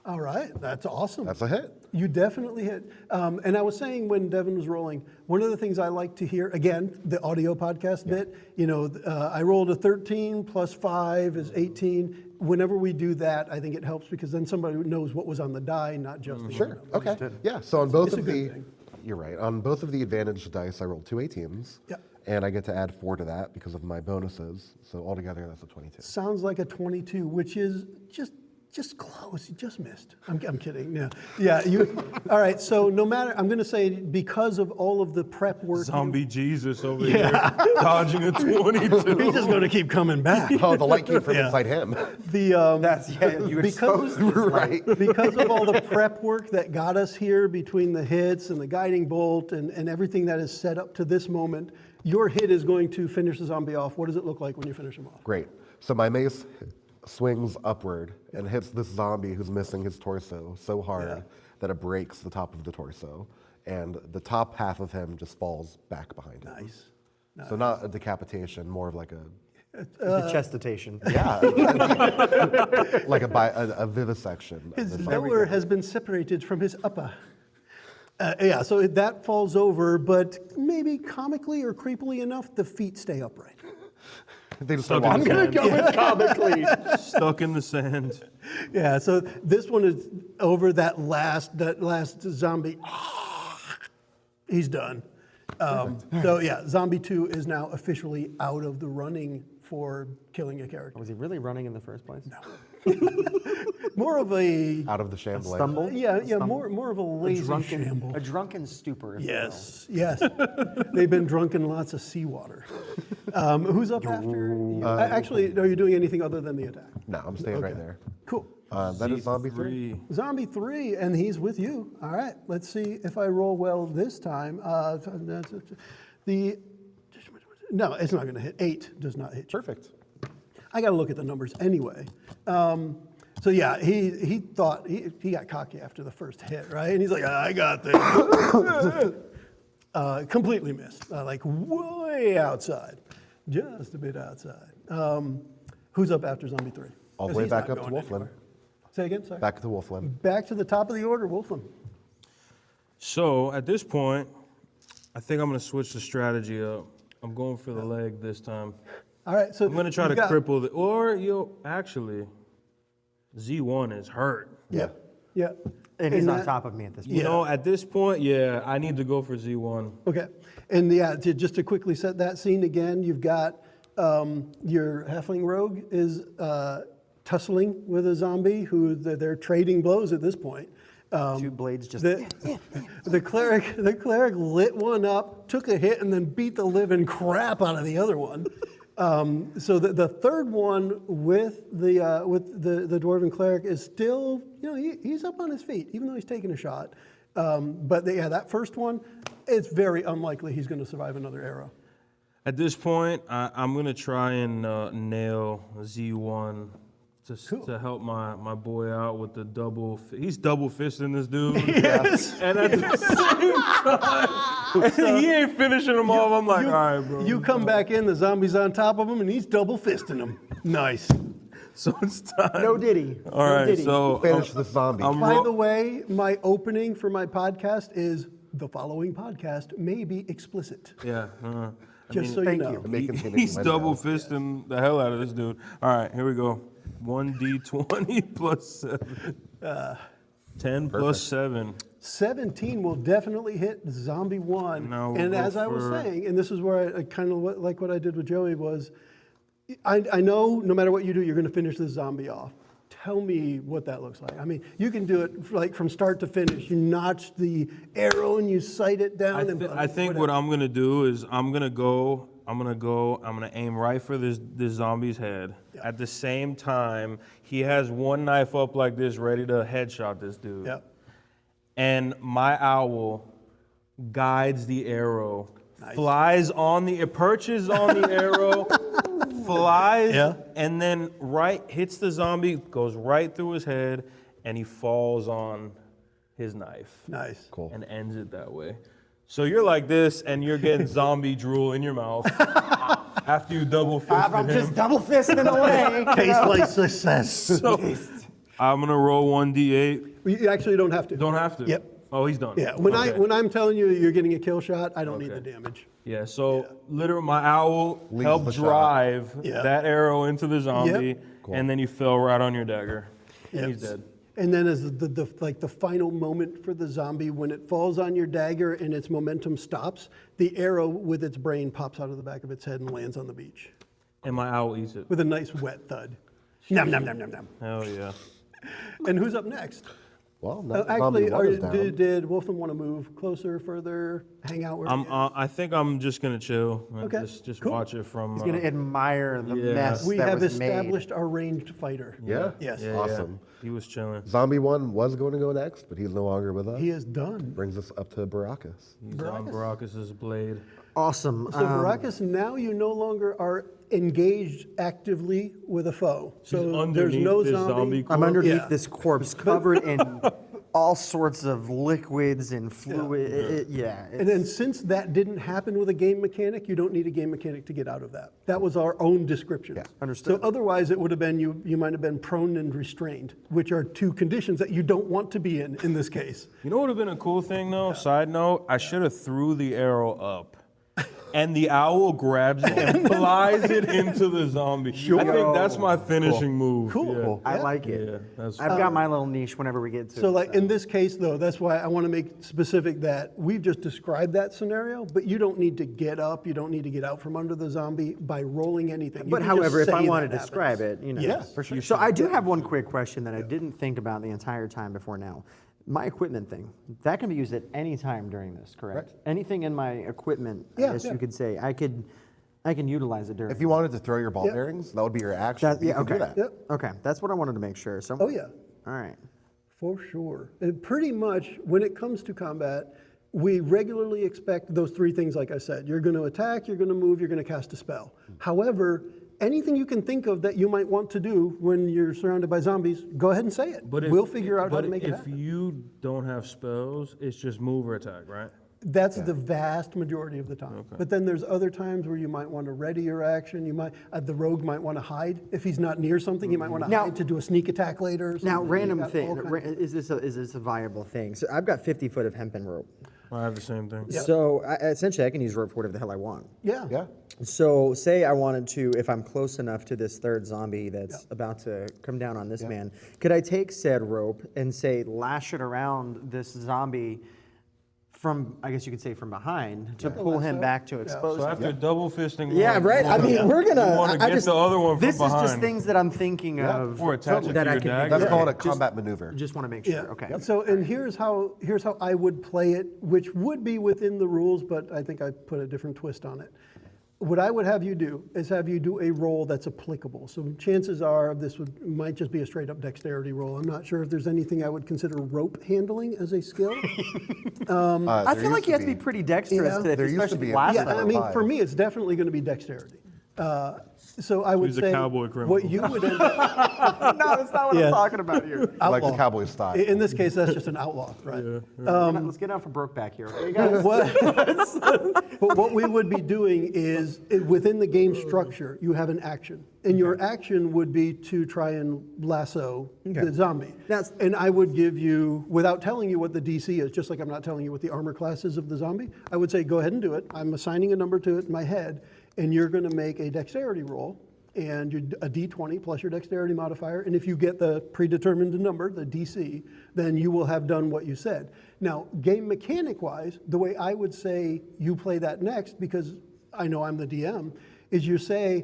All right. That's awesome. That's a hit. You definitely hit. And I was saying when Devin was rolling, one of the things I like to hear, again, the audio podcast bit, I rolled a 13 plus 5 is 18. Whenever we do that, I think it helps because then somebody knows what was on the die, not just the Sure. number. Okay. Yeah. So on both It's a of good the, thing. you're right. On both of the advantage dice, I rolled 2 18s. Yep. And I get to add 4 to that because of my bonuses. So altogether, that's a 22. Sounds like a 22, which is just close. You just missed. I'm kidding. Yeah. All right. So no matter, I'm going to say because of all of the prep work. Zombie Jesus over here dodging a 22. He's just going to keep coming back. Oh, the light came from inside him. That's you exposed this Right. Because of all the prep work that got us here between the hits and the guiding bolt and everything that is set up to this moment, your hit is going to finish the zombie off. What does it look like when you finish him off? Great. So my mace swings upward and hits this zombie who's missing his torso so hard that it breaks the top of the torso. And the top half of him just falls back behind him. Nice. So not a decapitation, more of like a, the chestitation. yeah, like a vivisection. His It's lower has been separated from his upper. So that falls over, but maybe comically or creepily enough, the feet stay upright. They just start Stuck in walking. the Go with comically. Stuck in the sand. Yeah, so this one is over that last zombie. He's done. So yeah, Zombie 2 is now officially out of the running for killing a character. Was he really running in the first place? No. More of a Out of the shambling. Stumble? more of a lazy shamble. A drunken stupor. if you Yes. They've been drunken lots of seawater. Who's up after? Actually, are you doing anything other than the attack? No, I'm staying right there. Cool. That is Zombie 3. Zombie 3, and he's with you. All right, let's see if I roll well this time. No, it's not going to hit. 8 does not hit you. Perfect. I got to look at the numbers anyway. So yeah, he thought, he got cocky after the first hit, right? And he's like, I got this. Completely missed, like way outside, just a bit outside. Who's up after Zombie 3? All the 'Cause way he's back not up to going Wolfland. anywhere. Say again, sorry. Back to Wolfland. Back to the top of the order, Wolfland. So at this point, I think I'm going to switch the strategy up. I'm going for the leg this time. All right, so I'm going to try to cripple the, actually, Z1 is hurt. Yeah. And he's on that- top of me at this point. You know, at this point, yeah, I need to go for Z1. Okay, and yeah, just to quickly set that scene again, you've got your halfling rogue is tussling with a zombie who they're trading blows at this point. 2 blades just. The cleric lit one up, took a hit, and then beat the living crap out of the other one. So the third one with the dwarven cleric is still, he's up on his feet, even though he's taking a shot. But that first one, it's very unlikely he's going to survive another arrow. At this point, I'm going to try and nail Z1 to help my boy out with the he's double fisting this dude. Yes. And at the same time, he ain't finishing him off. I'm like, all right, bro. You come back in, the zombie's on top of him, and he's double fisting him. Nice. So it's time. No diddy. All right, so Finish the zombie. By the way, my opening for my podcast is the following podcast may be explicit. yeah. Just so you thank know. you. May contain He's innuendo. double fisting the hell out of this dude. All right, here we go. 1d20 plus 7. 10 plus 7. 17 will definitely hit zombie 1. Now we'll And go as I was for- saying, and this is where I kind of like what I did with Joey was, I know no matter what you do, you're going to finish this zombie off. tell me what that looks like. I mean, you can do it like from start to finish. You notch the arrow and you sight it down. I think what I'm gonna do is I'm gonna aim right for this zombie's head. Yeah. At the same time, he has one knife up like this, ready to headshot this dude. Yep. And my owl guides the arrow, perches on the arrow, flies, and then hits the zombie, goes right through his head, and he falls on his knife. Nice. Cool. And ends it that way. So you're like this, and you're getting zombie drool in your mouth after you double fisted him. I'm just double fisting away. Taste like success. So, I'm gonna roll 1d8. You actually don't have to. Don't have to. Yep. Oh, he's done. Yeah. When I'm telling you you're getting a kill shot, I don't need the Okay. damage. Yeah. So literally, my owl Leads helped the shot. drive Yeah. that arrow into the zombie, Yep. Cool. and then he fell right on your dagger, and Yep. he's dead. And then as the final moment for the zombie, when it falls on your dagger and its momentum stops, the arrow with its brain pops out of the back of its head and lands on the beach And my owl eats it. with a nice wet thud. Nom, nom, nom, nom, nom. Hell yeah. And who's up next? Well, now Actually, zombie one is down. did Wolfman want to move closer, further, hang out? Where I think I'm just gonna chill and Okay, just cool. watch it from. He's gonna admire the Yeah. mess we that have was made. established our ranged fighter. Yeah? Yes. Yeah, Awesome. He was chilling. Zombie one was going to go next, but he's no longer with us. He is done. Brings us up to Baracus. He's on Baracus's blade. Awesome. So, Baracus, now you no longer are engaged actively with a foe. So there's underneath no this zombie. zombie I'm underneath Yeah. this corpse covered in all sorts of liquids and fluid. And then since that didn't happen with a game mechanic, you don't need a game mechanic to get out of that. That was our own description. Yeah, understood. So otherwise it would have been, you might have been prone and restrained, which are two conditions that you don't want to be in this case. You know what would have been a cool thing though? Side note, I should have threw the arrow up. And the owl grabs it and flies it into the zombie. I think that's my finishing move. Cool. Yeah. I like it. Yeah, that's I've got my little niche whenever we get to So it. like in this case though, that's why I want to make specific that we've just described that scenario, but you don't need to get up, you don't need to get out from under the zombie by rolling anything. You But can however, just if I say want to that describe happens. it, Yeah, for sure. So I do have one quick question that I didn't think about the entire time before now. My equipment thing, that can be used at any time during this, correct? Right. Anything in my equipment, I Yeah, guess yeah. you could say, I can utilize it during. If you wanted to throw your ball Yep. bearings, that would be your action. That- You yeah, can do okay. that. Yep. Okay, that's what I wanted to make sure. So. Oh yeah. All right. For sure. And pretty much when it comes to combat, we regularly expect those three things, like I said. You're going to attack, you're going to move, you're going to cast a spell. However, anything you can think of that you might want to do when you're surrounded by zombies, go ahead and say it. We'll figure out how to make it happen. If you don't have spells, it's just move or attack, right? That's the vast majority of the time. Okay. But then there's other times where you might want to ready your action. You might the rogue might want to hide if he's not near something. He might want to Now- hide to do a sneak attack later. Or Now, something. random You got thing, all kinds of- is this a viable thing? So I've got 50 foot of hempen rope. I have the same thing. So essentially I can use rope for whatever the hell I want. Yeah. Yeah. So say I wanted to, if I'm close enough to this third zombie that's about to come down on this man, could I take said rope and say lash it around this zombie from, I guess you could say from behind, to pull him back to expose So him? after double fisting, Yeah, one, right. I mean, we're gonna. you want to I get just, the other one from this behind. is just things that I'm thinking of. Or attach it that to I your could dagger. That's Yeah. called a combat maneuver. Just want to make sure. Okay. So, and here's how I would play it, which would be within the rules, but I think I put a different twist on it. What I would have you do is have you do a roll that's applicable. So chances are might just be a straight up dexterity roll. I'm not sure if there's anything I would consider rope handling as a skill. I feel like you have to be pretty dexterous Yeah. to, There used to especially be a last Yeah, That's I a mean, five. for me, it's definitely going to be dexterity. So I would He's a say cowboy criminal. what you would end up, No, that's not what Yeah. I'm talking about here. Like the outlaw. cowboy style. In this case, that's just an outlaw, right? Let's get out for Brokeback here, okay, guys? But what we would be doing is, within the game structure, you have an action. And your action would be to try and lasso the zombie. That's- And I would give you, without telling you what the DC is, just like I'm not telling you what the armor class is of the zombie, I would say, go ahead and do it. I'm assigning a number to it in my head, and you're going to make a dexterity roll, and a D20 plus your dexterity modifier. And if you get the predetermined number, the DC, then you will have done what you said. Now, game mechanic wise, the way I would say you play that next, because I know I'm the DM, is you say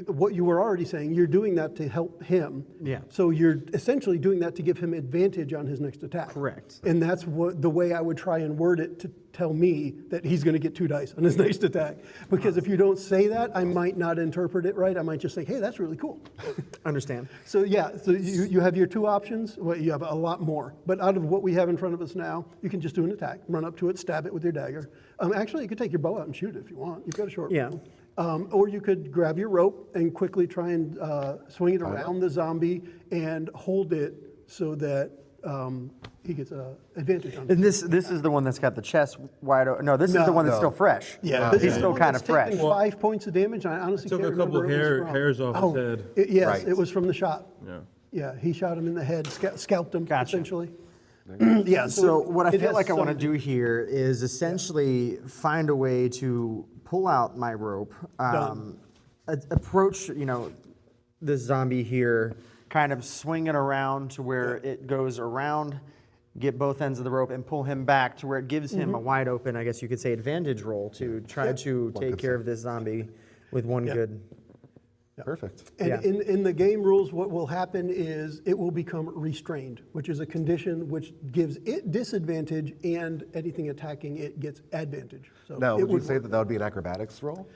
what you were already saying, you're doing that to help him. Yeah. So you're essentially doing that to give him advantage on his next attack. Correct. And that's the way I would try and word it to tell me that he's going to get 2 dice on his next attack. Because if you don't say that, I might not interpret it right. I might just say, hey, that's really cool. Understand. So yeah, so you have your 2 options. Well, you have a lot more. But out of what we have in front of us now, you can just do an attack. Run up to it, stab it with your dagger. Actually, you could take your bow out and shoot it if you want. You've got a short bow. Or you could grab your rope and quickly try and swing it around the zombie and hold it so that he gets an advantage on it. And this is the one that's got the chest wide open. No, this is the one that's still fresh. Yeah, He's still kind of fresh. Taken 5 points of damage. I honestly Took can't a couple remember where it was from. hairs off his head. Yes, Right. it was from the shot. Yeah. Yeah, he shot him in the head, scalped him, Gotcha. essentially. Yeah, So what I it feel has like I want to some- do here is essentially find a way to pull out my rope, approach, this zombie here, kind of swing it around to where it goes around, get both ends of the rope and pull him back to where it gives him a wide open, I guess you could say, advantage roll to try to take care of this zombie with one good. Perfect. And Yeah. in the game rules, what will happen is it will become restrained, which is a condition which gives it disadvantage, and anything attacking it gets advantage. So Now, it would you say that would be an acrobatics roll?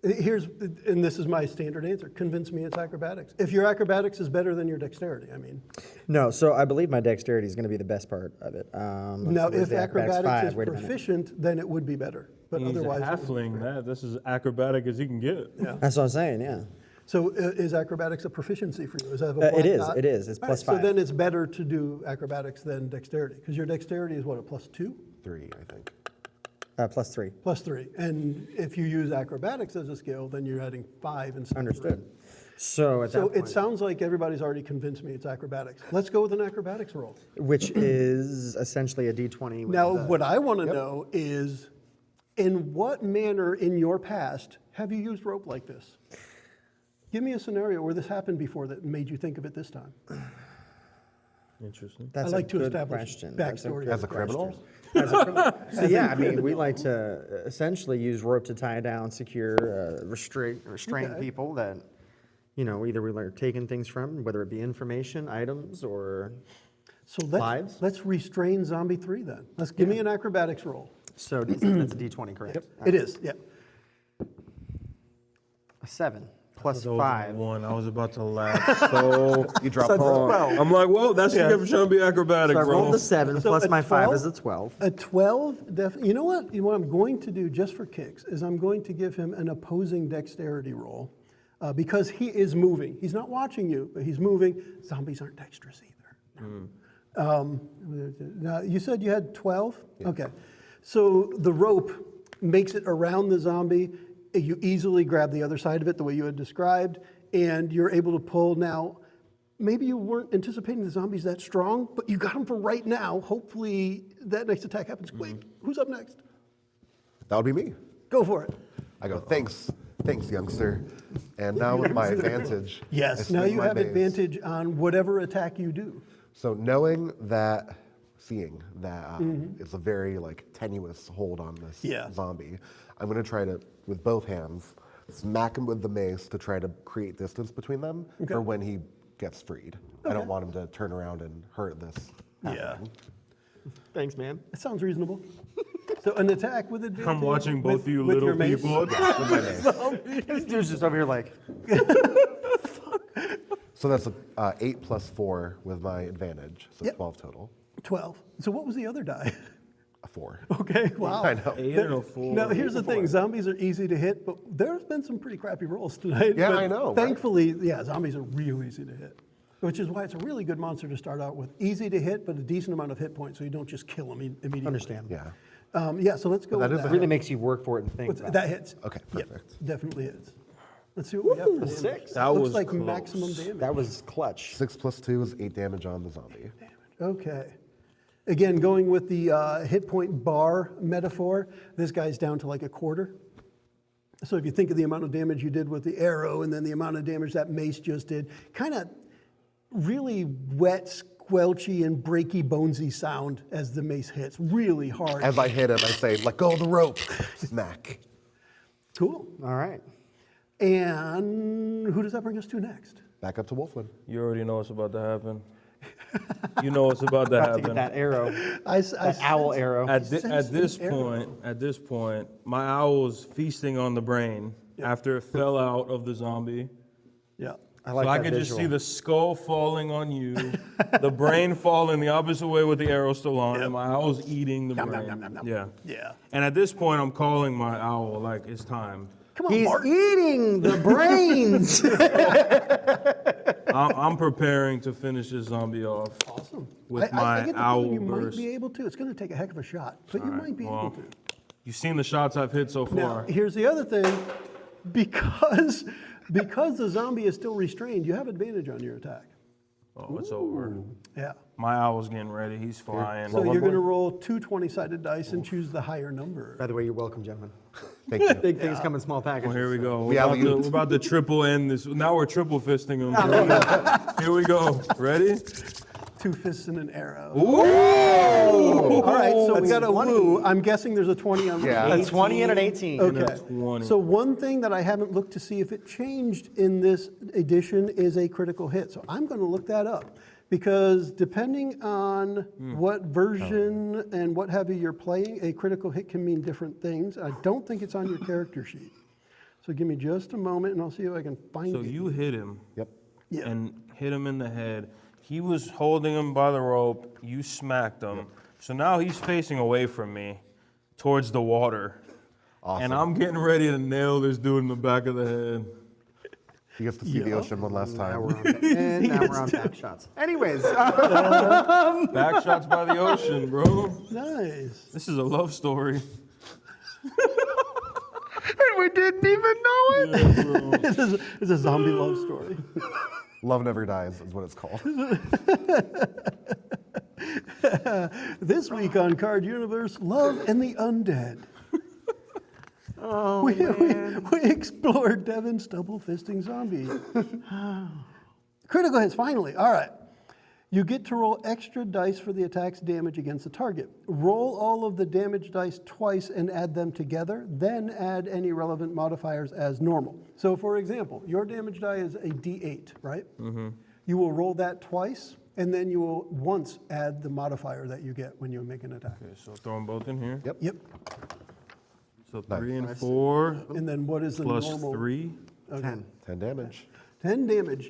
and this is my standard answer. Convince me it's acrobatics. If your acrobatics is better than your dexterity, I mean. No, so I believe my dexterity is going to be the best part of it. Now, if acrobatics is proficient, then it would be better. But He's a otherwise, halfling. This is acrobatic as he can get. yeah. That's what I'm saying, yeah. So is acrobatics a proficiency for you? Is that a It black is, dot? it is. It's All plus right, 5. So then it's better to do acrobatics than dexterity, because your dexterity is what, a +2? 3, I think. Plus 3. +3. And if you use acrobatics as a skill, then you're adding 5 instead. Understood. So at that So point, it sounds like everybody's already convinced me it's acrobatics. Let's go with an acrobatics roll. which is essentially a D20. With Now, the- what I want to know is, in what manner in your past have you used rope like this? Give me a scenario where this happened before that made you think of it this time. Interesting. That's I like a to good establish question. That's a backstory. good As a criminal? So yeah, I mean, we like to essentially use rope to tie down, secure, restrain Okay. people that, either we are taking things from, whether it be information, items, or So Lives? let's restrain Zombie 3 then. Let's give me an acrobatics roll. so that's a D20, correct? It is, yeah. A 7 plus That was 5. one. I was about to laugh so You drop So hard. that's I'm like, whoa, that's the gift for trying to be acrobatic, So I bro. rolled the 7 So plus a my 5 12? is a 12. A 12, definitely. You know what? What I'm going to do just for kicks is I'm going to give him an opposing dexterity roll because he is moving. He's not watching you, but he's moving. Zombies aren't dexterous either. Now, you said you had 12? Okay. So the rope makes it around the zombie. You easily grab the other side of it the way you had described, and you're able to pull. Now, maybe you weren't anticipating the zombies that strong, but you got them for right now. Hopefully that next attack happens quick. Who's up next? That would be me. Go for it. I go, thanks, youngster. And now with my advantage. I Yes, now swing you my have mace. advantage on whatever attack you do. So seeing that it's a very tenuous hold on this Yeah. zombie, I'm gonna try to, with both hands, smack him with the mace to try to create distance between them for when he gets freed. I don't want him to turn around and hurt this. Yeah. Thanks, man. That sounds reasonable. So an attack with advantage. I'm watching both with- you with little your mace? people. With my mace. This dude's just over here like, So that's a 8 plus 4 with my advantage, so Yep. 12 total. 12. So what was the other die? A 4. Okay, wow. I know. 8 and a 4. Now, here's the thing. Zombies are easy to hit, but there's been some pretty crappy rolls tonight. Yeah, But I know, right? Thankfully, yeah, zombies are real easy to hit, which is why it's a really good monster to start out with. Easy to hit, but a decent amount of hit points, so you don't just kill them immediately. understand. Yeah. Yeah, so let's go That with is that. a Really makes you work for it and think What's- about that it. hits. Okay, Yep, perfect. definitely hits. Let's see what we have for damage. 6. That Looks was like close. maximum damage. That was clutch. 6 plus 2 is 8 damage on the zombie. Okay. Again, going with the hit point bar metaphor, this guy's down to like a quarter. So if you think of the amount of damage you did with the arrow and then the amount of damage that mace just did, kind of really wet, squelchy, and breaky, bonesy sound as the mace hits. Really hard. As I hit him, I say, let go of the rope. Smack. Cool. All right. And who does that bring us to next? Back up to Wolfman. You already know what's about to happen. You know what's about to About to get happen. that arrow, I that owl arrow. At sense this the arrow. point, my owl was feasting on the brain after it fell out of the zombie. Yeah. I like So I that could just visual. see the skull falling on you, the brain falling the opposite way with the arrow still on, and my owl's eating the brain. nom, nom, nom. Yeah. Yeah. And at this point, I'm calling my owl like it's time. Come on, He's Bart. eating the brains. I'm preparing to finish this zombie off. Awesome. With I my get the owl feeling you burst. might be able to. It's going to take a heck of a shot, but you might be able to. You've seen the shots I've hit so Now, far. here's the other thing. Because the zombie is still restrained, you have advantage on your attack. Oh, it's over. Yeah. My owl's getting ready. He's flying. So you're going to roll 2 20-sided dice and choose the higher number. By the way, you're welcome, gentlemen. Thank you. Big things come in small packages. Well, here we go. Yeah, We're about to triple end this. Now we're triple fisting them. Here we go. Ready? 2 fists and an arrow. Ooh! All right, so we That's got a 20. woo. I'm guessing there's a 20 on the Yeah. A 20 and an 18. Okay. 20. So one thing that I haven't looked to see if it changed in this edition is a critical hit. So I'm going to look that up because depending on what version and what have you you're playing, a critical hit can mean different things. I don't think it's on your character sheet. So give me just a moment and I'll see if I can find So it. you hit him Yep. Yeah. and hit him in the head. He was holding him by the rope. You smacked him. So now he's facing away from me towards the water. Awesome. And I'm getting ready to nail this dude in the back of the head. He gets to see the ocean one last Now time. we're on, and now we're on back shots. Anyways, Back shots by the ocean, bro. Nice. This is a love story. We didn't even know it. Yeah, bro. It's a zombie love story. Love Never Dies is what it's called. This week on Card Universe, Love and the Undead. We explored Devin's double fisting zombie. Critical hits, finally. All right. You get to roll extra dice for the attack's damage against the target. Roll all of the damage dice twice and add them together, then add any relevant modifiers as normal. So for example, your damage die is a D8, right? Mm-hmm. You will roll that twice, and then you will once add the modifier that you get when you make an attack. Okay, so throw them both in here. Yep. Yep. So 3 and 4 And then what is the plus normal? 3. 10. 10 damage. 10 damage.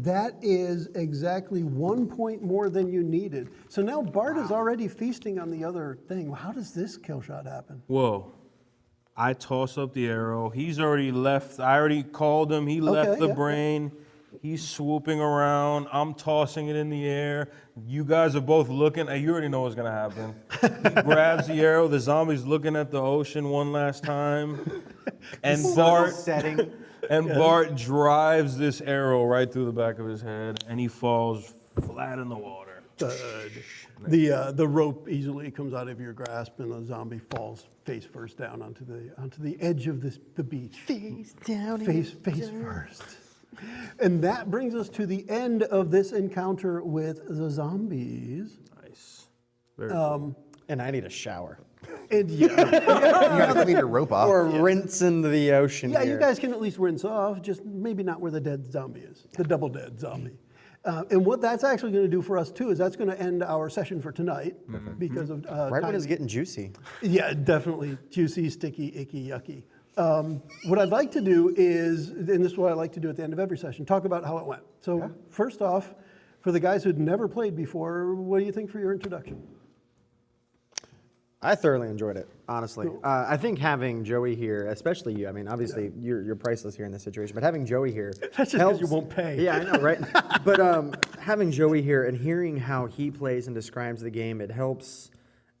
That is exactly 1 point more than you needed. So now Bart is already feasting on the other thing. How does this kill shot happen? Whoa. I toss up the arrow. He's already left. I already called him. He left the yeah. brain. He's swooping around. I'm tossing it in the air. You guys are both looking. You already know what's going to happen. He grabs the arrow. The zombie's looking at the ocean one last time. And Bart setting. and Bart drives this arrow right through the back of his head, and he falls flat in the water. The rope easily comes out of your grasp, and the zombie falls face first down onto the edge of the beach. Face down. Face first. And that brings us to the end of this encounter with the zombies. Nice. Very cool. And I need a shower. And yeah, You gotta clean your rope off. Or rinse into the ocean yeah, here. you guys can at least rinse off, just maybe not where the dead zombie is, the double dead zombie. And what that's actually going to do for us too is that's going to end our session for tonight because of Right when time. it's getting juicy. Yeah, definitely juicy, sticky, icky, yucky. What I'd like to do is, and this is what I like to do at the end of every session, talk about how it went. So first off, for the guys who'd never played before, what do you think for your introduction? I thoroughly enjoyed it, honestly. I think having Joey here, especially you, I mean, obviously you're priceless here in this situation, but having Joey here That's just because you won't pay. Yeah, I know, right? But having Joey here and hearing how he plays and describes the game, it helps.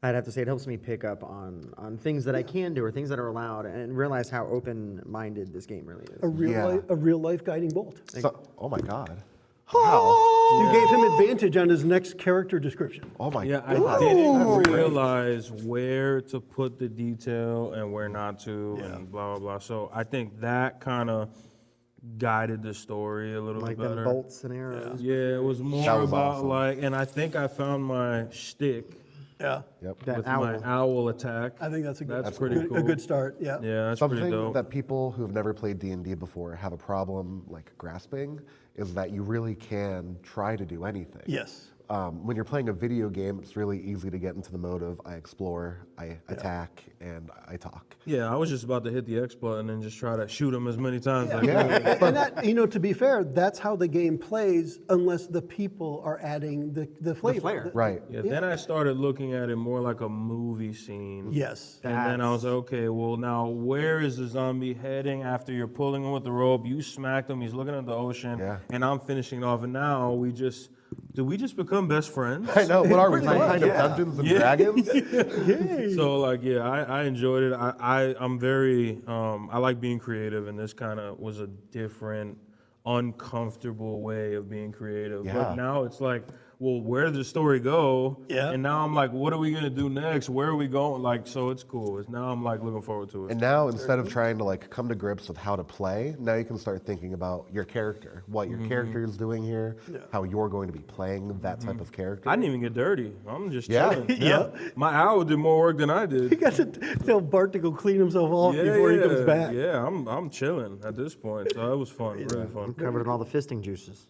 I'd have to say it helps me pick up on things that I can do or things that are allowed and realize how open-minded this game really is. A real life guiding bolt. So, oh my god. Wow. You gave him advantage on his next character description. Oh my Yeah, I god. didn't realize where to put the detail and where not to, and blah blah blah. So I think that kind of guided the story a little Like bit better. them bolts and arrows. Yeah, it was more That was about awesome. like, and I think I found my shtick Yeah. Yep. That with owl. my owl attack. I think that's pretty cool. a good start. Yeah. Yeah, that's pretty Something dope. that people who have never played D&D before have a problem like grasping is that you really can try to do anything. Yes. When you're playing a video game, it's really easy to get into the mode of I explore, I attack, and I talk. Yeah, I was just about to hit the X button and just try to shoot him as many times as I Yeah. could. And that, to be fair, that's how the game plays unless the people are adding the flavor. flair. Right. Yeah, then I started looking at it more like a movie scene. Yes. And then I was like, okay, well, now where is the zombie heading after you're pulling him with the rope? You smacked him, he's looking at the ocean, and I'm finishing it off. And now do we just become best friends? I know. What are we? Pretty Some much, kind of Dungeons and Dragons? So like, yeah, I enjoyed it. I'm very, I like being creative, and this kind of was a different, uncomfortable way of being creative. Yeah. But now it's like, well, where does the story go? Yeah. And now I'm like, what are we gonna do next? Where are we going? Like, so it's cool. Now I'm like looking forward to it. And now, instead of trying to like come to grips with how to play, now you can start thinking about your character, what your character is doing here, how you're going to be playing that type of character. I didn't even get dirty. I'm just Yeah. chilling. Yeah. My owl did more work than I did. You got to tell Bart to go clean himself off before he comes back. Yeah, I'm chilling at this point. So it was fun, really fun. Covered in all the fisting juices.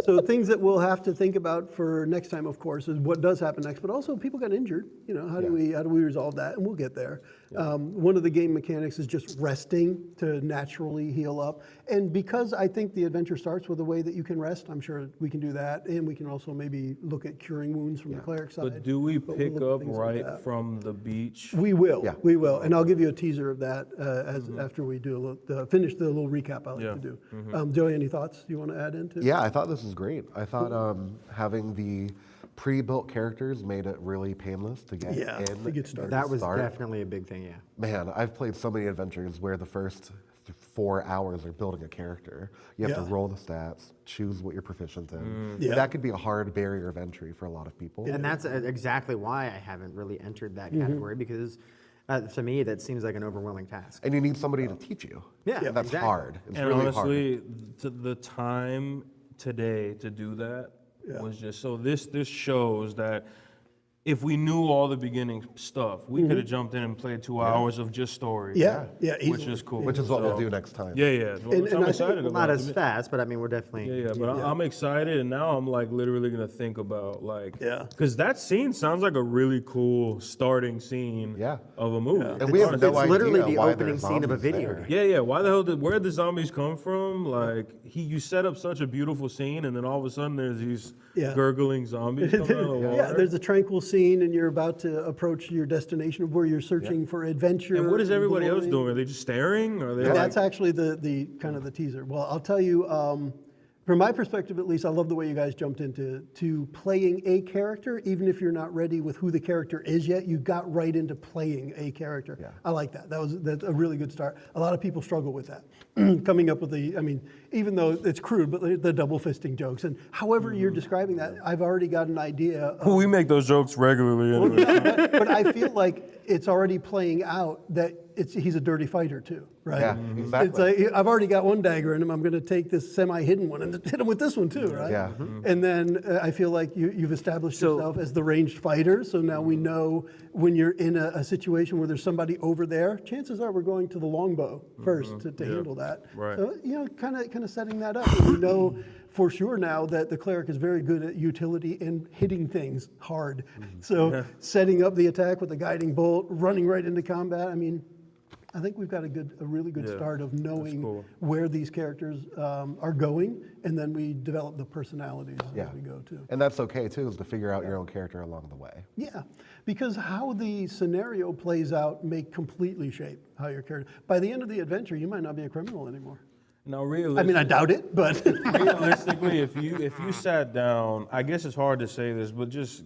So things that we'll have to think about for next time, of course, is what does happen next. But also, people got injured. How do we resolve that? And we'll get there. One of the game mechanics is just resting to naturally heal up. And because I think the adventure starts with a way that you can rest, I'm sure we can do that. And we can also maybe look at curing wounds from the cleric side. But do we we'll pick look at up things like right that. from the beach? We will. Yeah. We will. And I'll give you a teaser of that after we do finish the little recap I like to do. Joey, any thoughts you want to add into? Yeah, I thought this was great. I thought having the pre-built characters made it really painless to get in. to get started. That was definitely a big thing, yeah. Man, I've played so many adventures where the first 4 hours are building a character. You have to roll the stats, choose what you're proficient in. Yeah. That could be a hard barrier of entry for a lot of people. And that's exactly why I haven't really entered that category, because to me, that seems like an overwhelming task. And you need somebody to teach you. Yeah, And that's exactly. hard. It's And really honestly, the time today to do that was just so. This shows that if we knew all the beginning stuff, we could have jumped in and played 2 hours of just story. Yeah, which easily. is cool. Which is what So- we'll do next time. Yeah. Which And I'm I think- excited Well, about. not as fast, but I mean, we're definitely. Yeah, but I'm excited, and now I'm like literally gonna think about because that scene sounds like a really cool starting scene of a movie. And we have no It's idea literally the why opening there's scene of a zombies video there. game. Yeah. Why the hell where the zombies come from? Like you set up such a beautiful scene, and then all of a sudden there's these gurgling zombies coming out of the water. Yeah, there's a tranquil scene, and you're about to approach your destination of where you're searching for adventure. And what is everybody else glory. doing? Are they just staring? Or are they That's actually the kind of the teaser. Well, I'll tell you, from my perspective at least, I love the way you guys jumped into playing a character, even if you're not ready with who the character is yet. You got right into playing a character. Yeah. I like that. That's a really good start. A lot of people struggle with that. Coming up with even though it's crude, but the double fisting jokes. And however you're describing that, I've already got an idea of we make those jokes regularly. Anyway. but I feel like it's already playing out that he's a dirty fighter too, right? Yeah, exactly. It's like I've already got one dagger in him. I'm going to take this semi-hidden one and hit him with this one too, right? Yeah. And then I feel like you've established yourself as the ranged fighter. So now we know when you're in a situation where there's somebody over there, chances are we're going to the longbow first to handle that. Right. So kind of setting that up. And we know for sure now that the cleric is very good at utility and hitting things hard. So setting up the attack with the guiding bolt, running right into combat. I think we've got a really good start of knowing where these characters are going, and then we develop the personalities as we go too. And that's okay too, is to figure out your own character along the way. Yeah, because how the scenario plays out may completely shape how your character. By the end of the adventure, you might not be a criminal anymore. Now, realistically, I doubt it, but realistically, if you sat down, I guess it's hard to say this, but just,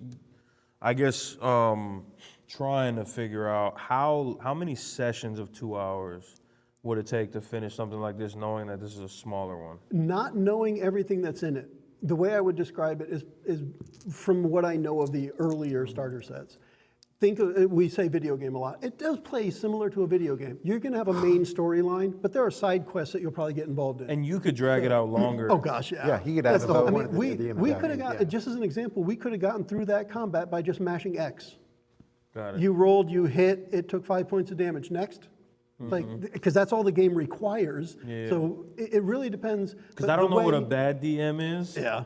I guess, trying to figure out how many sessions of 2 hours would it take to finish something like this, knowing that this is a smaller one? not knowing everything that's in it. The way I would describe it is from what I know of the earlier starter sets. we say video game a lot. It does play similar to a video game. You're going to have a main storyline, but there are side quests that you'll probably get involved in. And you could drag it out longer. Oh gosh, yeah. Yeah, he could have his whole own. point. We Yeah. could have got, just as an example, we could have gotten through that combat by just mashing X. Got it. You rolled, you hit, it took 5 points of damage. Next. Like, because that's all the game requires. Yeah. So it really depends. Because I don't know what a bad DM is. Yeah.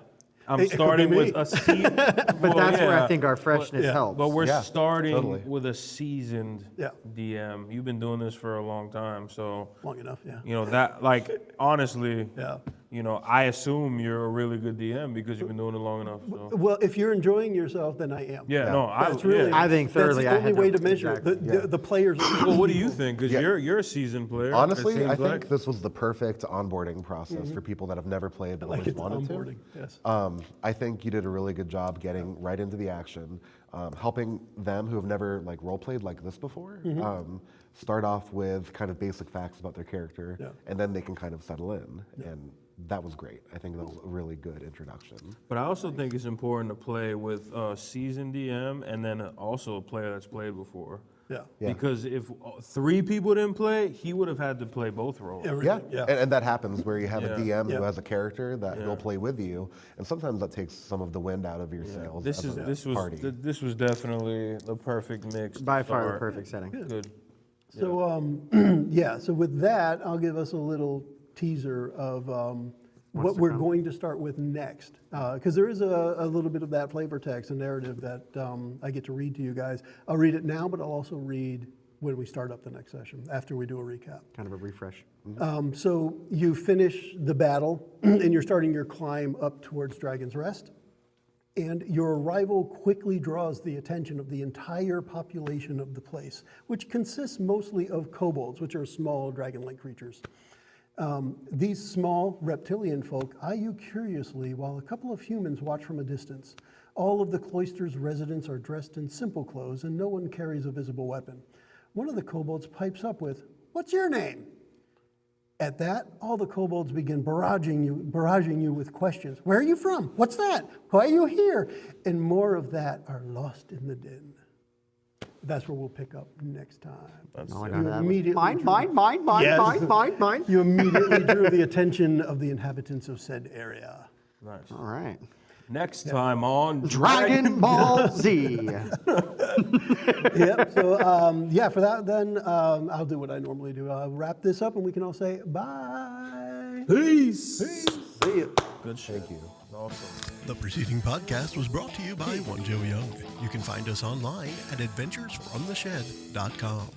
I'm It could starting be with me. a seasoned. But that's where I think our freshness helps. But we're Yeah, starting totally. with a seasoned Yeah. DM. You've been doing this for a long time, so Long enough, yeah. you know that. Like honestly, Yeah. you know, I assume you're a really good DM because you've been doing it long enough. So. Well, if you're enjoying yourself, then I am. Yeah, no, That's really. yeah. I think thoroughly, I That's the only had way to- to measure exactly. the players. Well, what do you think? Because Yeah. you're a seasoned player. it Honestly, seems I think like. this was the perfect onboarding process for people that have never played but Like always it's wanted onboarding, to. yes. I think you did a really good job getting right into the action, helping them who have never like role played like this before. Start off with kind of basic facts about their character, Yeah. and then they can kind of settle in. And that was great. I think that was a really good introduction. But I also think it's important to play with a seasoned DM and then also a player that's played before. Yeah. Yeah. Because if 3 people didn't play, he would have had to play both roles. Yeah, Yeah. And that happens where you have Yeah. a DM Yeah. who has a character that will play with you, and sometimes that takes some of the wind out of your sails. This as is a this was party. this was definitely the perfect mix. to By far the start. perfect setting. Good. So, yeah, so with that, I'll give us a little teaser of what we're going to start with next. Because there is a little bit of that flavor text and narrative that I get to read to you guys. I'll read it now, but I'll also read when we start up the next session, after we do a recap. Kind of a refresh. So you finish the battle, and you're starting your climb up towards Dragon's Rest. And your arrival quickly draws the attention of the entire population of the place, which consists mostly of kobolds, which are small dragon-like creatures. These small reptilian folk eye you curiously while a couple of humans watch from a distance. All of the cloister's residents are dressed in simple clothes, and no one carries a visible weapon. One of the kobolds pipes up with, "What's your name?" At that, all the kobolds begin barraging you with questions. Where are you from? What's that? Why are you here? And more of that are lost in the din. That's where we'll pick up next time. All I You got that was, immediately mine, drew- mine, mine, mine, Yes. mine, mine, mine. You immediately drew the attention of the inhabitants of said area. Nice. All right. Next time on Dragon Ball Z. Yep. So yeah, for that, then I'll do what I normally do. I'll wrap this up, and we can all say bye. Peace. See you. Good shit. Thank you. Awesome. The preceding podcast was brought to you by One Joe Young. You can find us online at adventuresfromtheshed.com.